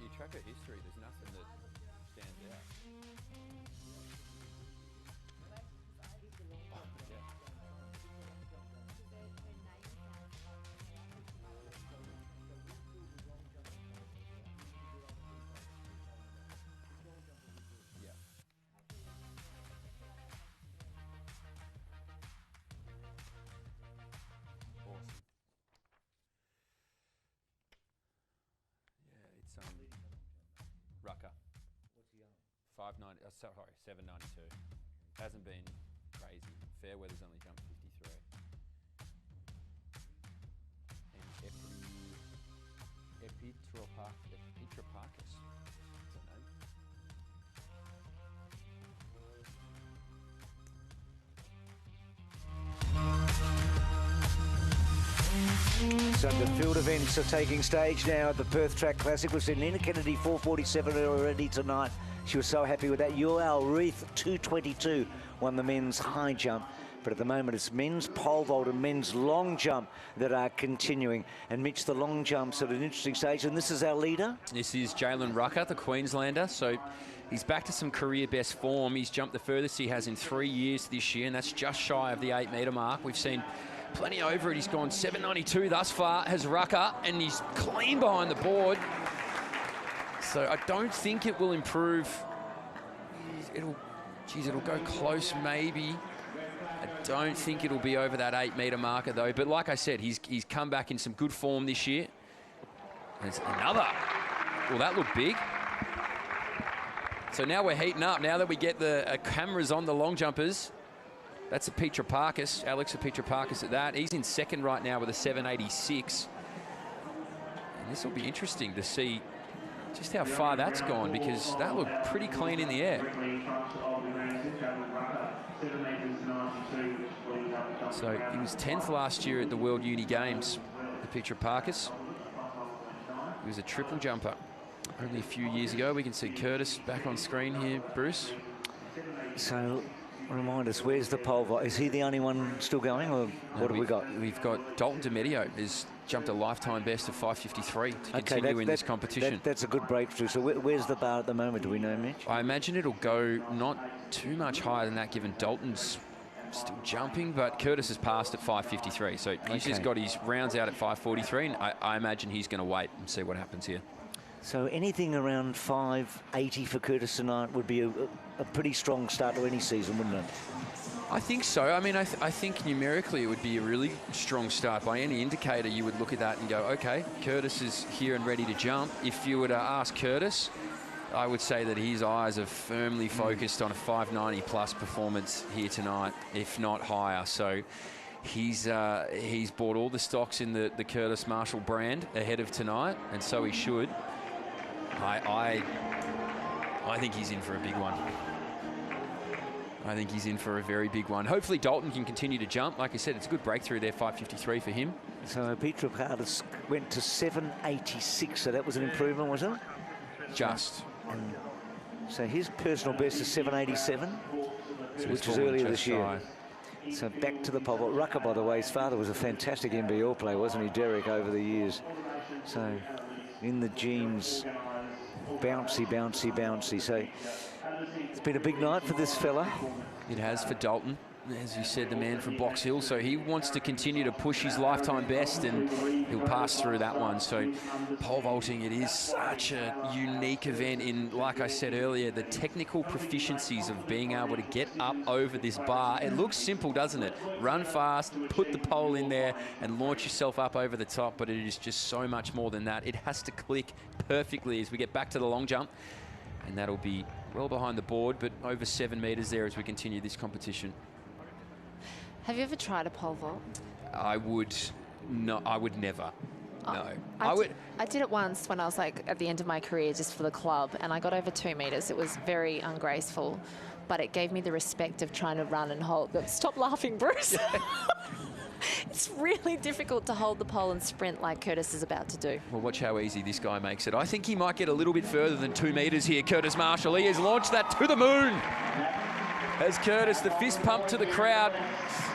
You track her history, there's nothing that stands out. Yeah. Awesome. Rucker. What's he on? 590. Sorry, 792. Hasn't been crazy. Fairweather's only jumped 53. And Epitropachus. What's her name? So the field events are taking stage now at the Perth Track Classic. We've seen Nina Kennedy 447 already tonight. She was so happy with that. Yoel Reith 222 won the men's high jump. But at the moment it's men's pole vault and men's long jump that are continuing. And Mitch, the long jump's at an interesting stage. And this is our leader. This is Jalen Rucker, the Queenslander. So he's back to some career best form. He's jumped the furthest he has in 3 years this year, and that's just shy of the 8 metre mark. We've seen plenty over it. He's gone 792 thus far, has Rucker, and he's clean behind the board. So I don't think it will improve. It'll go close maybe. I don't think it'll be over that 8 metre marker though. But like I said, he's come back in some good form this year. There's another. Well, that looked big. So now we're heating up. Now that we get the cameras on the long jumpers. That's a Epitropachus, Alex Epitropachus at that. He's in second right now with a 786. And this will be interesting to see just how far that's gone, because that looked pretty clean in the air. So he was 10th last year at the World Uni Games, Epitropachus. He was a triple jumper only a few years ago. We can see Kurtis back on screen here, Bruce. So remind us, where's the pole vault? Is he the only one still going, or what have we got? We've got Dalton DiMedio has jumped a lifetime best of 553 to continue in this competition. That's a good breakthrough. So where's the bar at the moment? Do we know, Mitch? I imagine it'll go not too much higher than that, given Dalton's still jumping, but Kurtis has passed at 553. So he's just got his rounds out at 543, and I imagine he's going to wait and see what happens here. So anything around 580 for Kurtis tonight would be a pretty strong start to any season, wouldn't it? I think so. I mean, I think numerically it would be a really strong start. By any indicator, you would look at that and go, okay, Kurtis is here and ready to jump. If you were to ask Kurtis, I would say that his eyes are firmly focused on a 590 plus performance here tonight, if not higher. So he's bought all the stocks in the Kurtis Marschall brand ahead of tonight, and so he should. I think he's in for a big one. I think he's in for a very big one. Hopefully Dalton can continue to jump. Like I said, it's a good breakthrough there, 553 for him. So Peter Bol went to 786, so that was an improvement, was it? Just. And so his personal best is 787, which was earlier this year. So back to the pole vault. Rucker, by the way, his father was a fantastic NBL player, wasn't he, Derek, over the years? So in the genes, bouncy, bouncy, bouncy. So it's been a big night for this fella. It has for Dalton. As you said, the man from Box Hill, so he wants to continue to push his lifetime best, and he'll pass through that one. So pole vaulting, it is such a unique event in, like I said earlier, the technical proficiencies of being able to get up over this bar. It looks simple, doesn't it? Run fast, put the pole in there, and launch yourself up over the top, but it is just so much more than that. It has to click perfectly as we get back to the long jump, and that'll be well behind the board, but over 7 metres there as we continue this competition. Have you ever tried a pole vault? I would never. No. I did it once when I was like at the end of my career just for the club, and I got over 2 metres. It was very ungraceful, but it gave me the respect of trying to run and hold. Stop laughing, Bruce. It's really difficult to hold the pole and sprint like Kurtis is about to do. Well, watch how easy this guy makes it. I think he might get a little bit further than 2 metres here, Kurtis Marschall. He has launched that to the moon. As Kurtis, the fist pump to the crowd.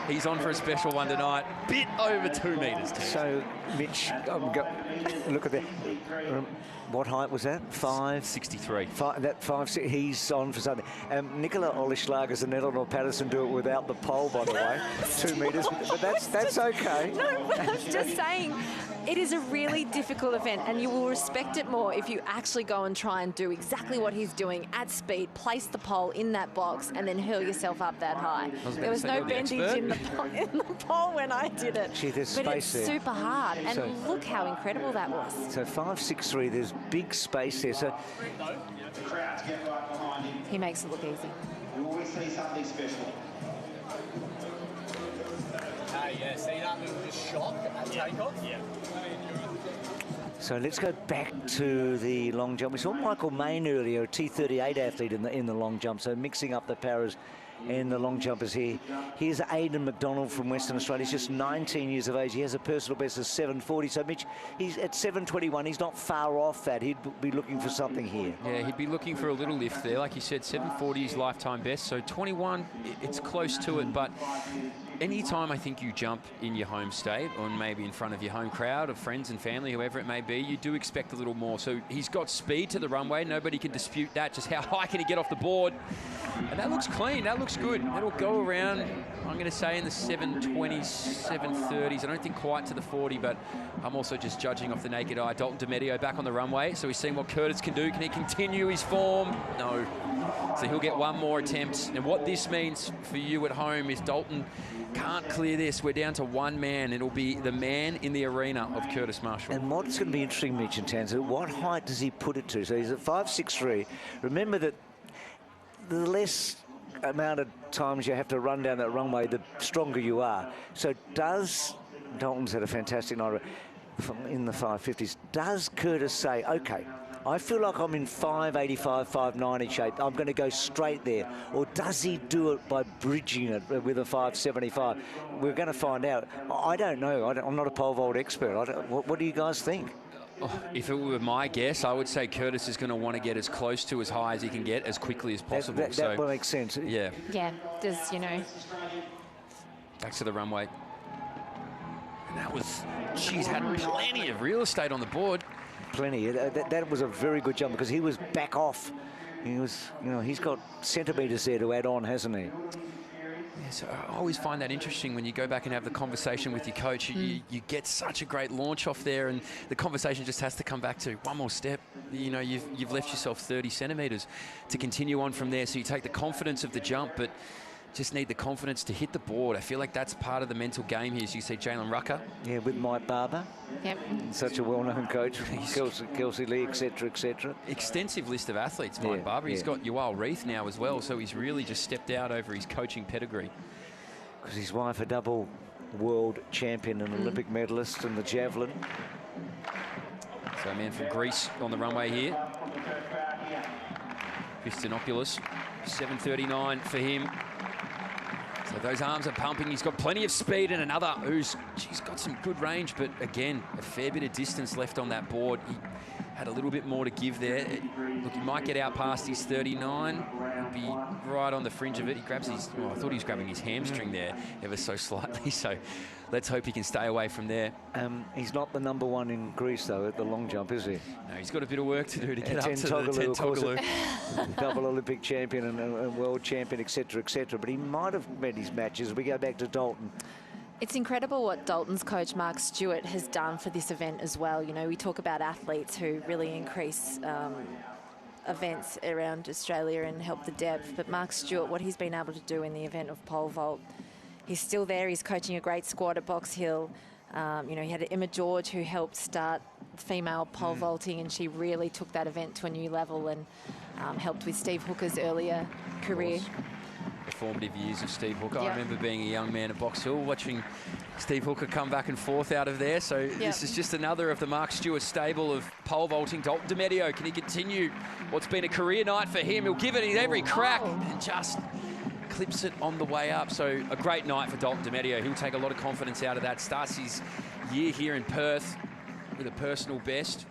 He's on for a special one tonight. Bit over 2 metres. So, Mitch, look at that. What height was that? 5'63". He's on for something. Nicola Olischlagers and Eleanor Patterson do it without the pole, by the way. 2 metres, but that's okay. No, but I'm just saying, it is a really difficult event, and you will respect it more if you actually go and try and do exactly what he's doing at speed, place the pole in that box, and then hurl yourself up that high. There was no bendage in the pole when I did it. Gee, there's but space it's there. super hard, and So, look how incredible that was. So 5'6", there's big space there. So he makes it look easy. You always see something special. Yeah, see that little just shock at takeoff? Yeah. So let's go back to the long jump. We saw Michael Main earlier, a T38 athlete in the long jump. So mixing up the paras and the long jumpers here. Here's Aidan McDonald from Western Australia. He's just 19 years of age. He has a personal best of 7:40. So Mitch, he's at 7:21. He's not far off that. He'd be looking for something here. Yeah, he'd be looking for a little lift there. Like you said, 7:40 is lifetime best. So 21, it's close to it, but anytime I think you jump in your home state or maybe in front of your home crowd of friends and family, whoever it may be, you do expect a little more. So he's got speed to the runway. Nobody can dispute that. Just how high can he get off the board? And that looks clean. That looks good. That'll go around, I'm going to say, in the 7:20s, 7:30s. I don't think quite to the 40, but I'm also just judging off the naked eye. Dalton DiMedio back on the runway. So we've seen what Kurtis can do. Can he continue his form? No. So he'll get one more attempt. And what this means for you at home is Dalton can't clear this. We're down to one man. It'll be the man in the arena of Kurtis Marschall. And what's going to be interesting, Mitch and Tanzer, what height does he put it to? So he's at 5'6". Remember that the less amount of times you have to run down that runway, the stronger you are. So Dalton's had a fantastic night in the 550s. Does Kurtis say, okay, I feel like I'm in 585, 590 shape. I'm going to go straight there. Or does he do it by bridging it with a 575? We're going to find out. I don't know. I'm not a pole vault expert. What do you guys think? Oh, if it were my guess, I would say Kurtis is going to want to get as close to as high as he can get as quickly as possible. That will make sense. Yeah. Yeah, there's, you know. Back to the runway. And that was, she's had plenty of real estate on the board. Plenty. That was a very good jump because he was back off. He was, you know, he's got centimetres there to add on, hasn't he? So I always find that interesting when you go back and have the conversation with your coach. You get such a great launch off there, and the conversation just has to come back to one more step. You know, you've left yourself 30 centimetres to continue on from there. So you take the confidence of the jump, but just need the confidence to hit the board. I feel like that's part of the mental game here. So you see Jalen Rucker. Yeah, with Mike Barber. Yep. Such a well-known coach. Kelsey Lee, etc., etc. Extensive list of athletes, Mike Barber. He's got Yoel Reith now as well, so he's really just stepped out over his coaching pedigree. Because his wife, a double world champion and Olympic medalist in the javelin. So a man from Greece on the runway here. Christianopoulos, 7:39 for him. So those arms are pumping. He's got plenty of speed, and another who's, she's got some good range, but again, a fair bit of distance left on that board. He had a little bit more to give there. Look, he might get out past his 39. He'll be right on the fringe of it. He grabs his, I thought he was grabbing his hamstring there ever so slightly. So let's hope he can stay away from there. He's not the #1 in Greece, though, at the long jump, is he? No, he's got a bit of work to do to get up to the Tentoglou. Double Olympic champion and world champion, etc., etc. But he might have met his matches. We go back to Dalton. It's incredible what Dalton's coach, Mark Stewart, has done for this event as well. You know, we talk about athletes who really increase events around Australia and help the depth. But Mark Stewart, what he's been able to do in the event of pole vault, he's still there. He's coaching a great squad at Box Hill. You know, he had Emma George who helped start female pole vaulting, and she really took that event to a new level and helped with Steve Hooker's earlier career. The formative years of Steve Hooker. I remember being a young man at Box Hill watching Steve Hooker come back and forth out of there. So this is just another of the Mark Stewart stable of pole vaulting. Dalton DiMedio, can he continue what's been a career night for him? He'll give it every crack and just clips it on the way up. So a great night for Dalton DiMedio. He'll take a lot of confidence out of that. Starts his year here in Perth with a personal best.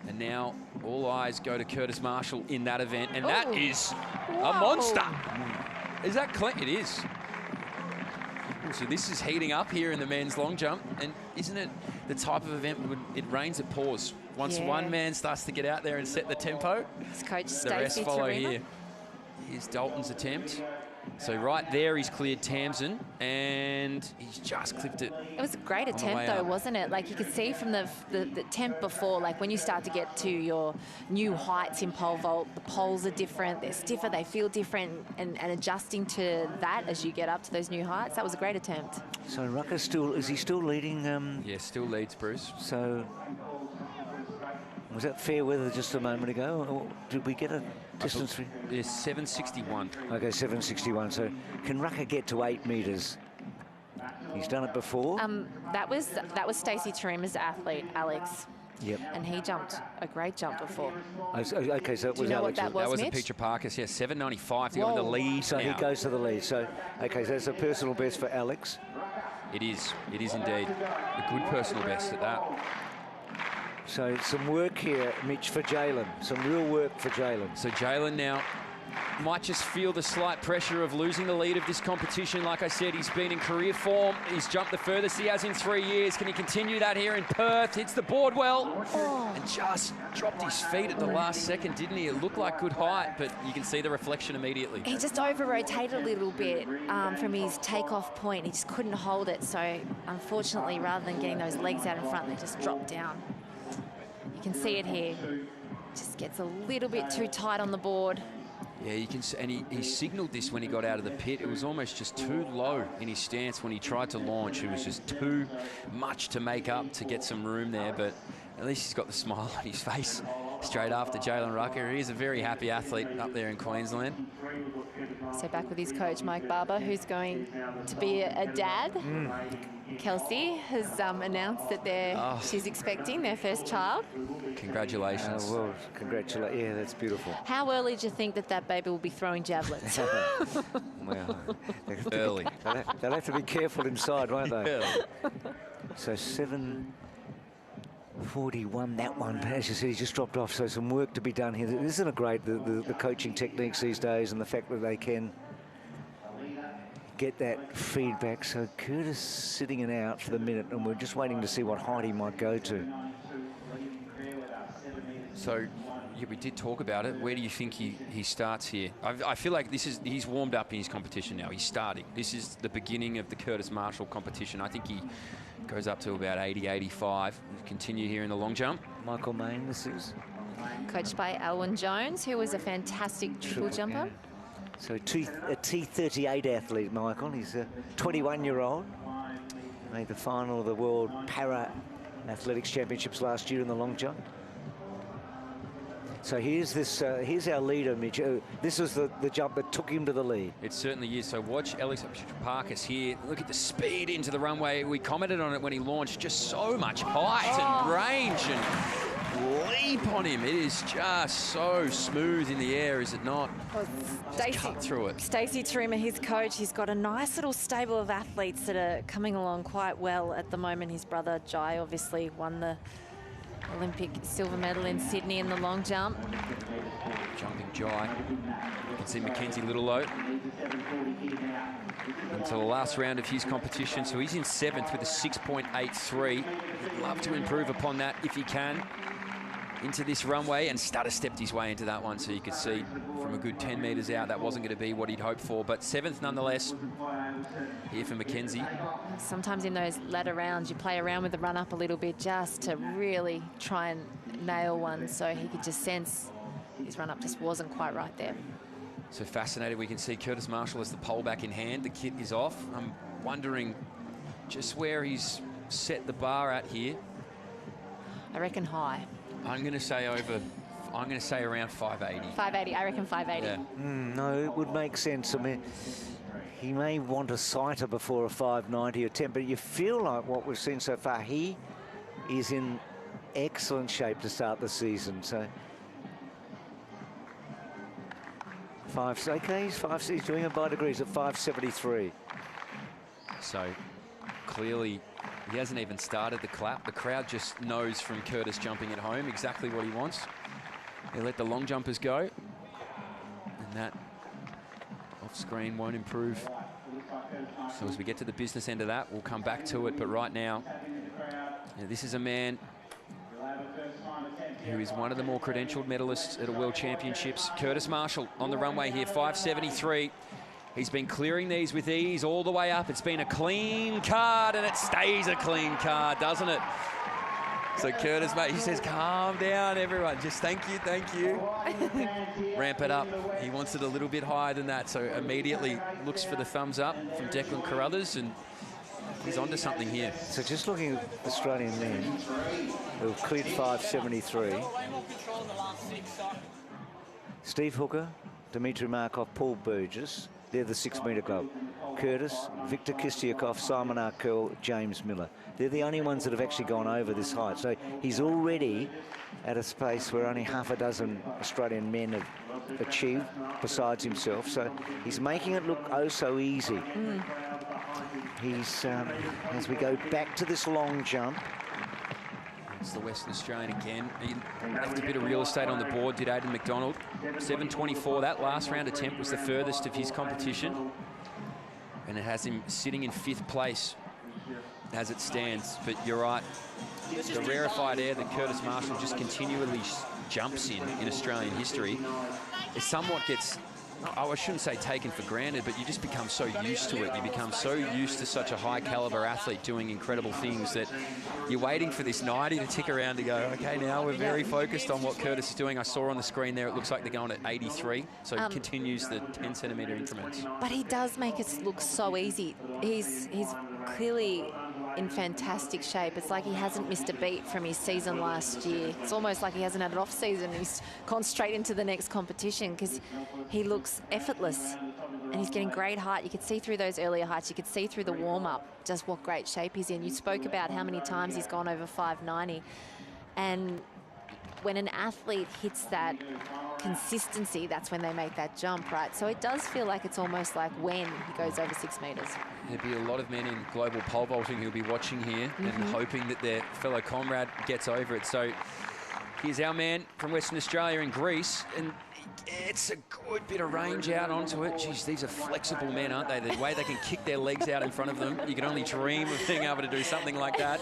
And now all eyes go to Kurtis Marschall in that event. And that is a monster. Is that clean? It is. So this is heating up here in the men's long jump. And isn't it the type of event where it rains at pause? Once one man starts to get out there and set the tempo, his coach, the rest follow here. Here's Dalton's attempt. So right there, he's cleared Tamsin, and he's just clipped it. It was a great attempt, though, wasn't it? Like, you could see from the attempt before, like, when you start to get to your new heights in pole vault, the poles are different, they're stiffer, they feel different, and adjusting to that as you get up to those new heights, that was a great attempt. So Rucker is he still leading? Yeah, still leads, Bruce. So was that fair weather just a moment ago? Or did we get a distance? It's 761. Okay, 761. So can Rucker get to 8 metres? He's done it before. That was Stacey Tarima's athlete, Alex. Yep. And he jumped a great jump before. Okay, so it was Alex. That was a Peter Parkis, yeah, 795 to go in the lead. So now. He goes to the lead. So, okay, so that's a personal best for Alex. It is indeed. A good personal best at that. So some work here, Mitch, for Jalen. Some real work for Jalen. So Jalen now might just feel the slight pressure of losing the lead of this competition. Like I said, he's been in career form. He's jumped the furthest he has in 3 years. Can he continue that here in Perth? Hits the board well and just dropped his feet at the last second, didn't he? It looked like good height, but you can see the reflection immediately. He just over-rotated a little bit from his takeoff point. He just couldn't hold it. So unfortunately, rather than getting those legs out in front, they just dropped down. You can see it here. Just gets a little bit too tight on the board. Yeah, you can see, and he signalled this when he got out of the pit. It was almost just too low in his stance when he tried to launch. It was just too much to make up to get some room there, but at least he's got the smile on his face straight after Jalen Rucker. He is a very happy athlete up there in Queensland. So back with his coach, Mike Barber, who's going to be a dad. Kelsey has announced that she's expecting their first child. Congratulations. Well, congratulations. Yeah, that's beautiful. How early do you think that baby will be throwing javelins? Well, early. They'll have to be careful inside, won't they? Yeah. So 7:41, that one. But as you said, he just dropped off. So some work to be done here. Isn't it great, the coaching techniques these days and the fact that they can get that feedback. So Kurtis sitting it out for the minute, and we're just waiting to see what height he might go to. So, yeah, we did talk about it. Where do you think he starts here? I feel like he's warmed up in his competition now. He's starting. This is the beginning of the Kurtis Marschall competition. I think he goes up to about 80, 85. We'll continue here in the long jump. Michael Main, this is. Coached by Alwyn Jones, who was a fantastic triple jumper. Yeah. So a T38 athlete, Michael. He's a 21-year-old. Made the final of the World Para Athletics Championships last year in the long jump. So here's our leader, Mitch. This was the jump that took him to the lead. It certainly is. So watch Alex Parkis here. Look at the speed into the runway. We commented on it when he launched. Just so much height and range and leap on him. It is just so smooth in the air, is it not? Well, cut through it. Stacey Tarima, his coach, he's got a nice little stable of athletes that are coming along quite well at the moment. His brother Jai obviously won the Olympic silver medal in Sydney in the long jump. Jumping jai. You can see Mackenzie Littlelow into the last round of his competition. So he's in 7th with a 6.83. He'd love to improve upon that if he can. Into this runway, and Stutter stepped his way into that one, so you could see from a good 10 metres out that wasn't going to be what he'd hoped for, but 7th nonetheless here for Mackenzie. Sometimes in those latter rounds you play around with the run up a little bit just to really try and nail one, so he could just sense his run up just wasn't quite right there. So fascinated, we can see Kurtis Marschall has the pole back in hand. The kit is off. I'm wondering just where he's set the bar at here. I reckon high. I'm going to say around 580. 580, I reckon 580. Yeah. No, it would make sense. I mean, he may want a sighter before a 590 attempt, but you feel like what we've seen so far, he is in excellent shape to start the season. So, he's doing it by degrees at 573. So, clearly, he hasn't even started the clap. The crowd just knows from Kurtis jumping at home exactly what he wants. They let the long jumpers go. And that off screen won't improve. So as we get to the business end of that, we'll come back to it. But right now, this is a man who is one of the more credentialed medalists at a World Championships. Kurtis Marschall on the runway here, 573. He's been clearing these with ease all the way up. It's been a clean card, and it stays a clean card, doesn't it? So Kurtis, mate, he says, calm down, everyone. Just thank you, thank you. Ramp it up. He wants it a little bit higher than that, so immediately looks for the thumbs up from Declan Carruthers, and he's onto something here. So just looking at Australian men who've cleared 573. Steve Hooker, Dmitry Markov, Paul Burgess. They're the 6 metre club. Kurtis, Victor Kistiakov, Simon Arkell, James Miller. They're the only ones that have actually gone over this height. So he's already at a space where only half a dozen Australian men have achieved besides himself. So he's making it look oh so easy. He's, as we go back to this long jump. It's the Western Australian again. He left a bit of real estate on the board, did Aidan McDonald. 7.24, that last round attempt was the furthest of his competition. And it has him sitting in 5th place as it stands. But you're right, the rarefied air that Kurtis Marschall just continually jumps in Australian history, it somewhat gets, I shouldn't say taken for granted, but you just become so used to it. You become so used to such a high caliber athlete doing incredible things that you're waiting for this 90 to tick around to go, okay, now we're very focused on what Kurtis is doing. I saw on the screen there, it looks like they're going at 83. So he continues the 10 centimetre increments. But he does make it look so easy. He's clearly in fantastic shape. It's like he hasn't missed a beat from his season last year. It's almost like he hasn't had an off season. He's gone straight into the next competition because he looks effortless and he's getting great height. You could see through those earlier heights. You could see through the warm-up just what great shape he's in. You spoke about how many times he's gone over 590, and when an athlete hits that consistency, that's when they make that jump, right? So it does feel like it's almost like when he goes over 6 metres. There'll be a lot of men in global pole vaulting who'll be watching here and hoping that their fellow comrade gets over it. So here's our man from Western Australia in Greece, and it's a good bit of range out onto it. Geez, these are flexible men, aren't they? The way they can kick their legs out in front of them, you can only dream of being able to do something like that.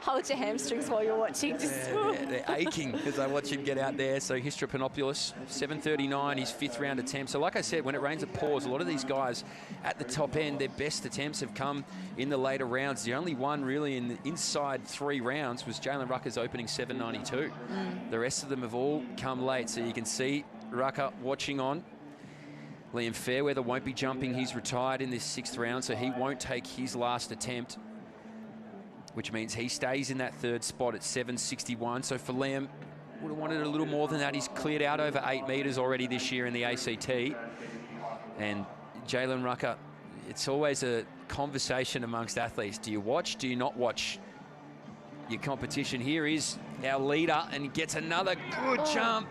Hold your hamstrings while you're watching. They're aching as I watch him get out there. So Histra Panopoulos, 7:39, his 5th round attempt. So like I said, when it rains, it pours. A lot of these guys at the top end, their best attempts have come in the later rounds. The only one really in the inside 3 rounds was Jalen Rucker's opening 7.92. The rest of them have all come late. So you can see Rucker watching on. Liam Fairweather won't be jumping. He's retired in this 6th round, so he won't take his last attempt, which means he stays in that 3rd spot at 7.61. So for Liam, would have wanted a little more than that. He's cleared out over 8 metres already this year in the ACT. And Jalen Rucker, it's always a conversation amongst athletes. Do you watch? Do you not watch your competition? Here is our leader, and he gets another good jump.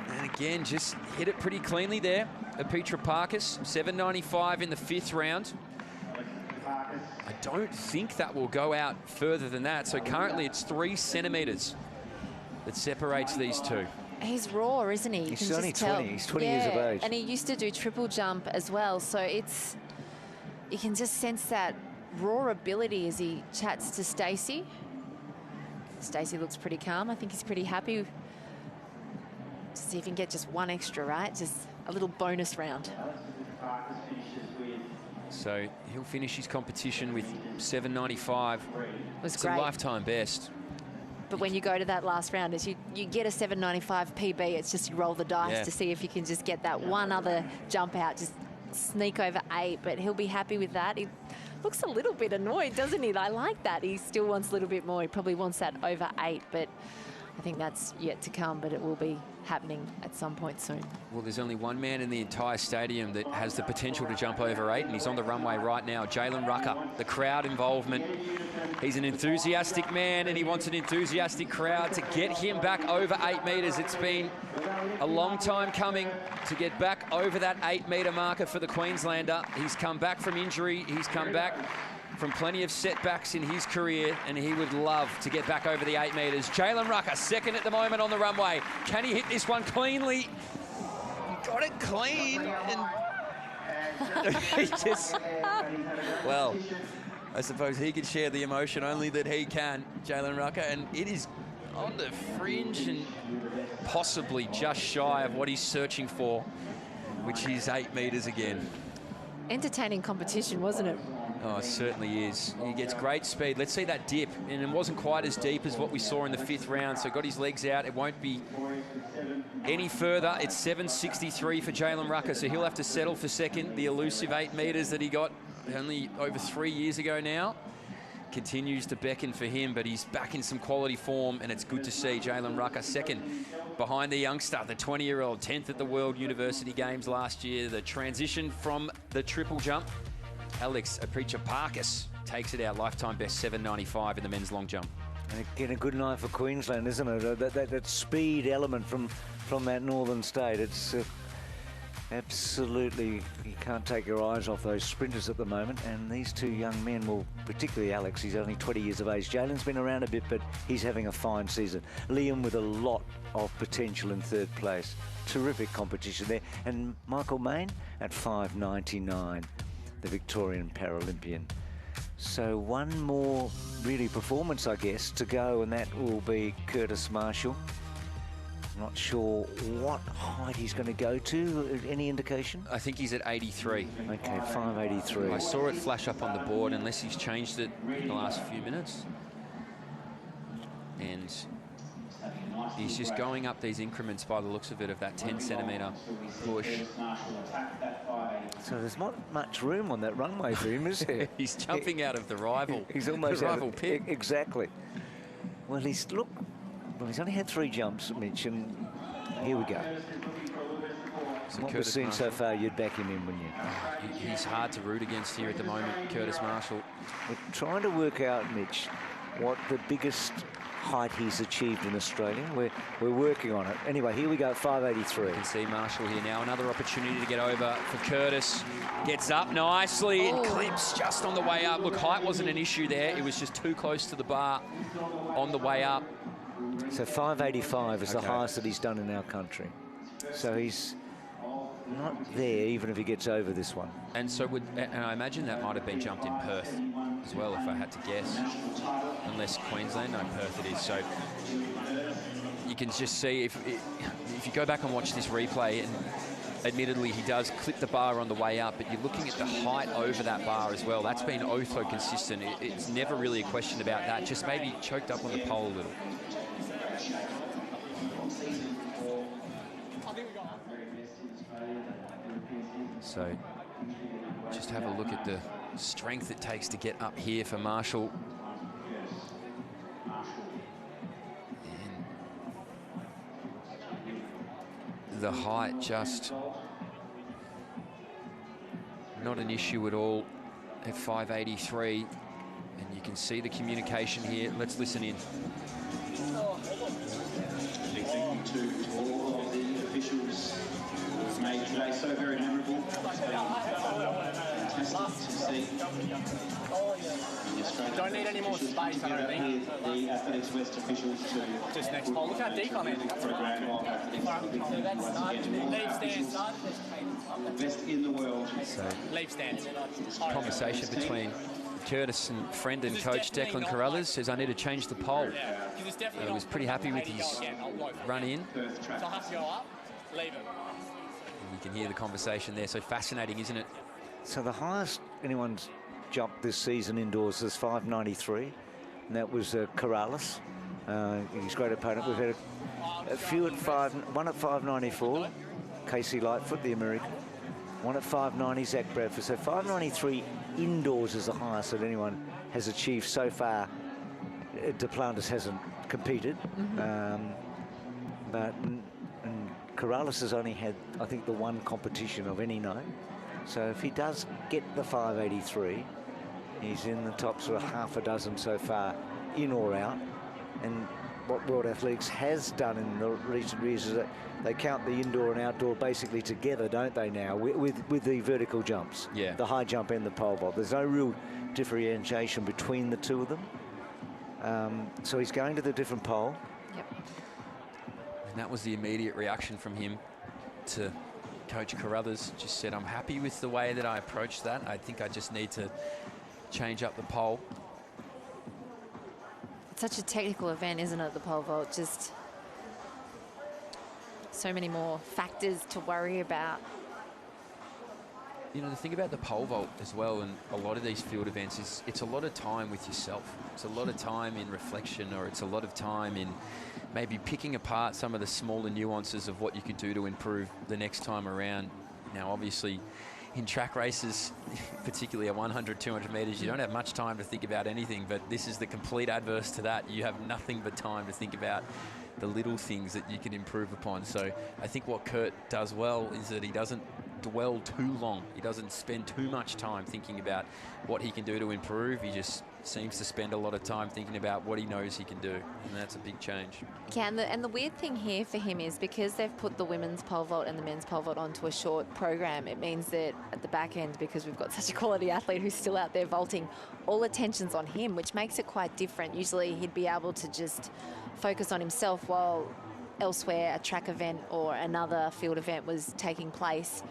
And again, just hit it pretty cleanly there. Petra Parkas, 7.95 in the 5th round. I don't think that will go out further than that. So currently it's 3 centimetres that separates these two. He's raw, isn't he? He's only 20. He's 20 years of age. And he used to do triple jump as well. So you can just sense that raw ability as he chats to Stacey. Stacey looks pretty calm. I think he's pretty happy to see if he can get just one extra, right? Just a little bonus round. So he'll finish his competition with 7.95. It's great. A lifetime best. But when you go to that last round, is you get a 7.95 PB, it's just you roll the dice to see if you can just get that one other jump out, just sneak over 8. But he'll be happy with that. He looks a little bit annoyed, doesn't he? I like that. He still wants a little bit more. He probably wants that over 8, but I think that's yet to come, but it will be happening at some point soon. Well, there's only one man in the entire stadium that has the potential to jump over 8, and he's on the runway right now, Jalen Rucker. The crowd involvement. He's an enthusiastic man, and he wants an enthusiastic crowd to get him back over 8 metres. It's been a long time coming to get back over that 8-metre marker for the Queenslander. He's come back from injury. He's come back from plenty of setbacks in his career, and he would love to get back over the 8 metres. Jalen Rucker, second at the moment on the runway. Can he hit this one cleanly? He got it clean, and he just... Well, I suppose he could share the emotion only that he can, Jalen Rucker, and it is on the fringe and possibly just shy of what he's searching for, which is 8 metres again. Entertaining competition, wasn't it? Oh, it certainly is. He gets great speed. Let's see that dip. And it wasn't quite as deep as what we saw in the 5th round, so got his legs out. It won't be any further. It's 7.63 for Jalen Rucker, so he'll have to settle for second. The elusive 8 metres that he got only over 3 years ago now continues to beckon for him, but he's back in some quality form, and it's good to see Jalen Rucker second behind the youngster, the 20-year-old, 10th at the World University Games last year. The transition from the triple jump, Alex Apricha-Parkis takes it out, lifetime best 7.95 in the men's long jump. And again, a good night for Queensland, isn't it? That speed element from that northern state. It's absolutely, you can't take your eyes off those sprinters at the moment. And these two young men, well, particularly Alex, he's only 20 years of age. Jalen's been around a bit, but he's having a fine season. Liam with a lot of potential in 3rd place. Terrific competition there. And Michael Main at 5.99. The Victorian Paralympian. So one more really performance, I guess, to go, and that will be Kurtis Marschall. Not sure what height he's going to go to. Any indication? I think he's at 83. Okay, 5.83. I saw it flash up on the board, unless he's changed it in the last few minutes. And he's just going up these increments by the looks of it, of that 10-centimetre push. So there's not much room on that runway for him, is there? He's jumping out of the rival. He's almost the rival pit. Exactly. Well, he's only had 3 jumps, Mitch, and here we go. So what we've seen so far, you'd back him in, wouldn't you? He's hard to root against here at the moment, Kurtis Marschall. We're trying to work out, Mitch, what the biggest height he's achieved in Australia. We're working on it. Anyway, here we go, 5.83. You can see Marschall here now. Another opportunity to get over for Kurtis. Gets up nicely and clips just on the way up. Look, height wasn't an issue there. It was just too close to the bar on the way up. So 5.85 is the highest that he's done in our country. So he's not there, even if he gets over this one. And so and I imagine that might have been jumped in Perth as well, if I had to guess. Unless Queensland, no, Perth it is. So you can just see, if you go back and watch this replay, and admittedly he does clip the bar on the way up, but you're looking at the height over that bar as well. That's been so consistent. It's never really a question about that, just maybe choked up on the pole a little. So just have a look at the strength it takes to get up here for Marschall. And the height just not an issue at all at 5.83. And you can see the communication here. Let's listen in. Thank you to all of the officials who've made today so very memorable. It's been fantastic to see Don't need any more space, I don't think. The Athletics West officials to Just next pole. Look how deep I'm in. That's right. Leave stance, son. best in the world. So, Leave stance. conversation between Kurtis and friend and coach Declan Carruthers says, I need to change the pole. He was pretty happy with his run in. So I have to go up, leave it. You can hear the conversation there. So fascinating, isn't it? So the highest anyone's jumped this season indoors is 593, and that was Corrales, his great opponent. We've had a few at one at 594, Casey Lightfoot, the American. One at 590, Zach Bradford. So 593 indoors is the highest that anyone has achieved so far. Duplantis hasn't competed, but Corrales has only had, I think, the one competition of any known. So if he does get the 583, he's in the top sort of half a dozen so far, in or out. And what World Athletics has done in the recent years is that they count the indoor and outdoor basically together, don't they now, with the vertical jumps, the high jump and the pole vault. There's no real differentiation between the two of them. So he's going to the different pole. Yep. And that was the immediate reaction from him to Coach Carruthers. Just said, I'm happy with the way that I approached that. I think I just need to change up the pole. It's such a technical event, isn't it, the pole vault? Just so many more factors to worry about. You know, the thing about the pole vault as well, and a lot of these field events, is it's a lot of time with yourself. It's a lot of time in reflection, or it's a lot of time in maybe picking apart some of the smaller nuances of what you could do to improve the next time around. Now, obviously, in track races, particularly at 100, 200 metres, you don't have much time to think about anything, but this is the complete adverse to that. You have nothing but time to think about the little things that you can improve upon. So I think what Kurt does well is that he doesn't dwell too long. He doesn't spend too much time thinking about what he can do to improve. He just seems to spend a lot of time thinking about what he knows he can do, and that's a big change. Yeah, and the weird thing here for him is because they've put the women's pole vault and the men's pole vault onto a short program, it means that at the back end, because we've got such a quality athlete who's still out there vaulting, all attention's on him, which makes it quite different. Usually he'd be able to just focus on himself while elsewhere a track event or another field event was taking place.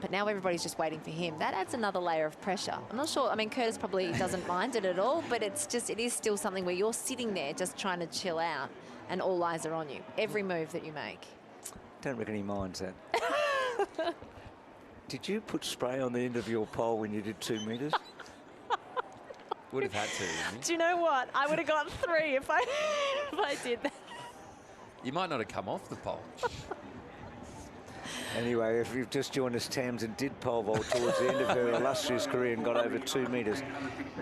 But now everybody's just waiting for him. That adds another layer of pressure. I'm not sure. I mean, Kurtis probably doesn't mind it at all, but it is still something where you're sitting there just trying to chill out and all eyes are on you. Every move that you make. Don't reckon he minds that. Did you put spray on the end of your pole when you did 2 metres? Would have had to. Do you know what? I would have got 3 if I did that. You might not have come off the pole. Anyway, if you've just joined us, Tamsin did pole vault towards the end of her illustrious career and got over 2 metres.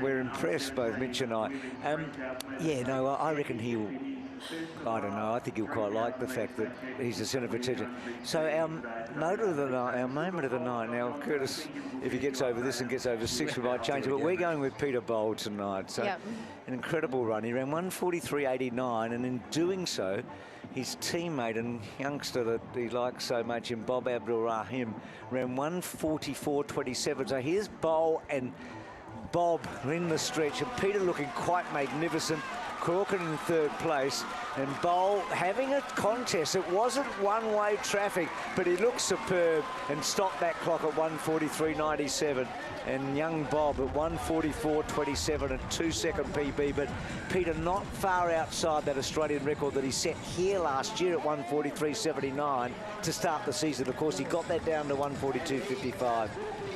We're impressed, both Mitch and I. Yeah, no, I reckon he'll... I don't know. I think he'll quite like the fact that he's the centre of attention. So our moment of the night now, Kurtis, if he gets over this and gets over 6, we might change it. But we're going with Peter Bol tonight. So an incredible run. He ran 1:43.89, and in doing so, his teammate and youngster that he likes so much in Bob Abdul-Rahim ran 1:44.27. So here's Bol and Bob in the stretch, and Peter looking quite magnificent. Clarke in third place, and Bol having a contest. It wasn't one-way traffic, but he looked superb and stopped that clock at 1:43.97. And young Bob at 1:44.27, a 2-second PB, but Peter not far outside that Australian record that he set here last year at 1:43.79 to start the season. Of course, he got that down to 1:42.55.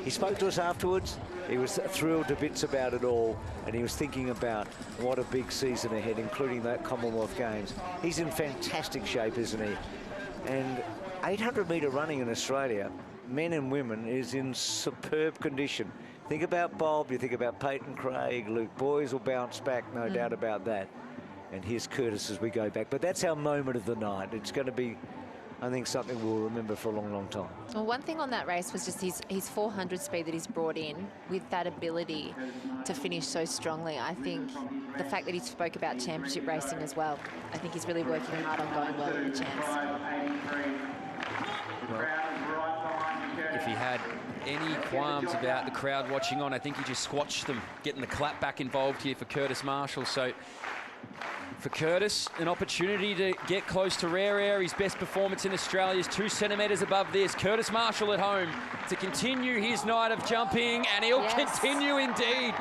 He spoke to us afterwards. He was thrilled to bits about it all, and he was thinking about what a big season ahead, including that Commonwealth Games. He's in fantastic shape, isn't he? And 800-metre running in Australia, men and women, is in superb condition. Think about Bob, you think about Peyton Craig, Luke Boys will bounce back, no doubt about that. And here's Kurtis as we go back. But that's our moment of the night. It's going to be, I think, something we'll remember for a long, long time. Well, one thing on that race was just his 400 speed that he's brought in with that ability to finish so strongly. I think the fact that he spoke about championship racing as well, I think he's really working hard on going well with the champs. if he had any qualms about the crowd watching on, I think he just squashed them, getting the clap back involved here for Kurtis Marschall. So for Kurtis, an opportunity to get close to rare air. His best performance in Australia is 2 centimetres above this. Kurtis Marschall at home to continue his night of jumping, and he'll continue indeed.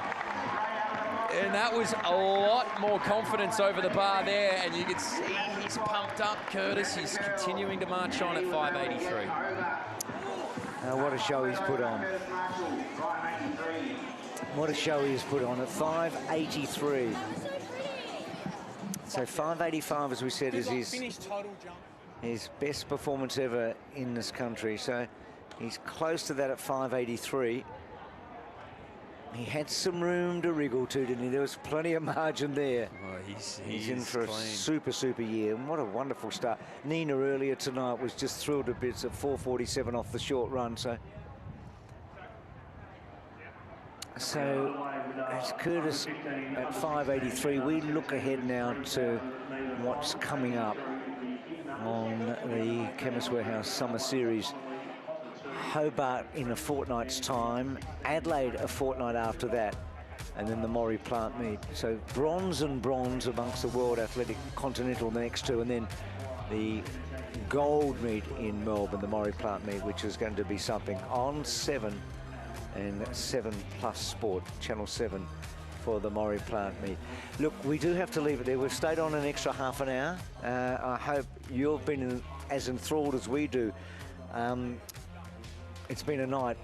And that was a lot more confidence over the bar there, and you can see he's pumped up. Kurtis, he's continuing to march on at 583. What a show he's put on. What a show he's put on at 583. So 585, as we said, is his best performance ever in this country. So he's close to that at 583. He had some room to wriggle to, didn't he? There was plenty of margin there. Well, he's in for a super year. And what a wonderful start. Nina earlier tonight was just thrilled to bits at 4:47 off the short run. So as Kurtis at 583, we look ahead now to what's coming up on the Chemist Warehouse Summer Series. Hobart in a fortnight's time, Adelaide a fortnight after that, and then the Maurie Plant meet. So bronze and bronze amongst the World Athletic Continental the next two, and then the gold meet in Melbourne, the Maurie Plant meet, which is going to be something on 7 and 7+ Sport, Channel 7 for the Maurie Plant meet. Look, we do have to leave it there. We've stayed on an extra half an hour. I hope you've been as enthralled as we do. It's been a night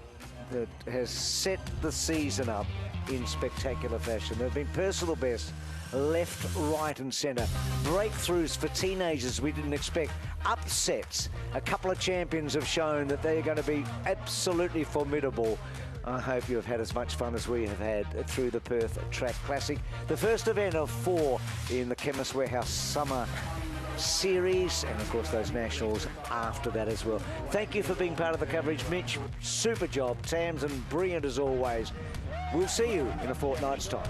that has set the season up in spectacular fashion. There have been personal bests left, right and centre. Breakthroughs for teenagers we didn't expect. Upsets. A couple of champions have shown that they're going to be absolutely formidable. I hope you have had as much fun as we have had through the Perth Track Classic. The first event of 4 in the Chemist Warehouse Summer Series, and of course those nationals after that as well. Thank you for being part of the coverage, Mitch. Super job. Tamsin, brilliant as always. We'll see you in a fortnight's time.